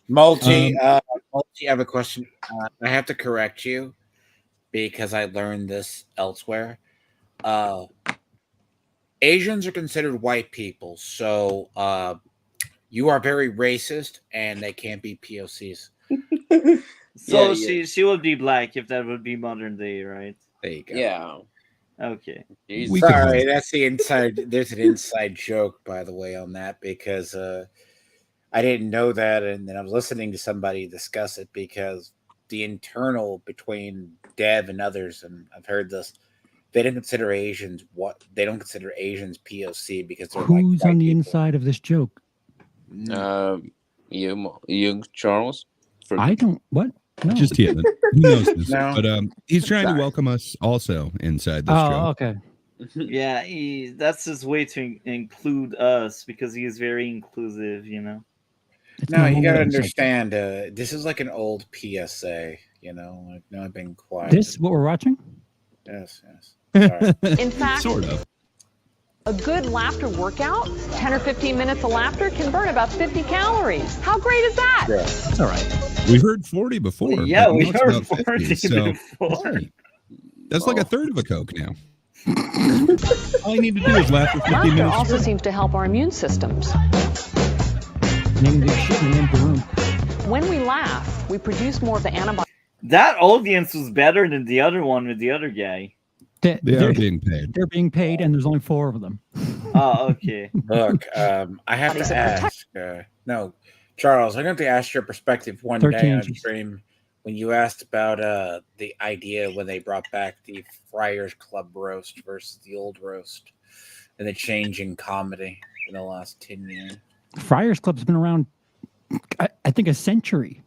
Multi, I have a question. I have to correct you because I learned this elsewhere. Asians are considered white people, so you are very racist, and they can't be POCs. So she would be black if that would be modern day, right? There you go. Yeah. Okay. Sorry, that's the inside. There's an inside joke, by the way, on that because I didn't know that, and then I was listening to somebody discuss it because the internal between Dev and others, and I've heard this. They don't consider Asians POC because they're Who's like on the inside of this joke? You Charles. I don't. What? No. Just he knows this, No. but he's trying to welcome us also inside this joke. Okay. Yeah, that's his way to include us because he is very inclusive, you know. No, you gotta understand. This is like an old PSA. You know, like no, I've been quiet. This what we're watching? Yes. Sorry. In fact, Sort of. a good laughter workout, 10 or 15 minutes of laughter, can burn about 50 calories. How great is that? Yeah. That's all right. We heard 40 before. Yeah, but we now it's heard about 40 before. hey, that's like a third of a Coke now. All you need to do is laugh for 50 Laughter minutes. also seems to help our immune systems. Name this shit in the empty room. When we laugh, we produce more of the antibodies. That audience was better than the other one with the other guy. They are being paid. They're being paid, and there's only 4 of them. Oh, okay. Look, I have to ask. No, Charles, I'm going to ask your perspective one 13 day on inches. stream when you asked about the idea when they brought back the Friars Club roast versus the old roast and the change in comedy in the last 10 years. Friars Club's been around, I think, a century.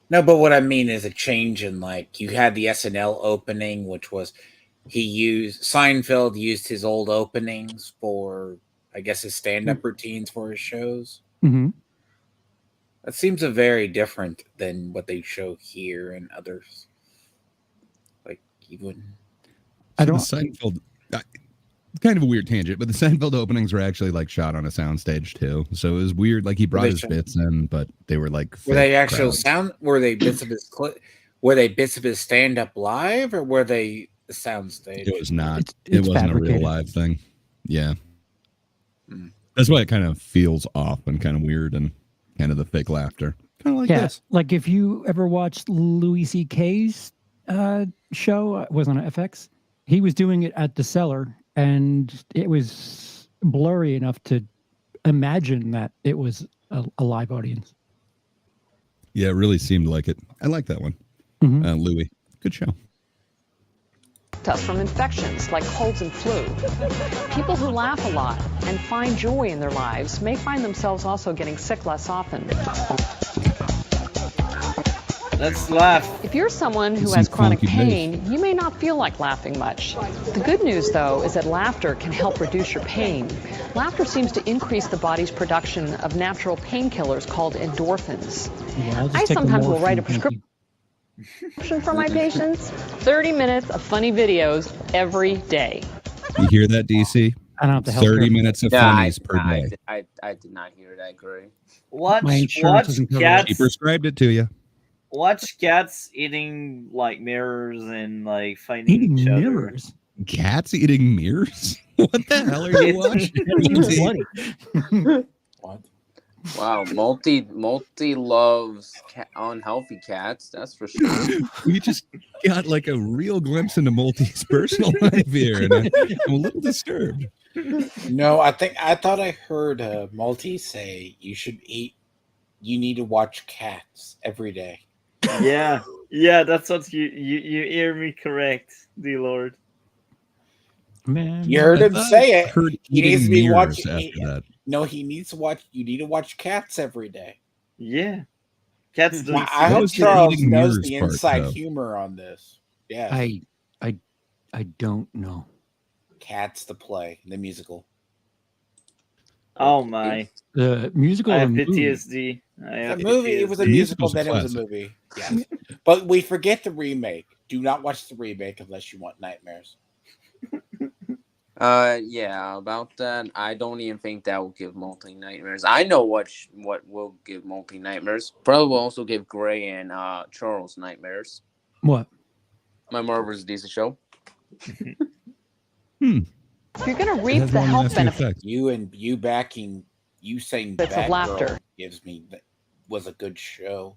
No, but what I mean is a change in, like, you had the SNL opening, which was Seinfeld used his old openings for, I guess, his stand-up routines for his shows. Mm-hmm. That seems a very different than what they show here and others. Like, you wouldn't. I don't. Seinfeld. kind of a weird tangent, but the Seinfeld openings were actually like shot on a soundstage too. So it was weird. Like he brought his bits in, but they were like were they fake actual crowds. sound? Were they bits of his were they bits of his stand up live, or were they the soundstage? It was not. It's it wasn't a real fabricated. live thing. Yeah. That's why it kind of feels off and kind of weird and kind of the fake laughter. Kind of like this. Like if you ever watched Louis C.K.'s show, it was on FX. He was doing it at the Cellar, and it was blurry enough to imagine that it was a live audience. Yeah, it really seemed like it. I like that one. Louis, good show. Us from infections like colds and flu. People who laugh a lot and find joy in their lives may find themselves also getting sick less often. Let's laugh. If you're someone who Some has chronic funky pain, you may not feel like laughing much. The good news, though, is that laughter can help reduce your pain. Laughter seems to increase the body's production of natural painkillers called endorphins. Yeah, I sometimes will write a prescription for my patients. 30 minutes of funny videos every day. You hear that, DC? I don't have to help 30 her. minutes of funnies per day. I did not hear that, Gray. Watch My insurance doesn't cover cats. He prescribed it to you. Watch cats eating like mirrors and like fighting Eating each other. mirrors. Cats eating mirrors? What the hell are you watching? What? Wow, multi loves unhealthy cats. That's for sure. We just got like a real glimpse into Multi's personal life here, and I'm a little disturbed. No, I thought I heard Multi say you need to watch cats every day. Yeah, that's what you hear me correct, the Lord. Man, You heard him say it. Heard He needs to eating be mirrors watching. after that. No, he needs to watch. You need to watch cats every day. Yeah, cats do. Now, I What hope was the Charles eating knows mirrors the part, inside though? humor on this. Yeah, I don't know. Cats the play, the musical. Oh my! The musical I have or movie? PTSD. I have The movie. It was a PTSD. musical. musical's a Then it was a classic. movie. Yes, but we forget the remake. Do not watch the remake unless you want nightmares. Yeah, about that. I don't even think that will give Multi nightmares. I know what will give Multi nightmares. Probably will also give Gray and Charles nightmares. What? My Marvel's decent show. If you're going to It reap has the long health lasting benefits effect. You saying Bits of Batgirl laughter. gives me that was a good show,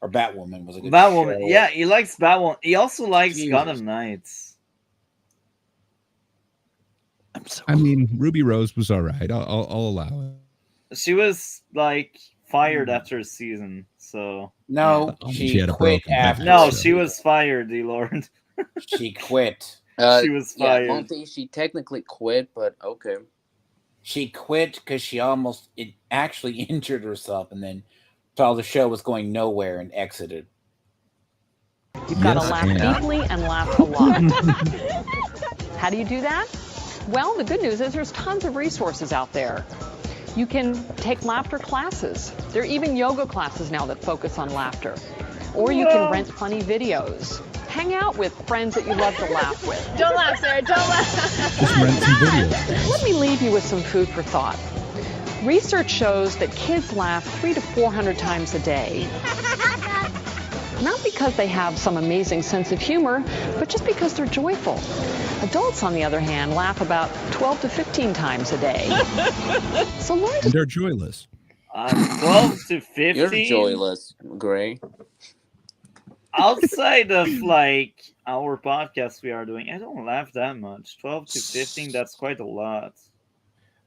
or Batwoman was a good Batwoman. show. Yeah, he likes Batwoman. He also likes Jesus. Gotham Knights. I'm so. I mean, Ruby Rose was all right. I'll allow it. She was like fired after a season, so No, Yeah. she She had a quit broken after. back. no, So- she was fired, the Lord. She quit. She was fired. Multi, she technically quit, but okay. She quit because she almost actually injured herself, and then thought the show was going nowhere and exited. You've got to Yes, laugh and- deeply and laugh a lot. How do you do that? Well, the good news is there's tons of resources out there. You can take laughter classes. There are even yoga classes now that focus on laughter. Or you can rent funny videos. Hang out with friends that you love to laugh with. Don't laugh, Sarah. Don't laugh. Just rent some videos. Let me leave you with some food for thought. Research shows that kids laugh 300 to 400 times a day. Not because they have some amazing sense of humor, but just because they're joyful. Adults, on the other hand, laugh about 12 to 15 times a day. So learn And to they're joyless. 12 to 15. You're joyless, Gray. Outside of like our podcast we are doing, I don't laugh that much. 12 to 15, that's quite a lot.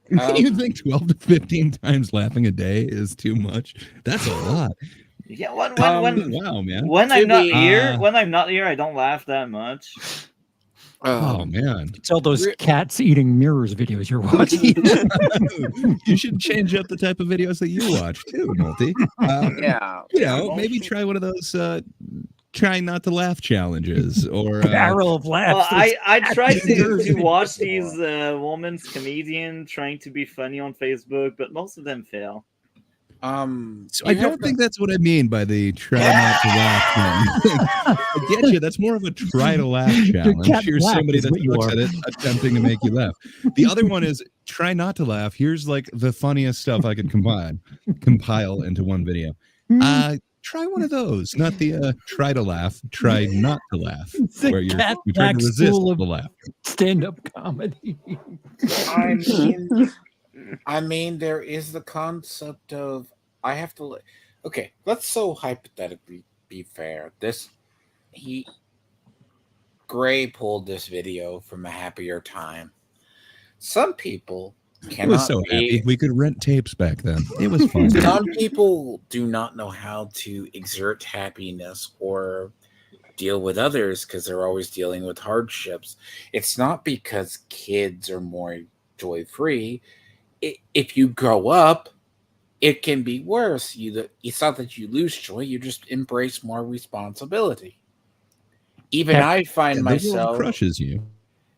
You think 12 to 15 times laughing a day is too much? That's a lot. Yeah, when Wow, man. when I'm not be- here, I don't laugh that much. Oh man. It's all those cats eating mirrors videos you're watching. You should change up the type of videos that you watch too, Multi. Yeah. You know, maybe try one of those try not to laugh challenges or Barrel of Well, laughs. I try to Mirrors watch these women's comedian trying to be funny on Facebook, but most of them fail. So I don't think that's what I mean by the try not to laugh thing. I get you. That's more of a try to laugh challenge. Here's somebody that looks at it attempting to make you laugh. The other one is try not to laugh. Here's like the funniest stuff I could compile into one video. Try one of those, not the try to laugh, try not to laugh, where you're trying to resist the laugh. Stand-up comedy. I mean, there is the concept of I have to. Okay, let's so hypothetically be fair. Gray pulled this video from a happier time. Some people cannot. It was so happy. We could rent tapes back then. It was fun. Some people do not know how to exert happiness or deal with others because they're always dealing with hardships. It's not because kids are more joy-free. If you grow up, it can be worse. It's not that you lose joy, you just embrace more responsibility. Even I find myself... The world crushes you.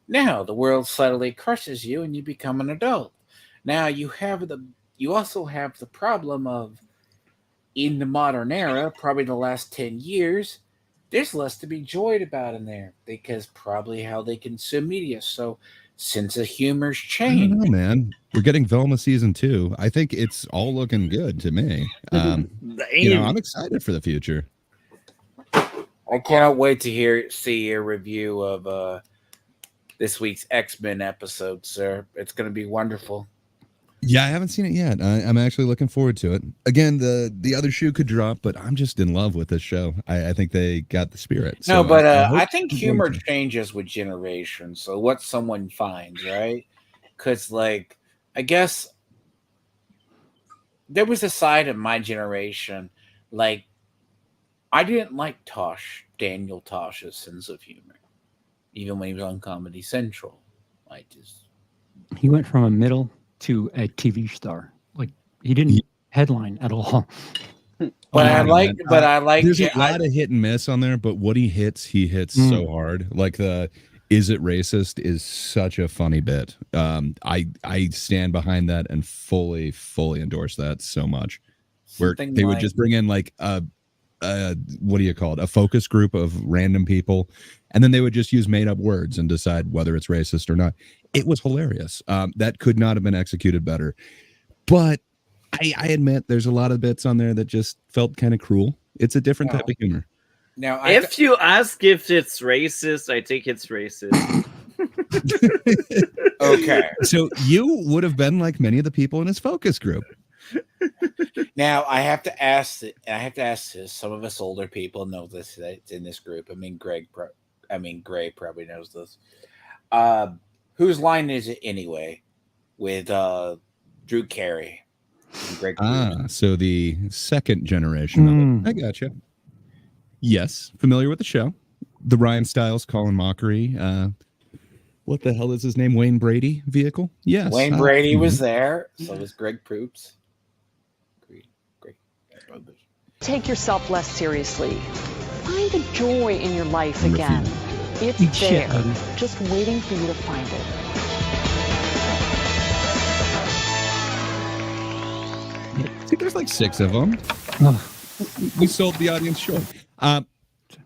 Now, the world subtly crushes you and you become an adult. Now, you also have the problem of, in the modern era, probably the last 10 years, there's less to be joyed about in there because probably how they consume media. So, sense of humor's changed. I don't know, man. We're getting Velma season 2. I think it's all looking good to me. I'm excited for the future. I cannot wait to see a review of this week's X-Men episode, sir. It's going to be wonderful. Yeah, I haven't seen it yet. I'm actually looking forward to it. Again, the other shoe could drop, but I'm just in love with this show. I think they got the spirit. No, but I think humor changes with generations. So what someone finds, right? Because, like, I guess there was a side of my generation, like, I didn't like Daniel Tosh's sense of humor, even when he was on Comedy Central. He went from a middle to a TV star. Like, he didn't headline at all. But I like. There's a lot of hit and miss on there, but what he hits so hard. Like the "Is it racist?" is such a funny bit. I stand behind that and fully endorse that so much. Where they would just bring in like what do you call it? A focus group of random people, and then they would just use made up words and decide whether it's racist or not. It was hilarious. That could not have been executed better. But I admit there's a lot of bits on there that just felt kind of cruel. It's a different type of humor. Now, if you ask if it's racist, I think it's racist. Okay. So you would have been like many of the people in his focus group. Now I have to ask this. Some of us older people know this in this group. I mean, Gray probably knows this. Whose line is it anyway? With Drew Carey. Greg so the second generation of it. I gotcha. Yes, familiar with the show. The Ryan Stiles, Colin Mockery. What the hell is his name? Wayne Brady vehicle? Yes. Wayne Brady was there. So was Greg Proops. Great. Take yourself less seriously. Find the joy in your life again. It's there, just waiting for you to find it. See, there's like 6 of them. We sold the audience short.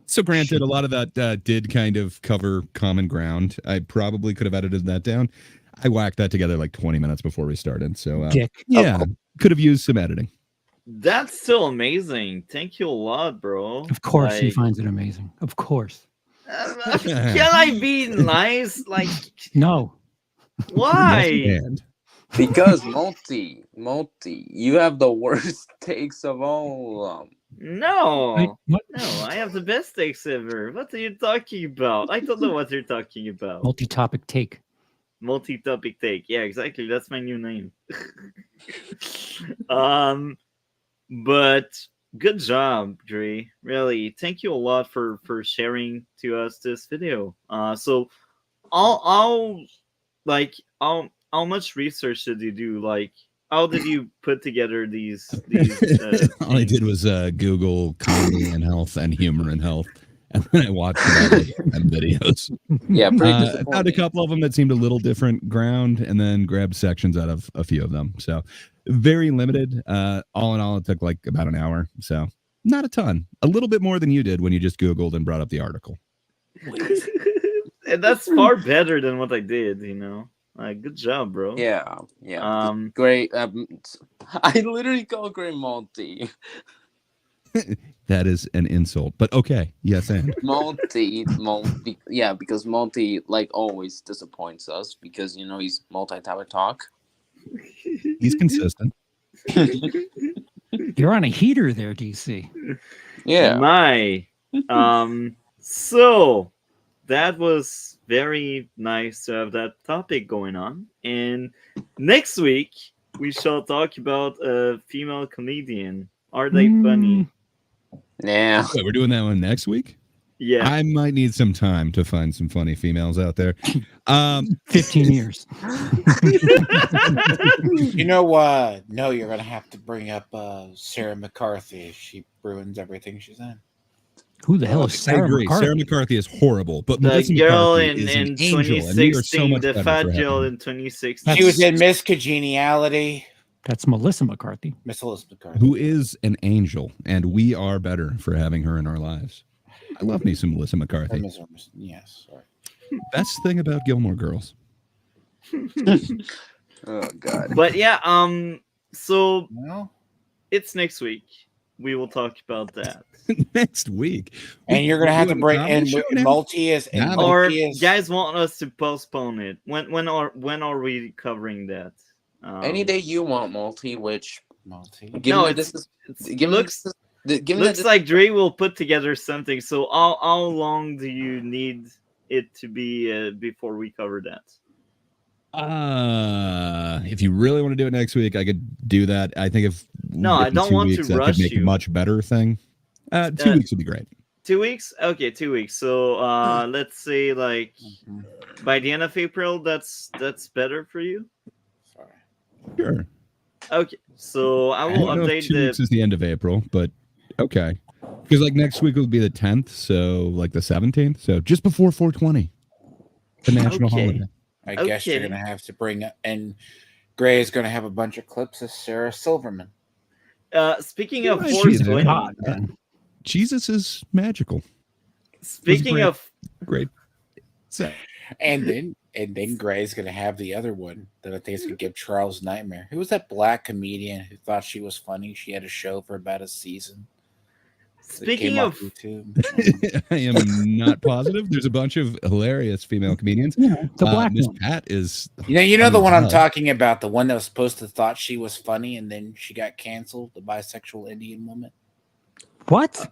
So granted, a lot of that did kind of cover common ground. I probably could have edited that down. I whacked that together like 20 minutes before we started. So could have used some editing. That's still amazing. Thank you a lot, bro. Of course, he finds it amazing. Of course. Can I be nice? Like, no. Why? Because multi, you have the worst takes of all of them. No, I have the best takes ever. What are you talking about? I don't know what you're talking about. Multi-topic take. Multi-topic take. Yeah, exactly. That's my new name. But good job, Dre. Really, thank you a lot for sharing to us this video. So, how much research did you do? Like, how did you put together these? All I did was Google comedy and health and humor and health, and then I watched them videos. Yeah, I found a couple of them that seemed a little different ground, and then grabbed sections out of a few of them. So Very limited. All in all, it took like about an hour. So not a ton. A little bit more than you did when you just Googled and brought up the article. And that's far better than what I did, you know. Like, good job, bro. Yeah. Great. I literally call Gray Malty. That is an insult, but okay. Yes, and Malty. Yeah, because Malty, like always, disappoints us because he's multi-tower talk. He's consistent. You're on a heater there, DC. Yeah. So that was very nice to have that topic going on. And next week we shall talk about a female comedian. Are they funny? Yeah. Wait, we're doing that one next week? Yeah. I might need some time to find some funny females out there. 15 years. No, you're going to have to bring up Sarah McCarthy. She ruins everything she's in. Who the hell is Sarah McCarthy? Sarah McCarthy is horrible, but the Melissa girl McCarthy is in an angel, and we are so 2016, much the better fat for girl having her. in 2016. She was in Miss Congeniality. That's Melissa McCarthy. Miss Melissa McCarthy. Who is an angel, and we are better for having her in our lives. I love me some Melissa McCarthy. Yes. Sorry. Best thing about Gilmore Girls. Oh God. But yeah, so Well, it's next week. We will talk about that. Next week. and you're going to have to bring in Multi is. Or guys want us to postpone it. When are we covering that? Any day you want, Multi. Which Multi. Looks like Dre will put together something. So how long do you need it to be before we cover that? If you really want to do it next week, I could do that. I think if I don't want to rush could make you. a much better thing. 2 weeks would be great. 2 weeks? Okay, 2 weeks. So let's say like by the end of April, that's better for you. Sure. Okay, so I will update 2 weeks is the end of April, but okay. Because like next week will be the 10th, so like the 17th, so just before 420, the national holiday. I guess you're going to have to bring up, and Gray is going to have a bunch of clips of Sarah Silverman. Speaking of 420, Jesus is magical. Speaking of great, so, and then Gray's going to have the other one that I think is going to give Charles nightmare. Who was that black comedian who thought she was funny? She had a show for about a season. Speaking of YouTube. I am not positive. There's a bunch of hilarious female comedians. Yeah, the black Miss one. Pat is. You know the one I'm talking about, the one that was supposed to thought she was funny and then she got canceled, the bisexual Indian woman. What?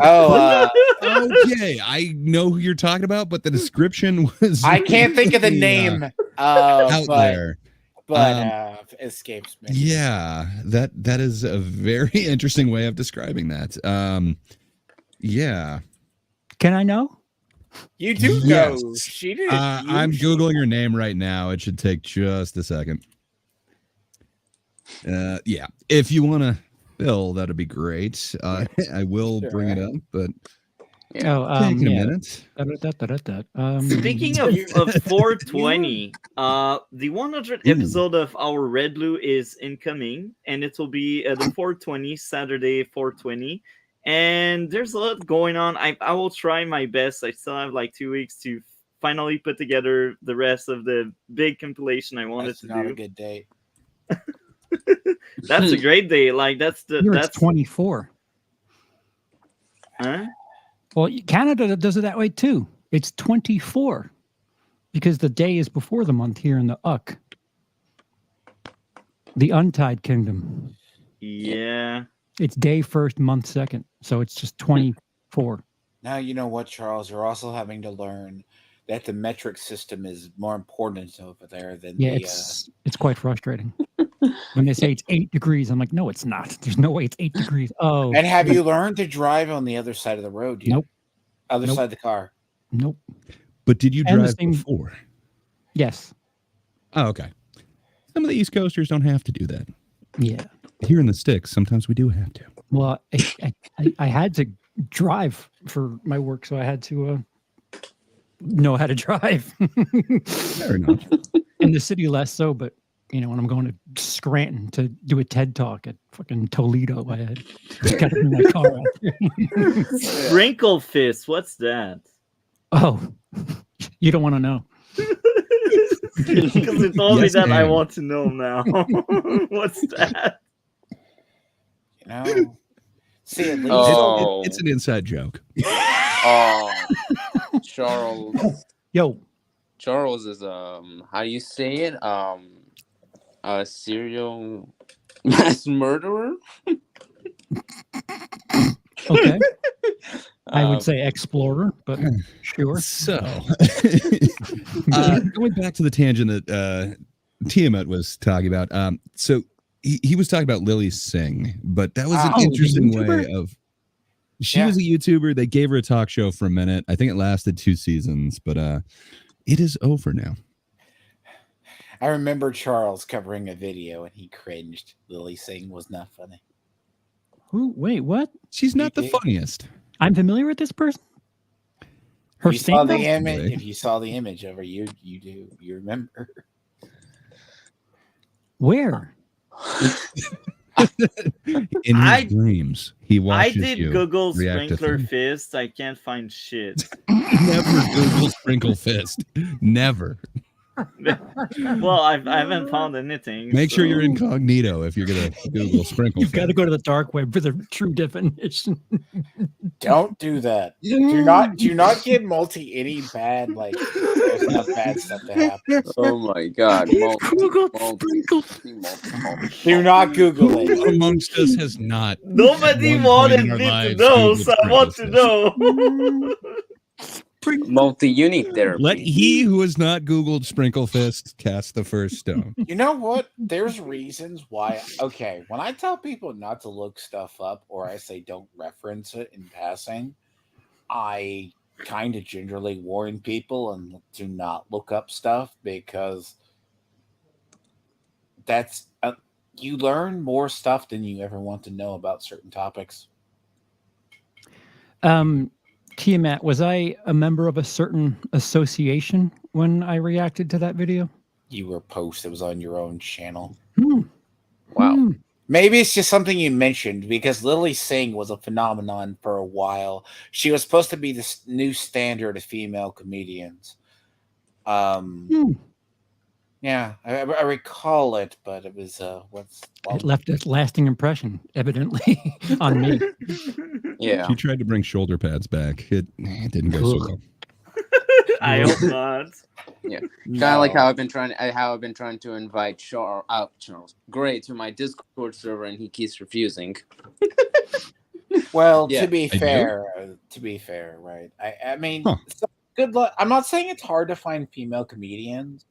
Oh, okay. I know who you're talking about, but the description was. I can't think of the name out there. But escapes me. Yeah, that is a very interesting way of describing that. Yeah. Can I know? You do Yes. know. She did. I'm Googling her name right now. It should take just a second. Yeah. If you want to, Bill, that'd be great. I will bring it up, but taking a minute. Speaking of 420, the 100th episode of our REDBLUE is incoming, and it will be the 420 Saturday 420. And there's a lot going on. I will try my best. I still have like 2 weeks to finally put together the rest of the big compilation I wanted to do. Not a good date. That's a great day. Like that's 24. Huh? Well, Canada does it that way too. It's 24 because the day is before the month here in the UK. The Untied Kingdom. Yeah. It's day first, month second. So it's just 24. Now you know what, Charles. You're also having to learn that the metric system is more important over there than it's quite frustrating. When they say it's 8 degrees, I'm like, no, it's not. There's no way it's 8 degrees. Oh. And have you learned to drive on the other side of the road yet? Nope. Other side of the car? Nope. But did you drive before? Yes. Oh, okay. Some of the East Coasters don't have to do that. Yeah. Here in the sticks, sometimes we do have to. Well, I had to drive for my work, so I had to know how to drive. Fair enough. In the city, less so, but when I'm going to Scranton to do a TED talk at fucking Toledo. I got to bring my car out there. Sprinkle fist. What's that? Oh, you don't want to know. Because you told me Yes, that, I ma'am. want to know now. What's that? See, at least It's an inside joke. Oh, Charles. Yo, Charles is how do you say it? A serial mass murderer. okay. I would say explorer, but sure. So, going back to the tangent that Tiamat was talking about. So he was talking about Lily Singh, but that was an interesting way of. She was a YouTuber. They gave her a talk show for a minute. I think it lasted 2 seasons, but it is over now. I remember Charles covering a video and he cringed. Lily Singh was not funny. Who? Wait, what? She's not the funniest. I'm familiar with this person. Her You saw the stand-up? image. If you saw the image of her, you remember. Where? In his dreams, he I watches did you Google react to sprinkler things. fist. I can't find shit. Never Google sprinkle fist. Never. Well, I haven't found anything. Make sure so- you're incognito if you're gonna Google sprinkle You've fist. got to go to the dark web for the true definition. Don't do that. Do not give Multi any bad there's enough bad stuff to happen. Oh my God! Google Do not Google it. Who amongst us has not? Nobody One wanted point in our me to lives know, Googled so I want to sprinkle know. Multi-unit therapy. Let he who has not Googled sprinkle fist cast the first stone. You know what? There's reasons why. Okay, when I tell people not to look stuff up or I say don't reference it in passing, I kind of gingerly warn people and do not look up stuff because that's you learn more stuff than you ever want to know about certain topics. Tiamat, was I a member of a certain association when I reacted to that video? You were post. It was on your own channel. Wow. Maybe it's just something you mentioned because Lily Singh was a phenomenon for a while. She was supposed to be the new standard of female comedians. Yeah, I recall it, but it was It left a lasting impression, evidently, on me. Yeah. She tried to bring shoulder pads back. It didn't go so well. I hope not. Yeah, kind of like how I've been trying to invite Charles Gray to my Discord server, and he keeps refusing. Well, Yeah. to be fair, right? I mean, so good luck. I'm not saying it's hard to find female comedians.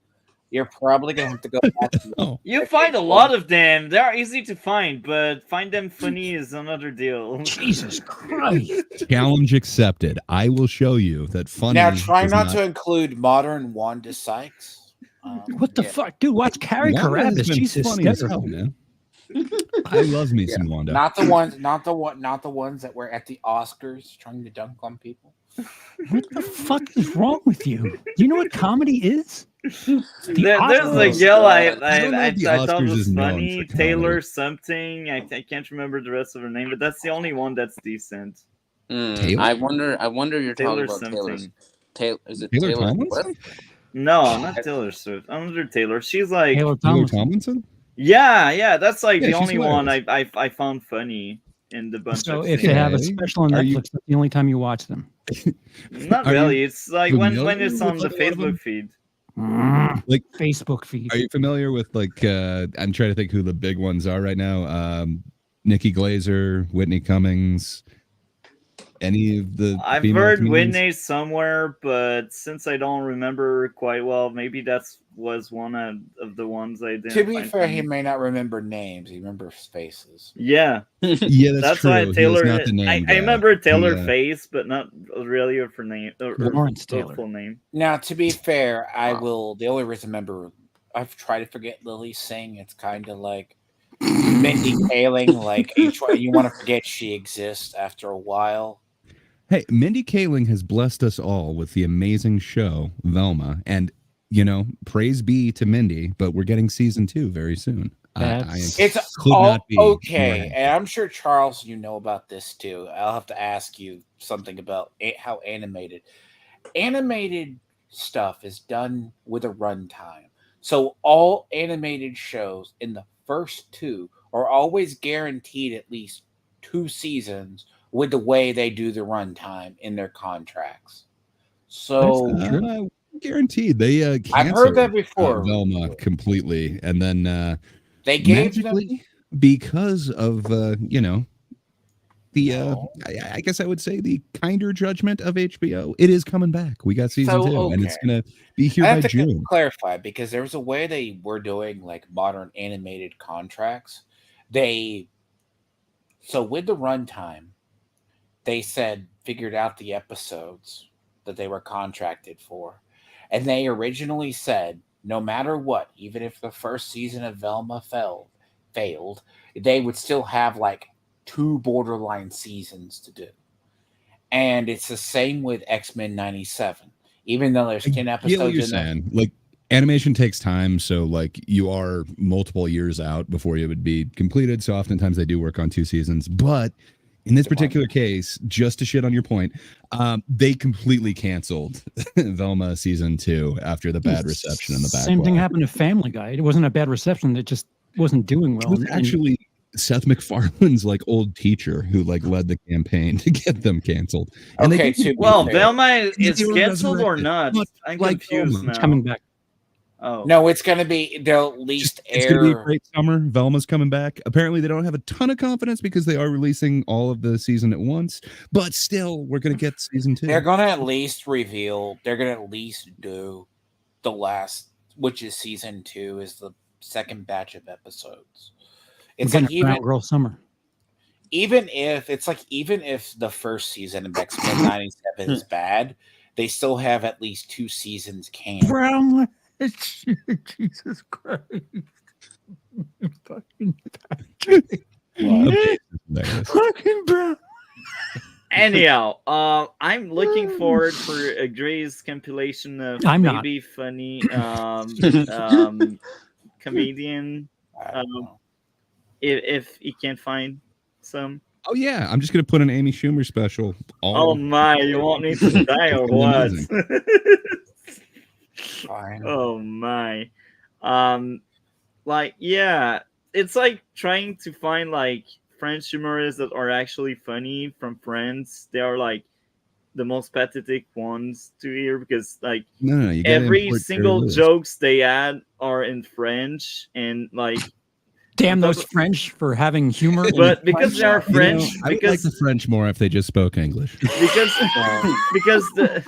You're probably gonna have to go back to You find a lot of them. They are easy to find, but find them funny is another deal. Jesus Christ. Challenge accepted. I will show you that funny. Now, try is not to include modern Wanda Sykes. What the fuck, dude? Watch Carrie Wanda has Carabas. been Jesus, funny as hell, hysterical. man. I love me some Wanda. Not the ones that were at the Oscars trying to dunk on people. What the fuck is wrong with you? Do you know what comedy is? There's a Oscars. girl I don't know if the thought Oscars was is known funny, for Taylor comedy. something. I can't remember the rest of her name, but that's the only one that's decent. Taylor? I wonder you're Taylor talking about something. Taylor. Is it Taylor Taylor Tomlinson? Swift? No, not Taylor Swift. Another Taylor. She's like Taylor Taylor Tomlinson. Tomlinson? yeah. That's like Yeah, the she's only one hilarious. I found funny in the bunch. So of if they have a Okay. special on Are Netflix, you- that's the only time you watch them. Not Are you really. It's like when familiar it's on the with a lot of them? Facebook feed. Like, Facebook feed. are you familiar with I'm trying to think who the big ones are right now. Nikki Glazer, Whitney Cummings, any of the I've female heard comedians? Whitney somewhere, but since I don't remember quite well, maybe was one of the ones I didn't. To be find fair, funny. he may not remember names. He remembers faces. Yeah, Yeah, that's true. why He is Taylor. not the name I guy. remember Taylor He, face, but not really her name or Lawrence her Taylor. full name. Now, to be fair, I will. The only reason I remember, I've tried to forget Lily Singh. It's kind of like Mindy Kaling. Like you want to forget she exists after a while. Hey, Mindy Kaling has blessed us all with the amazing show Velma, and praise be to Mindy, but we're getting season 2 very soon. It's all okay, and I'm sure Charles, you know about this too. I'll have to ask you something about how animated stuff is done with a runtime. So all animated shows in the first 2 are always guaranteed at least 2 seasons with the way they do the runtime in their contracts. So guaranteed. They I've heard that before. Velma completely, and then they gave magically them because of I guess I would say the kinder judgment of HBO. It is coming back. We got season 2, and it's gonna be here by June. Clarify, because there was a way they were doing like modern animated contracts. So with the runtime, they figured out the episodes that they were contracted for, and they originally said no matter what, even if the first season of Velma failed, they would still have like 2 borderline seasons to do. And it's the same with X-Men 97. Even though there's 10 episodes what you're saying. Like, animation takes time, so like you are multiple years out before it would be completed. So oftentimes they do work on 2 seasons. But in this particular case, just to shit on your point, they completely canceled Velma season 2 after the bad reception and the backlash. Same thing happened to Family Guy. It wasn't a bad reception. It just wasn't doing well. It was actually Seth MacFarlane's like old teacher who like led the campaign to get them canceled. And Velma is canceled or not? I'm confused now. Coming back. Oh no, it's gonna be. They'll at least It's gonna be a great summer. Velma's coming back. Apparently, they don't have a ton of confidence because they are releasing all of the season at once. But still, we're gonna get season 2. They're gonna at least reveal. They're gonna at least do the last, which is season 2, is the second batch of episodes. It's like Girl Summer. Even if the first season of X-Men 97 is bad, they still have at least 2 seasons canned. Brown. Jesus Christ. Fucking Fucking bro. Anyhow, I'm looking forward for Gray's compilation of maybe funny comedian. If he can't find some. Oh yeah, I'm just gonna put an Amy Schumer special. Oh my, you want me to die or what? Fine. Oh my. It's like trying to find like French humorists that are actually funny from France. They are like the most pathetic ones to hear because like every single jokes they add are in French, and like damn those French for having humor. But because they are French, I would like the French more if they just spoke English. Because I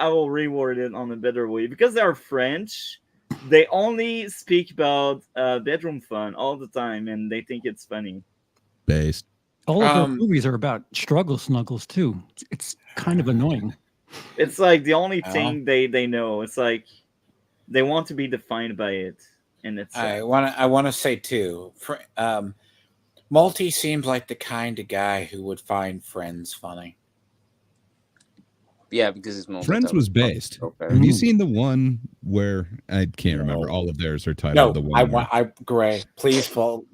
will reword it on a better way. Because they are French, they only speak about bedroom fun all the time, and they think it's funny. Based. All of their movies are about struggle snuggles too. It's kind of annoying. It's like the only thing they know. It's like they want to be defined by it. And it's I want to say too, Multi seems like the kind of guy who would find Friends funny. Yeah, because it's Friends was based. Have you seen the one where I can't remember? All of theirs are titled the one. Gray, please fall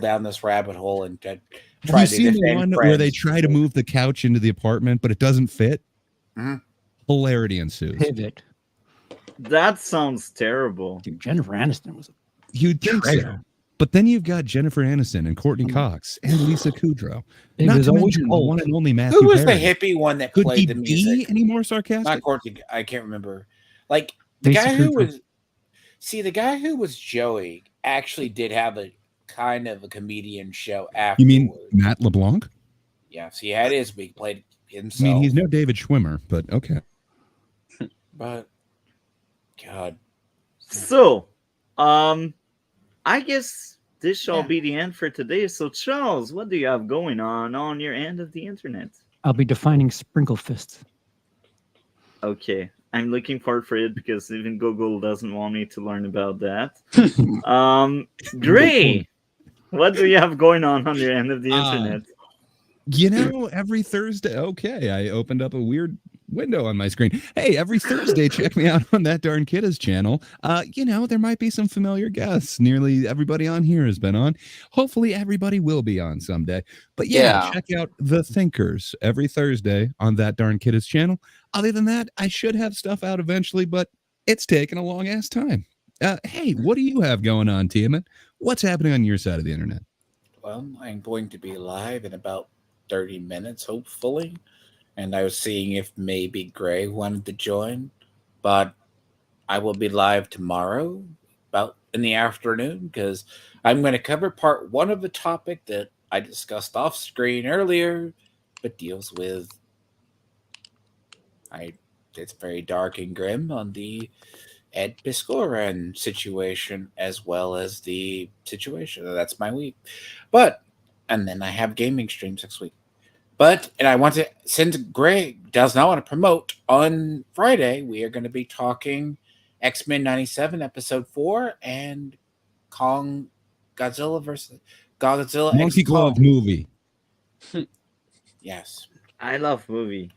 down this rabbit hole and try Have you seen the one where they try to move the couch into the apartment, but it doesn't fit? Mm-hmm. Hilarity ensues. Pivot. That sounds terrible. Dude, Jennifer Aniston was You'd think so. But then you've got Jennifer Aniston and Courtney Cox and Lisa Kudrow. Not to mention the one and only Matthew Who was Perry. the hippie one that Could played he the music? be any more sarcastic? Not Courtney. I can't remember. Like the guy who was Joey actually did have a kind of a comedian show afterwards. You mean Matt LeBlanc? Yes, he had his week. Played himself. I mean, he's no David Schwimmer, but okay. But God. So, I guess this shall be the end for today. So, Charles, what do you have going on your end of the internet? I'll be defining sprinkle fists. Okay, I'm looking forward for it because even Google doesn't want me to learn about that. Gray, what do you have going on your end of the internet? Every Thursday, I opened up a weird window on my screen. Hey, every Thursday, check me out on That Darn Kidda's channel. There might be some familiar guests. Nearly everybody on here has been on. Hopefully, everybody will be on someday. But check out The Thinkers every Thursday on That Darn Kidda's channel. Other than that, I should have stuff out eventually, but it's taken a long ass time. Hey, what do you have going on, Tiamat? What's happening on your side of the internet? Well, I'm going to be live in about 30 minutes, hopefully. And I was seeing if maybe Gray wanted to join. But I will be live tomorrow, about in the afternoon, because I'm going to cover part 1 of the topic that I discussed off screen earlier, but deals with it's very dark and grim on the Ed Piscoran situation, as well as the situation. That's my week. And then I have gaming streams next week. And I want to, since Greg does not want to promote, on Friday, we are going to be talking X-Men 97 episode 4 and Godzilla versus Godzilla Monkey Glove movie. Yes. I love movie.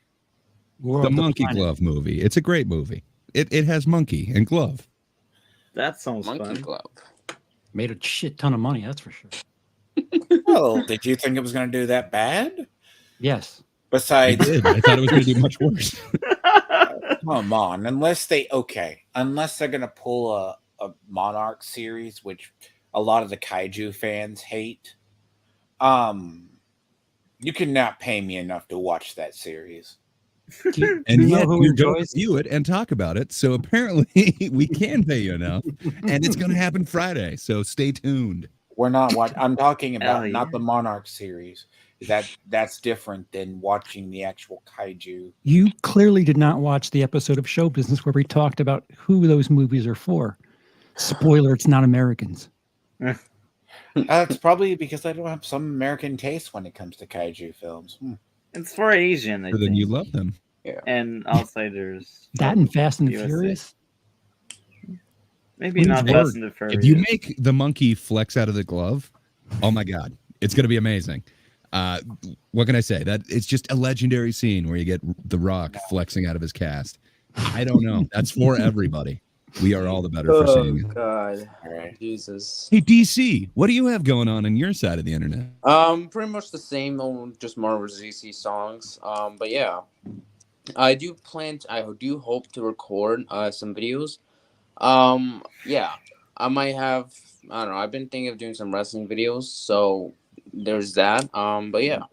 The Monkey Glove movie. It's a great movie. It has monkey and glove. That sounds Monkey fun. Glove. Made a shit ton of money, that's for sure. Well, did you think it was going to do that bad? Yes. Besides, I thought it was going to do much worse. Come on, unless they're going to pull a Monarch series, which a lot of the kaiju fans hate. You cannot pay me enough to watch that series. And yet you're going to view it and talk about it. So apparently we can pay you enough, and it's going to happen Friday. So stay tuned. We're not watching. I'm talking about not the Monarch series. That's different than watching the actual kaiju. You clearly did not watch the episode of Show Business where we talked about who those movies are for. Spoiler, it's not Americans. It's probably because I don't have some American taste when it comes to kaiju films. It's for Asian, I think. Then you love them. Yeah. And outsiders. That and Fast and the USA. Furious? Maybe not Fast and the Furious. If you make the monkey flex out of the glove, oh my God, it's going to be amazing. What can I say? That it's just a legendary scene where you get The Rock flexing out of his cast. I don't know. That's for everybody. We are all the better for seeing it. God. All right. Jesus. Hey, DC, what do you have going on your side of the internet? Pretty much the same, just Marvel DC songs. But yeah, I do hope to record some videos. Yeah, I might have. I don't know. I've been thinking of doing some wrestling videos, so there's that. But yeah,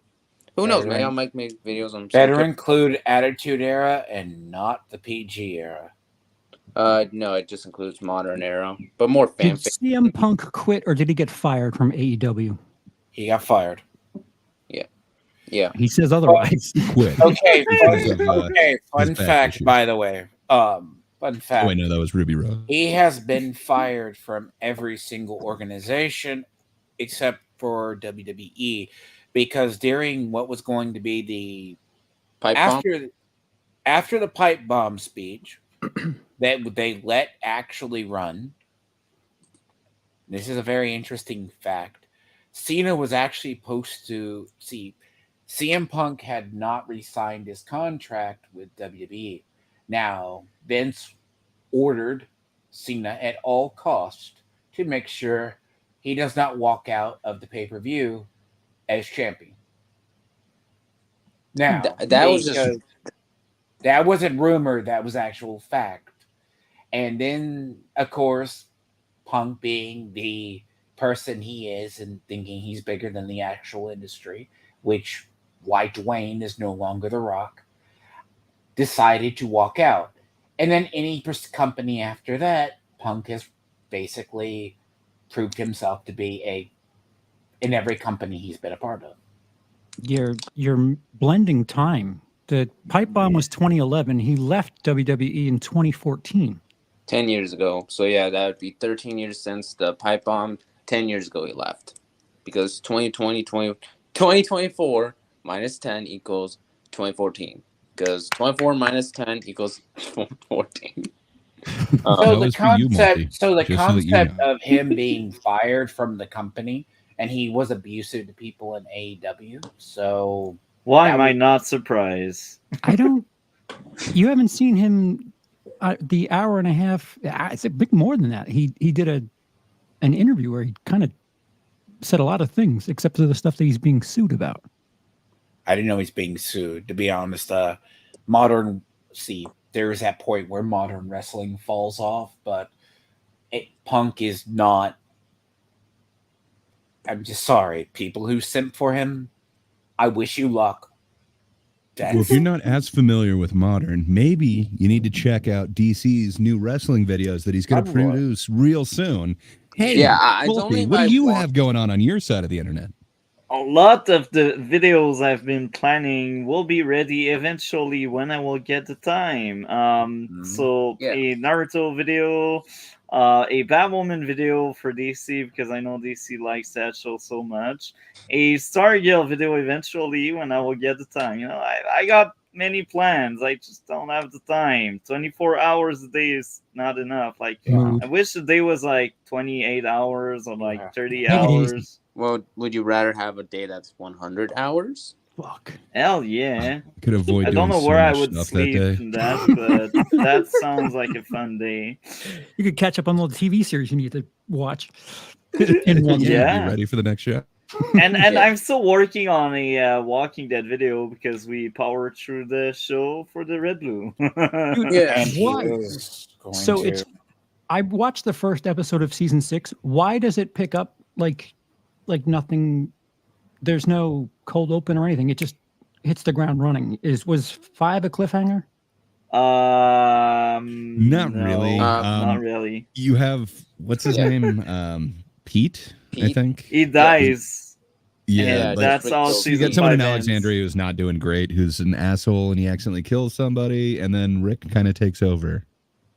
who knows? Maybe I might make videos on. Better include Attitude Era and not the PG era. No, it just includes modern era, but more fan. Did CM Punk quit or did he get fired from AEW? He got fired. Yeah. He says otherwise. Quit. Okay. Fun fact, by the way. Fun fact. Oh, I know that was Ruby Rose. He has been fired from every single organization except for WWE, because during what was going to be the after the pipe bomb speech that they let actually run. This is a very interesting fact. Cena was actually supposed to see. CM Punk had not re-signed his contract with WWE. Now, Vince ordered Cena at all costs to make sure he does not walk out of the pay-per-view as champion. Now, that wasn't rumor, that was actual fact. And then, of course, Punk being the person he is and thinking he's bigger than the actual industry, which why Dwayne is no longer The Rock, decided to walk out. And then any company after that, Punk has basically proved himself to be in every company he's been a part of. You're blending time. The pipe bomb was 2011. He left WWE in 2014. 10 years ago. So yeah, that would be 13 years since the pipe bomb. 10 years ago he left. Because 2024 minus 10 equals 2014. Because 24 minus 10 equals 14. So the concept of him being fired from the company, and he was abusive to people in AEW. So why am I not surprised? I don't You haven't seen him the hour and a half. It's a bit more than that. He did an interview where he kind of said a lot of things, except for the stuff that he's being sued about. I didn't know he's being sued. To be honest, there is that point where modern wrestling falls off, but Punk is not. I'm just sorry, people who simp for him. I wish you luck. Well, if you're not as familiar with modern, maybe you need to check out DC's new wrestling videos that he's going to produce real soon. Hey, Wolfie, what do you have going on your side of the internet? A lot of the videos I've been planning will be ready eventually when I will get the time. So a Naruto video, a Batwoman video for DC because I know DC likes that show so much. A Stargirl video eventually when I will get the time. You know, I got many plans. I just don't have the time. 24 hours a day is not enough. Like I wish the day was like 28 hours or like 30 hours. Well, would you rather have a day that's 100 hours? Fuck. Hell yeah. Could avoid. I don't know doing where so I much would stuff sleep that in that, but that sounds like a fun day. You could catch up on all the TV series you need to watch in one day. Be ready for the next show. And I'm still working on a Walking Dead video because we powered through the show for the Red Blue. So it's. I watched the first episode of season 6. Why does it pick up like nothing? There's no cold open or anything. It just hits the ground running. Was 5 a cliffhanger? Not really. Not really. You have what's his name? Pete, I think. He dies. Yeah, that's all. You got someone in Alexandria who's not doing great, who's an asshole, and he accidentally kills somebody, and then Rick kind of takes over.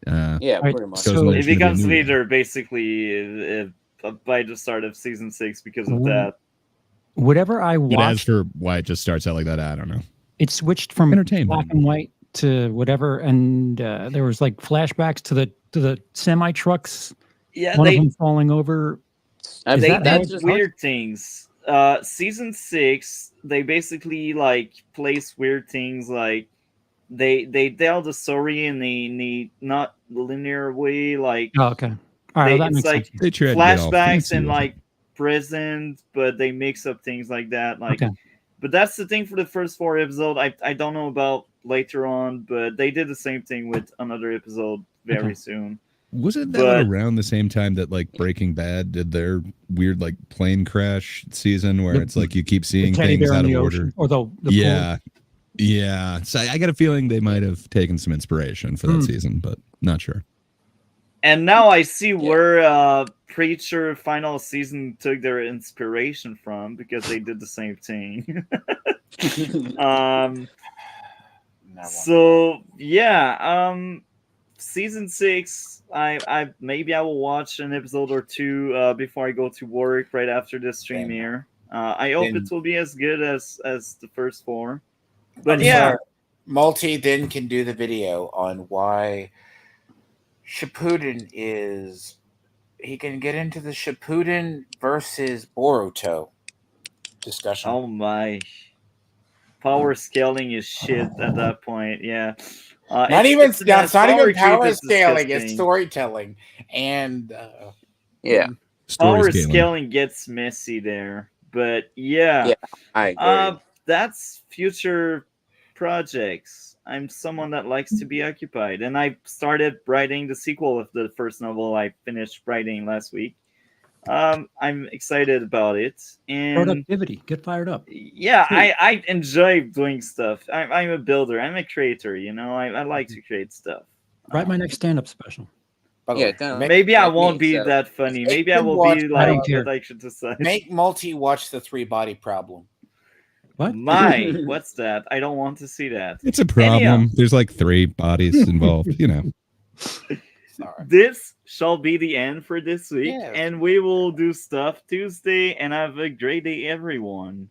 Pretty much. So it becomes leader basically by the start of season 6 because of that. Whatever I watched. But as for why it just starts out like that, I don't know. It switched from black and white to whatever, and there was like flashbacks to the semi trucks. Yeah, one of them falling over. They did weird things. Season 6, they basically like place weird things like they tell the story in the not linear way. Like okay, all right, that it's makes like sense. They tried to get all flashbacks fancy and with like present, but they mix up things like that. Like, Okay. but that's the thing for the first 4 episodes. I don't know about later on, but they did the same thing with another episode very soon. Wasn't that around the same time that like Breaking Bad did their weird like plane crash season where it's like you keep seeing things out of order? Or the yeah. Yeah. So I got a feeling they might have taken some inspiration for that season, but not sure. And now I see where Preacher final season took their inspiration from because they did the same thing. So yeah, season 6. I maybe I will watch an episode or 2 before I go to work right after the stream here. I hope it will be as good as the first 4. But Multi then can do the video on why Shippuden is. He can get into the Shippuden versus Boruto discussion. Oh my. Power scaling is shit at that point. Yeah. It's not even power scaling, it's storytelling. And power scaling gets messy there. But yeah, I agree. That's future projects. I'm someone that likes to be occupied, and I started writing the sequel of the first novel I finished writing last week. I'm excited about it. And productivity, get fired up. Yeah, I enjoy doing stuff. I'm a builder. I'm a creator. You know, I like to create stuff. Write my next stand-up special. Maybe I won't be that funny. Maybe I will be like what I should decide. Make Multi watch the 3-body problem. What? What's that? I don't want to see that. It's a problem. There's like 3 bodies involved, you know. This shall be the end for this week, and we will do stuff Tuesday, and have a great day, everyone.